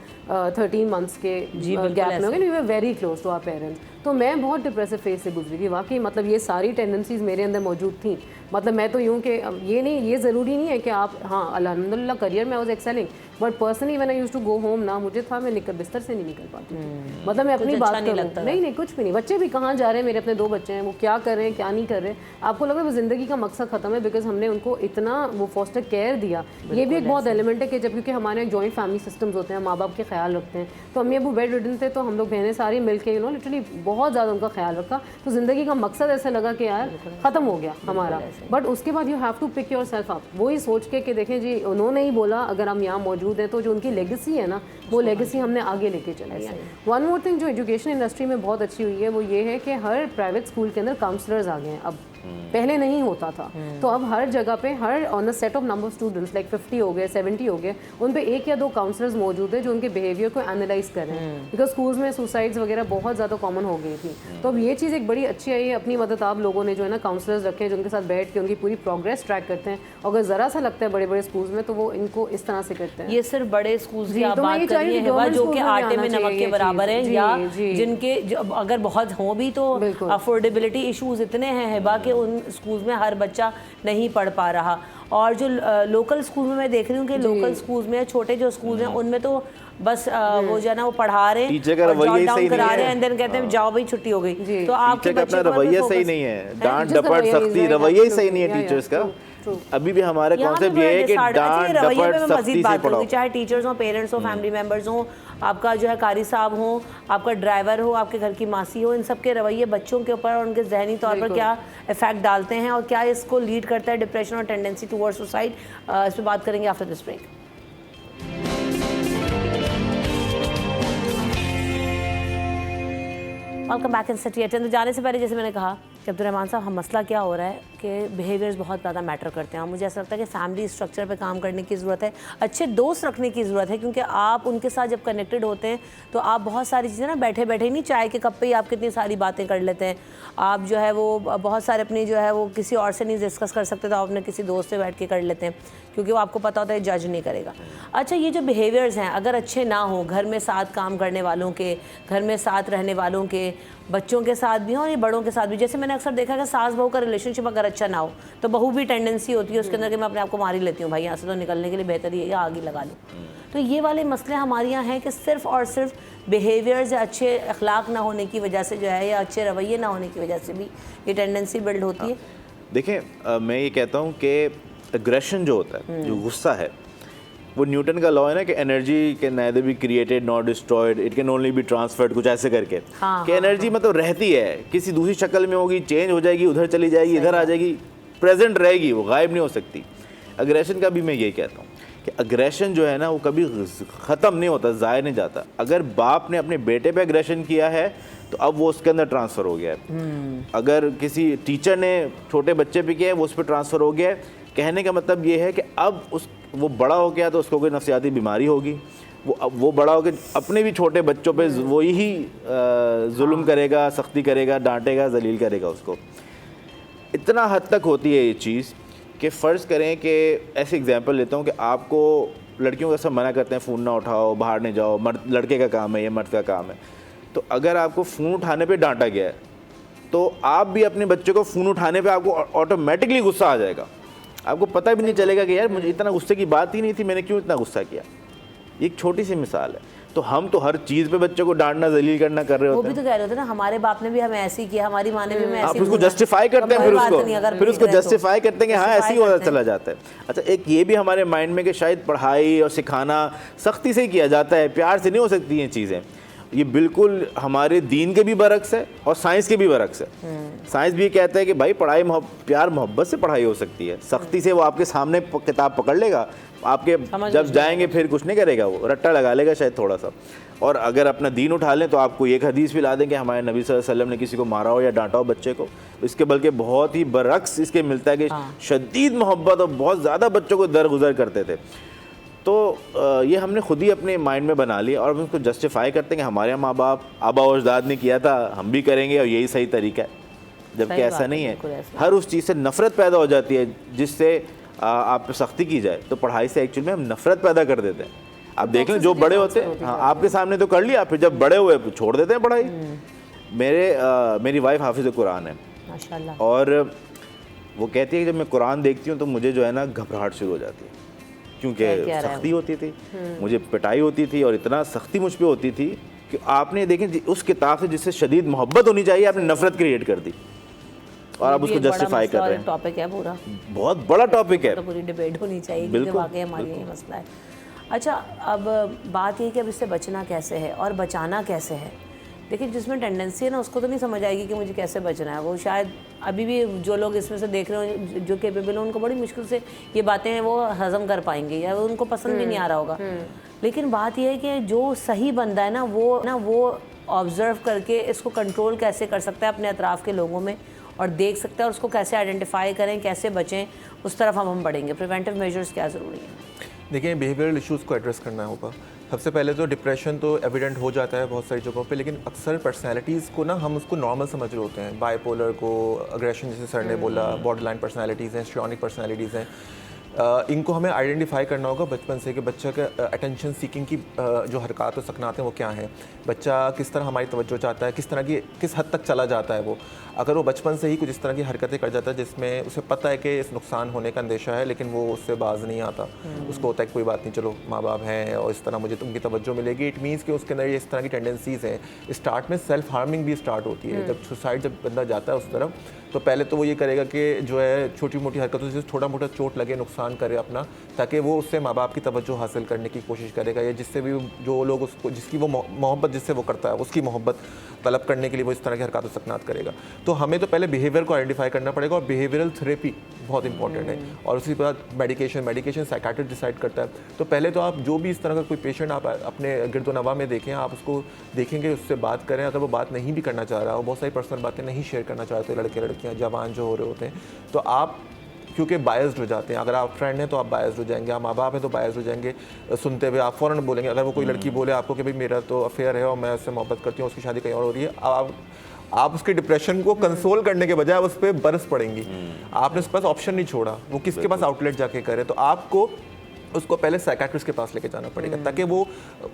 13 मंथ्स के गैप में हो गई। We were very close to our parents, तो मैं बहुत डिप्रेसिव फेज से गुजरी थी वाकई। मतलब ये सारी टेंडेंसीज मेरे अंदर मौजूद थी। मतलब मैं तो यूँ कि ये ज़रूरी नहीं है कि आप, हाँ अल्हम्दुलिल्लाह करियर में I was excelling, but personally when I used to go home ना, मुझे था मैं बिस्तर से नहीं निकल पाती थी। मतलब मैं अपनी बात करूँ, नहीं कुछ भी नहीं। बच्चे भी कहाँ जा रहे हैं, मेरे अपने 2 बच्चे हैं, वो क्या कर रहे हैं क्या नहीं कर रहे, आपको लगा वो ज़िंदगी का मकसद ख़त्म है बिकॉज हमने उनको इतना वो फॉस्टर केयर दिया। ये भी एक बहुत एलिमेंट है कि जब, क्योंकि हमारे जॉइंट फैमिली सिस्टम्स होते हैं, माँ बाप के ख्याल रखते हैं, तो अम्मी अबू बेड रिडन थे तो हम लोग बहनें सारी मिलके लिटरली बहुत ज़्यादा उनका ख्याल रखा। तो ज़िंदगी का मकसद ऐसा लगा कि यार ख़त्म हो गया हमारा। बट उसके बाद you have to pick your self up, वही सोच के कि देखें जी, उन्होंने ही बोला अगर हम यहाँ मौजूद मौजूद हैं, तो जो उनकी लेगेसी है ना, वो लेगेसी हमने आगे लेके चलनी है। वन मोर थिंग जो एजुकेशन इंडस्ट्री में बहुत अच्छी हुई है वो ये है कि हर प्राइवेट स्कूल के अंदर काउंसलर्स आ गए हैं अब, पहले नहीं होता था। तो अब हर जगह पे her on a set of number of students like 50 हो गए, 70 हो गए, उन पे 1 या 2 काउंसलर्स मौजूद है जो उनके बिहेवियर को एनालाइज कर रहे हैं, बिकॉज स्कूल्स में सुसाइड्स वगैरह बहुत ज़्यादा कॉमन हो गई थी। तो अब ये चीज़ एक बड़ी अच्छी आई है, अपनी मदद आप लोगों ने जो है ना काउंसलर्स रखे हैं जो उनके साथ बैठ के उनकी पूरी प्रोग्रेस ट्रैक करते हैं। अगर ज़रा सा लगता है बड़े बड़े स्कूल्स में तो वो इनको इस तरह से करते हैं। ये सिर्फ बड़े स्कूल्स की आप बात कर रही हैं जो कि आटे में नमक के बराबर हैं, या जिनके अगर बहुत हों भी तो अफोर्डेबिलिटी इश्यूज इतने हैं हिबा के उन स्कूल्स में हर बच्चा नहीं पढ़ पा रहा। और जो लोकल स्कूल में मैं देख रही हूँ कि लोकल स्कूल्स में छोटे जो स्कूल हैं उनमें तो बस वो जो है ना वो पढ़ा रहे हैं, टीचर का रवैया सही करा रहे हैं, नहीं एंड देन कहते हैं जाओ भाई छुट्टी हो गई। तो आपके टीचर का अपना रवैया सही नहीं है, डांट डपट सख्ती रवैया ही सही नहीं है टीचर्स का। अभी भी हमारा कॉन्सेप्ट ये है कि डांट डपट सख्ती से पढ़ाओ, चाहे टीचर्स हो, पेरेंट्स हो, फैमिली मेंबर्स हो, आपका जो है कारी साहब हो, आपका ड्राइवर हो, आपके घर की मासी हो, इन सब के रवैये बच्चों के ऊपर और उनके जहनी तौर पर क्या इफेक्ट डालते हैं और क्या इसको लीड करता है डिप्रेशन और टेंडेंसी टुवर्ड्स सुसाइड। इस पर बात करेंगे after this break. Welcome back in city at. तो जाने से पहले जैसे मैंने कहा कि अब्दुर्रहमान साहब, हम मसला क्या हो रहा है कि बिहेवियर्स बहुत ज़्यादा मैटर करते हैं और मुझे ऐसा लगता है कि फैमिली स्ट्रक्चर पे काम करने की ज़रूरत है, अच्छे दोस्त रखने की ज़रूरत है, क्योंकि आप उनके साथ जब कनेक्टेड होते हैं तो आप बहुत सारी चीज़ें ना बैठे बैठे नहीं, चाय के कप पे ही आप कितनी सारी बातें कर लेते हैं। आप जो है वो बहुत सारे अपनी जो है वो किसी और से नहीं डिस्कस कर सकते तो आप अपने किसी दोस्त से बैठ के कर लेते हैं, क्योंकि वो आपको पता होता है जज नहीं करेगा। अच्छा, ये जो बिहेवियर्स हैं अगर अच्छे ना हो, घर में साथ काम करने वालों के, घर में साथ रहने वालों के, बच्चों के साथ भी हो और ये बड़ों के साथ भी, जैसे मैंने अक्सर देखा कि सास बहू का रिलेशनशिप अगर अच्छा ना हो तो बहू भी टेंडेंसी होती है उसके अंदर कि मैं अपने आप को मार ही लेती हूँ, भाई यहाँ से तो निकलने के लिए बेहतर ही है या आगे लगा लूँ। तो ये वाले मसले हमारे यहाँ हैं कि सिर्फ और सिर्फ बिहेवियर्स या अच्छे अखलाक ना होने की वजह से जो है या अच्छे रवैये ना होने की वजह से भी ये टेंडेंसी बिल्ड होती है। देखें, मैं ये कहता हूँ कि एग्रेशन जो होता है, जो गुस्सा है, वो न्यूटन का लॉ है ना कि energy can neither be created not destroyed, it can only be transferred, कुछ ऐसे करके कि एनर्जी मतलब रहती है, किसी दूसरी शक्ल में होगी, चेंज हो जाएगी, उधर चली जाएगी, इधर आ जाएगी, प्रेजेंट रहेगी, वो गायब नहीं हो सकती। एग्रेशन का भी मैं यही कहता हूँ कि एग्रेशन जो है ना वो कभी ख़त्म नहीं होता, ज़ाया नहीं जाता। अगर बाप ने अपने बेटे पे एग्रेशन किया है तो अब वो उसके अंदर ट्रांसफ़र हो गया है। अगर किसी टीचर ने छोटे बच्चे पे किया है वो उस पर ट्रांसफ़र हो गया है। कहने का मतलब ये है कि अब वो बड़ा हो गया तो उसको कोई नफ्सियाती बीमारी होगी, वो बड़ा हो के अपने भी छोटे बच्चों पे वो ही जुल्म करेगा, सख्ती करेगा, डांटेगा, जलील करेगा उसको। इतना हद तक होती है ये चीज़ कि फ़र्ज़ करें कि ऐसे एग्जांपल लेता हूँ कि आपको लड़कियों का सब मना करते हैं फ़ोन ना उठाओ, बाहर नहीं जाओ, लड़के का काम है, ये मर्द का काम है। तो अगर आपको फ़ोन उठाने पे डांटा गया है तो आप भी अपने बच्चे को फ़ोन उठाने पे आपको ऑटोमेटिकली गुस्सा आ जाएगा, आपको पता भी नहीं चलेगा कि यार मुझे इतना गुस्से की बात ही नहीं थी, मैंने क्यों इतना गुस्सा किया। एक छोटी सी मिसाल है। तो हम तो हर चीज़ पे बच्चे को डांटना, जलील करना कर रहे होते हैं। वो भी तो कह रहे होते हैं ना, हमारे बाप ने भी हमें ऐसे ही किया, हमारी माँ ने भी हमें ऐसे ही, उसको जस्टिफाई करते हैं, फिर उसको जस्टिफाई करते हैं कि हाँ ऐसे ही होता चला जाता है। अच्छा, एक ये भी हमारे माइंड में कि शायद पढ़ाई और सिखाना सख्ती से ही किया जाता है, प्यार से नहीं हो सकती हैं चीज़ें। ये बिल्कुल हमारे दीन के भी बरक्स है और साइंस के भी बरक्स है। साइंस भी कहता है कि भाई पढ़ाई प्यार मोहब्बत से पढ़ाई हो सकती है, सख्ती से वो आपके सामने किताब पकड़ लेगा, आपके जब जाएंगे फिर कुछ नहीं करेगा, वो रट्टा लगा लेगा शायद थोड़ा सा। और अगर अपना दीन उठा लें तो आपको एक हदीस भी ला दें कि हमारे नबी सल्लल्लाहु अलैहि वसल्लम ने किसी को मारा हो या डांटा हो बच्चे को, इसके बल्कि बहुत ही बरक्स इसके मिलता है कि शदीद मोहब्बत और बहुत ज़्यादा बच्चों को दरगुजर करते थे। तो ये हमने खुद ही अपने माइंड में बना लिया और उसको जस्टिफाई करते हैं कि हमारे माँ बाप आबा और अजदाद ने किया था, हम भी करेंगे और यही सही तरीका है, जबकि ऐसा नहीं है। हर उस चीज़ से नफ़रत पैदा हो जाती है जिससे आप पे सख्ती की जाए। तो पढ़ाई से एक्चुअली में हम नफ़रत पैदा कर देते हैं। आप देख लें जो बड़े होते हैं, हाँ आपके सामने तो कर लिया, फिर जब बड़े हुए छोड़ देते हैं पढ़ाई। मेरी वाइफ हाफिज़ कुरान है माशाल्लाह, और वो कहती है कि जब मैं कुरान देखती हूँ तो मुझे जो है ना घबराहट शुरू हो जाती है, क्योंकि सख्ती होती थी, मुझे पिटाई होती थी और इतना सख्ती मुझ पे होती थी कि आपने देखें उस किताब से जिससे शदीद मोहब्बत होनी चाहिए आपने नफ़रत क्रिएट कर दी और आप उसको जस्टिफाई कर रहे हैं। टॉपिक है पूरा, बहुत बड़ा टॉपिक है, तो पूरी डिबेट होनी चाहिए क्योंकि वाकई हमारी यही मसला है। अच्छा, अब बात ये कि अब इससे बचना कैसे है और बचाना कैसे है। लेकिन जिसमें टेंडेंसी है ना उसको तो नहीं समझ आएगी कि मुझे कैसे बचना है। वो शायद अभी भी जो लोग इसमें से देख रहे हो जो केपेबल हो, उनको बड़ी मुश्किल से ये बातें वो हजम कर पाएंगे या उनको पसंद भी नहीं आ रहा होगा। लेकिन बात यह है कि जो सही बंदा है ना वो ऑब्जर्व करके इसको कंट्रोल कैसे कर सकता है अपने अतराफ़ के लोगों में और देख सकता है, और उसको कैसे आइडेंटिफाई करें, कैसे बचें, उस तरफ हम बढ़ेंगे। प्रिवेंटिव मेजर्स क्या ज़रूरी है? देखिए, बिहेवियरल इश्यूज़ को एड्रेस करना होगा। सबसे पहले तो डिप्रेशन तो एविडेंट हो जाता है बहुत सारी जगहों पे, लेकिन अक्सर पर्सनैलिटीज़ को ना हम उसको नॉर्मल समझ रहे होते हैं। बाइपोलर को, अग्रेशन जैसे सर ने बोला, बॉर्डरलाइन पर्सनैलिटीज़ हैं, हिस्ट्रियोनिक पर्सनैलिटीज़ हैं। इनको हमें आइडेंटिफाई करना होगा बचपन से कि बच्चा का अटेंशन सीकिंग की जो हरकत और सकनात हैं वो क्या हैं, बच्चा किस तरह हमारी तवज्जो चाहता है, किस हद तक चला जाता है वो। अगर वो बचपन से ही कुछ इस तरह की हरकतें कर जाता है जिसमें उसे पता है कि इस नुकसान होने का अंदेशा है, लेकिन वो उससे बाज नहीं आता, उसको होता है कोई बात नहीं, चलो माँ बाप हैं और इस तरह मुझे उनकी तवज्जो मिलेगी, इट मीन्स कि उसके अंदर ये इस तरह की टेंडेंसीज़ हैं। स्टार्ट में सेल्फ हार्मिंग भी स्टार्ट होती है। जब सुसाइड जब बंदा जाता है उस तरफ, तो पहले तो वो ये करेगा कि जो है छोटी मोटी हरकतों से थोड़ा मोटा चोट लगे, नुकसान करे अपना, ताकि वो उससे माँ बाप की तवज्जो हासिल करने की कोशिश करेगा, या जिससे भी जो लोग उसको जिसकी वो मोहब्बत जिससे वो करता है उसकी मोहब्बत तलब करने के लिए वो इस तरह की हरकत सकनात करेगा। तो हमें तो पहले बिहेवियर को आइडेंटिफाई करना पड़ेगा, और बिहेवियरल थेरेपी बहुत इंपॉर्टेंट है। और उसके बाद मेडिकेशन साइकाट्रिस्ट डिसाइड करता है। तो पहले तो आप जो भी इस तरह का कोई पेशेंट आप अपने गिरदोनवा में देखें, आप उसको देखेंगे, उससे बात करें। अगर वो बात नहीं भी करना चाह रहा, वो बहुत सारी पर्सनल बातें नहीं शेयर करना चाहते, लड़के लड़कियाँ जवान जो हो रहे होते हैं, तो आप क्योंकि बायस्ड हो जाते हैं। अगर आप फ्रेंड हैं तो आप बायस्ड हो जाएंगे, आप माँ बाप हैं तो बायस्ड हो जाएंगे। सुनते हुए आप फ़ौरन बोलेंगे। अगर वो कोई लड़की बोले आपको कि भाई मेरा तो अफेयर है और मैं उससे मोहब्बत करती हूँ, उसकी शादी कहीं और हो रही है, आप उसके डिप्रेशन को कंसोल करने के बजाय उस पर बरस पड़ेंगी। आपने उसके पास ऑप्शन नहीं छोड़ा, वो किसके पास आउटलेट जाके करे। तो आपको उसको पहले साइकाट्रिस्ट के पास लेके जाना पड़ेगा, ताकि वो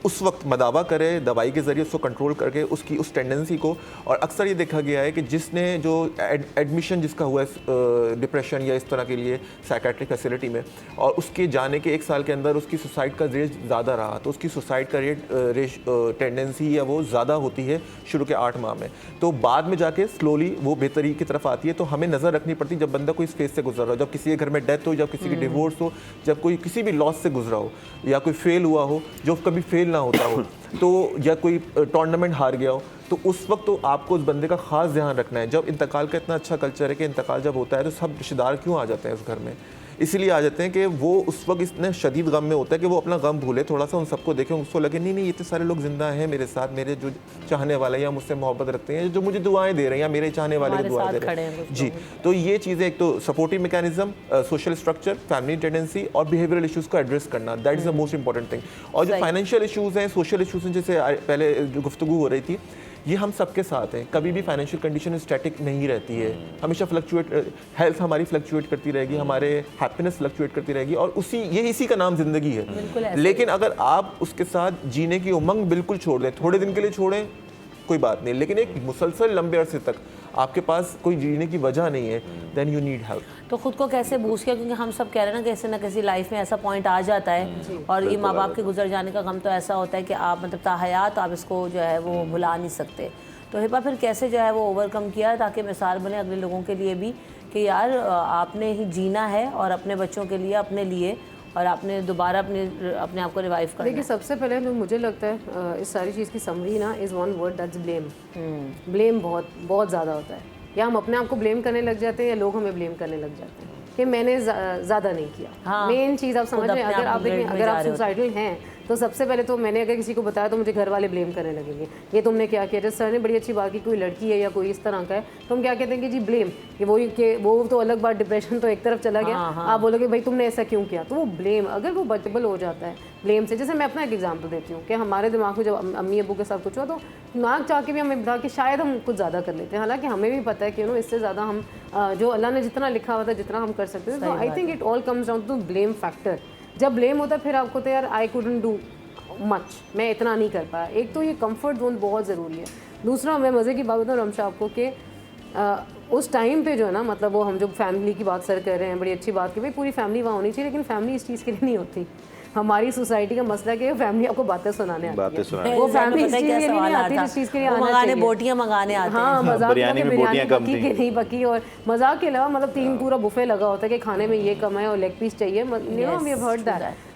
उस वक्त मदावा करे, दवाई के ज़रिए उसको कंट्रोल करके उसकी उस टेंडेंसी को। और अक्सर ये देखा गया है कि जिसने जो एडमिशन जिसका हुआ है डिप्रेशन या इस तरह के लिए साइकाट्रिक फैसिलिटी में, और उसके जाने के 1 साल के अंदर उसकी सुसाइड का रेट ज़्यादा रहा, तो उसकी सुसाइड का रेट टेंडेंसी या वो ज़्यादा होती है शुरू के 8 माह में। तो बाद में जाके स्लोली वो बेहतरी की तरफ आती है। तो हमें नज़र रखनी पड़ती है जब बंदा कोई इस फेज से गुजर रहा हो, जब किसी के घर में डेथ हो, जब किसी की डिवोर्स हो, जब कोई किसी भी से गुजरा हो, या कोई फेल हुआ हो जो कभी फेल ना होता हो, तो या कोई टूर्नामेंट हार गया हो, तो उस वक्त तो आपको उस बंदे का खास ध्यान रखना है। जब इंतकाल का इतना अच्छा कल्चर है कि इंतकाल जब होता है तो सब रिश्तेदार क्यों आ जाते हैं उस घर में, इसलिए आ जाते हैं कि वो उस वक्त इतने शदीद गम में होता है कि वो अपना गम भूले, थोड़ा सा उन सबको देखें, उसको लगे नहीं ये तो सारे लोग जिंदा हैं मेरे साथ, मेरे जो चाहने वाले या मुझसे मोहब्बत रखते हैं, जो मुझे दुआएं दे रहे हैं या मेरे चाहने वाले दुआएं दे रहे हैं। जी, तो ये चीज़ें, एक तो supportive mechanism, social structure, family tendency और बिहेवियरल इश्यूज़ को एड्रेस करना, that is the most important thing. और जो फाइनेंशियल इशूज़ हैं, सोशल इशूज़ हैं, जैसे पहले जो गुफ्तगू हो रही थी, ये हम सबके साथ हैं। कभी भी फाइनेंशियल कंडीशन स्टैटिक नहीं रहती है, हमेशा फ्लक्चुएट, हेल्थ हमारी फ्लक्चुएट करती रहेगी, हमारे हैप्पीनेस फ्लक्चुएट करती रहेगी, और इसी का नाम जिंदगी है। लेकिन अगर आप उसके साथ जीने की उमंग बिल्कुल छोड़ दें, थोड़े दिन के लिए छोड़ें कोई बात नहीं, लेकिन एक मुसलसल लंबे अरसे तक आपके पास कोई जीने की वजह नहीं है, देन यू नीड हेल्प। तो खुद को कैसे बूस्ट किया, क्योंकि हम सब कह रहे हैं ना कैसे ना किसी लाइफ में ऐसा पॉइंट आ जाता है, और ये माँ बाप के गुजर जाने का गम तो ऐसा होता है कि आप मतलब ताहयात आप इसको जो है वो भुला नहीं सकते। तो हिपा फिर कैसे जो है वो ओवरकम किया, ताकि मिसाल बने अगले लोगों के लिए भी कि यार आपने ही जीना है, और अपने बच्चों के लिए, अपने लिए, और आपने दोबारा अपने आप को रिवाइव करना। देखिए, सबसे पहले तो मुझे लगता है इस सारी चीज़ की समरी ना is one word, that's blame. Blame बहुत बहुत ज़्यादा होता है, या हम अपने आप को ब्लेम करने लग जाते हैं या लोग हमें ब्लेम करने लग जाते हैं कि मैंने ज़्यादा नहीं किया। हाँ, मेन चीज़ आप समझ रहे हैं। अगर आप सुसाइडल हैं तो सबसे पहले तो मैंने अगर किसी को बताया तो मुझे घर वाले ब्लेम करने लगेंगे, ये तुमने क्या किया। जैसे सर ने बड़ी अच्छी बात की, कोई लड़की है या कोई इस तरह का है तो हम क्या कहते हैं कि जी ब्लेम, कि वो तो अलग बात, डिप्रेशन तो एक तरफ चला गया। आप बोलोगे भाई तुमने ऐसा क्यों किया, तो वो ब्लेम अगर वो बचेबल हो जाता है ब्लेम से। जैसे मैं अपना एक एग्जाम्पल देती हूँ कि हमारे दिमाग में जब अम्मी अबू के साथ कुछ हुआ तो नाक चाह के भी हमें बता कि शायद हम कुछ ज़्यादा कर लेते हैं, हालांकि हमें भी पता है कि इससे ज़्यादा हम जो अल्लाह ने जितना लिखा हुआ था जितना हम कर सकते थे। तो I think it all comes down to blame factor. जब ब्लेम होता है फिर आपको तो यार आई कुडंट डू मच, मैं इतना नहीं कर पाया। एक तो ये कंफर्ट जोन बहुत ज़रूरी है। दूसरा, मैं मज़े की बात बताऊँ रमशा आपको कि उस टाइम पे जो है ना, मतलब वो हम जो फैमिली की बात सर कर रहे हैं, बड़ी अच्छी बात की भाई पूरी फैमिली वहाँ होनी चाहिए, लेकिन फैमिली इस चीज़ के लिए नहीं होती। हमारी सोसाइटी का मसला है कि फैमिली आपको बातें सुनाने आती है, वो फैमिली इस चीज़ के लिए नहीं आती जिस चीज़ के लिए आना चाहिए। बोटियां मंगाने आते हैं। हाँ, मजाक बिरयानी पकी कि नहीं पकी, और मजाक के अलावा मतलब 3 पूरा बुफे लगा होता है कि खाने में ये कम है और लेग पीस चाहिए,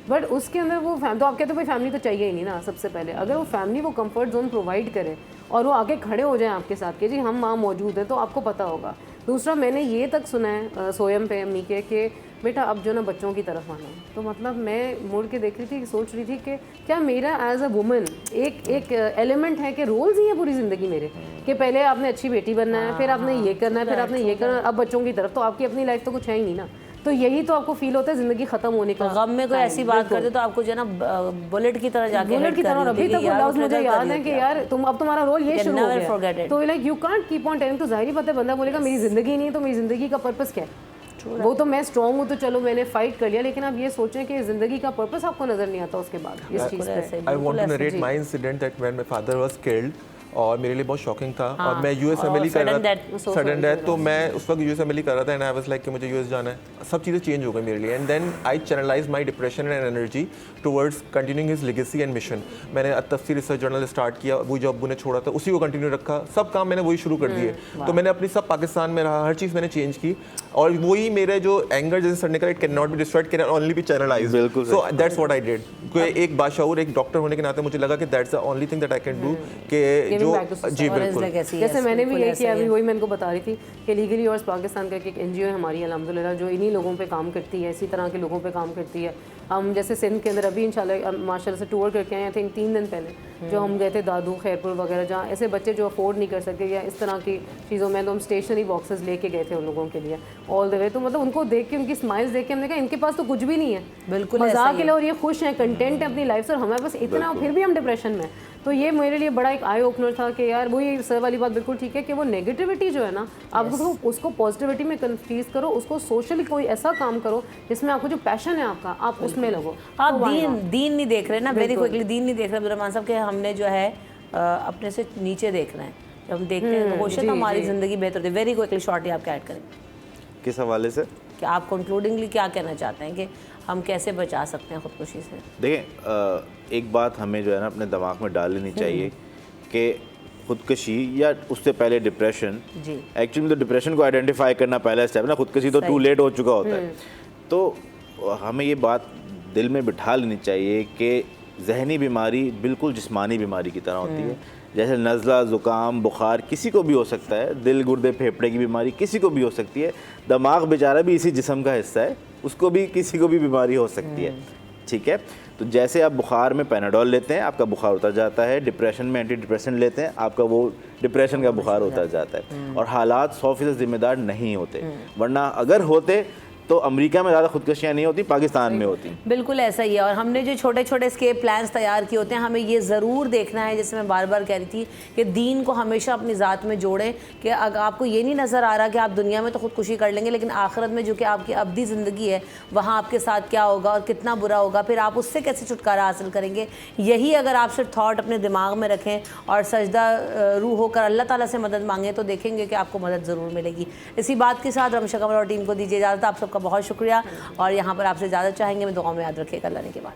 बट उसके अंदर वो तो आप कहते हो भाई फैमिली तो चाहिए ही नहीं ना। सबसे पहले अगर वो फैमिली वो कंफर्ट जोन प्रोवाइड करे और वो आके खड़े हो जाएं आपके साथ कि जी हम वहाँ मौजूद हैं, तो आपको पता होगा। दूसरा, मैंने ये तक सुना है सोयम पे अम्मी के कि बेटा अब जो ना बच्चों की तरफ आना है। तो मतलब मैं मुड़ के देख रही थी, सोच रही थी कि क्या मेरा एज अ वुमन एक एलिमेंट है कि रोल्स ही है पूरी ज़िंदगी मेरे, कि पहले आपने अच्छी बेटी बनना है, फिर आपने ये करना है, फिर आपने ये करना है, अब बच्चों की तरफ। तो आपकी अपनी लाइफ तो कुछ है ही नहीं ना। तो यही तो आपको फील होता है ज़िंदगी ख़त्म होने का। गम में कोई ऐसी बात करते तो आपको जो है ना बुलेट की तरह जाके बुलेट की तरह अभी तक लफ्ज़ मुझे याद है कि यार तुम अब तुम्हारा रोल ये शुरू हो गया, तो like you can't keep on telling. तो जाहिर ही बात है बंदा बोलेगा मेरी ज़िंदगी नहीं है, तो मेरी ज़िंदगी का पर्पस क्या है? वो तो मैं स्ट्रॉन्ग हूँ तो चलो मैंने फाइट कर लिया, लेकिन आप ये सोचें कि ज़िंदगी का पर्पस आपको नज़र नहीं आता उसके बाद इस चीज़ पे। I want to narrate my incident that when my father was killed, और मेरे लिए बहुत शॉकिंग था। और मैं यूएसएमएलई कर रहा था, सडन डेथ, तो मैं उस वक्त यूएसएमएलई कर रहा था एंड आई वाज लाइक कि मुझे यूएस जाना है। सब चीज़ें चेंज हो गई मेरे लिए, and then I channelize my depression and energy towards continuing his legacy and mission. मैंने तफसीर रिसर्च जर्नल स्टार्ट किया, वो जो अब्बू ने छोड़ा था उसी को कंटिन्यू रखा, सब काम मैंने वही शुरू कर दिए। तो मैंने अपनी सब पाकिस्तान में रहा, हर चीज़ मैंने चेंज की, और वही मेरे जो एंगर जैसे सड़ने का, it can not be destroyed, can only be channelised. बिल्कुल। So that's what I did. एक बादशाहूर, एक डॉक्टर होने के नाते मुझे लगा कि that's the only thing that I can do, कि जो जी बिल्कुल। जैसे मैंने भी यही किया, अभी वही मैं इनको बता रही थी कि लीगली और पाकिस्तान का एक एनजीओ है हमारी अल्हम्दुलिल्लाह, जो इन्हीं लोगों पे काम करती है, इसी तरह के लोगों पे काम करती है। हम जैसे सिंध के अंदर अभी इंशाल्लाह माशाल्लाह से टूर करके आए, आई थिंक 3 दिन पहले जो हम गए थे दादू, खैरपुर वगैरह, जहाँ ऐसे बच्चे जो अफोर्ड नहीं कर सकते या इस तरह की चीज़ों में, तो हम स्टेशनरी बॉक्सेस लेके गए थे उन लोगों के लिए ऑल द वे। तो मतलब उनको देख के, उनकी स्माइल्स देख के हमने कहा इनके पास तो कुछ भी नहीं है, बिल्कुल मजाक के लिए, और ये खुश हैं, कंटेंट है अपनी लाइफ से, और हमारे पास इतना, फिर भी हम डिप्रेशन में। तो ये मेरे लिए बड़ा एक आई ओपनर था कि यार वही सर वाली बात बिल्कुल ठीक है कि वो नेगेटिविटी जो है ना, आप उसको पॉजिटिविटी में कन्फ्यूज करो, उसको सोशली कोई ऐसा काम करो जिसमें आपको जो पैशन है आपका, आप उसमें लगो। आप दीन नहीं देख रहे ना, वेरी क्विकली दीन नहीं देख रहे अब्दुर्रहमान साहब, कि हमने जो है अपने से नीचे देख रहे हैं। जब हम देखते हैं तो कोशिश हमारी ज़िंदगी बेहतर होती है। वेरी क्विकली शॉर्टली आप क्या ऐड करेंगे किस हवाले से, कि आप कंक्लूडिंगली क्या कहना चाहते हैं कि हम कैसे बचा सकते हैं खुदकुशी से? देखें, एक बात हमें जो है ना अपने दिमाग में डाल लेनी चाहिए कि खुदकशी या उससे पहले डिप्रेशन, एक्चुअली तो डिप्रेशन को आइडेंटिफाई करना पहला स्टेप ना, खुदकशी तो टू लेट हो चुका होता है। तो हमें ये बात दिल में बिठा लेनी चाहिए कि जहनी बीमारी बिल्कुल जिस्मानी बीमारी की तरह होती है। जैसे नज़ला, ज़ुकाम, बुखार किसी को भी हो सकता है, दिल गुर्दे फेफड़े की बीमारी किसी को भी हो सकती है, दिमाग बेचारा भी इसी जिस्म का हिस्सा है, उसको भी किसी को भी बीमारी हो सकती है, ठीक है। तो जैसे आप बुखार में पैनाडोल लेते हैं, आपका बुखार उतर जाता है, डिप्रेशन में एंटी डिप्रेशन लेते हैं, आपका वो डिप्रेशन का बुखार उतर जाता है। और हालात 100% जिम्मेदार नहीं होते, वरना अगर होते तो अमेरिका में ज़्यादा खुदकशियाँ नहीं होती, पाकिस्तान में होती। बिल्कुल ऐसा ही है। और हमने जो छोटे छोटे स्केप प्लान्स तैयार किए होते हैं, हमें ये ज़रूर देखना है, जैसे मैं बार बार कह रही थी कि दीन को हमेशा अपनी ज़ात में जोड़ें, कि अगर आपको ये नहीं नज़र आ रहा कि आप दुनिया में तो खुदकुशी कर लेंगे, लेकिन आखिरत में जो कि आपकी अब्दी ज़िंदगी है, वहाँ आपके साथ क्या होगा और कितना बुरा होगा, फिर आप उससे कैसे छुटकारा हासिल करेंगे। यही अगर आप सिर्फ थॉट अपने दिमाग में रखें और सजदा रूह होकर अल्लाह ताला से मदद मांगें, तो देखेंगे कि आपको मदद ज़रूर मिलेगी। इसी बात के साथ रमशा कमल और टीम को दीजिए इजाज़त। आप सबका बहुत शुक्रिया, और यहाँ पर आपसे ज़्यादा चाहेंगे मैं दुआ में याद रखिएगा अल्लाह ने के बाद।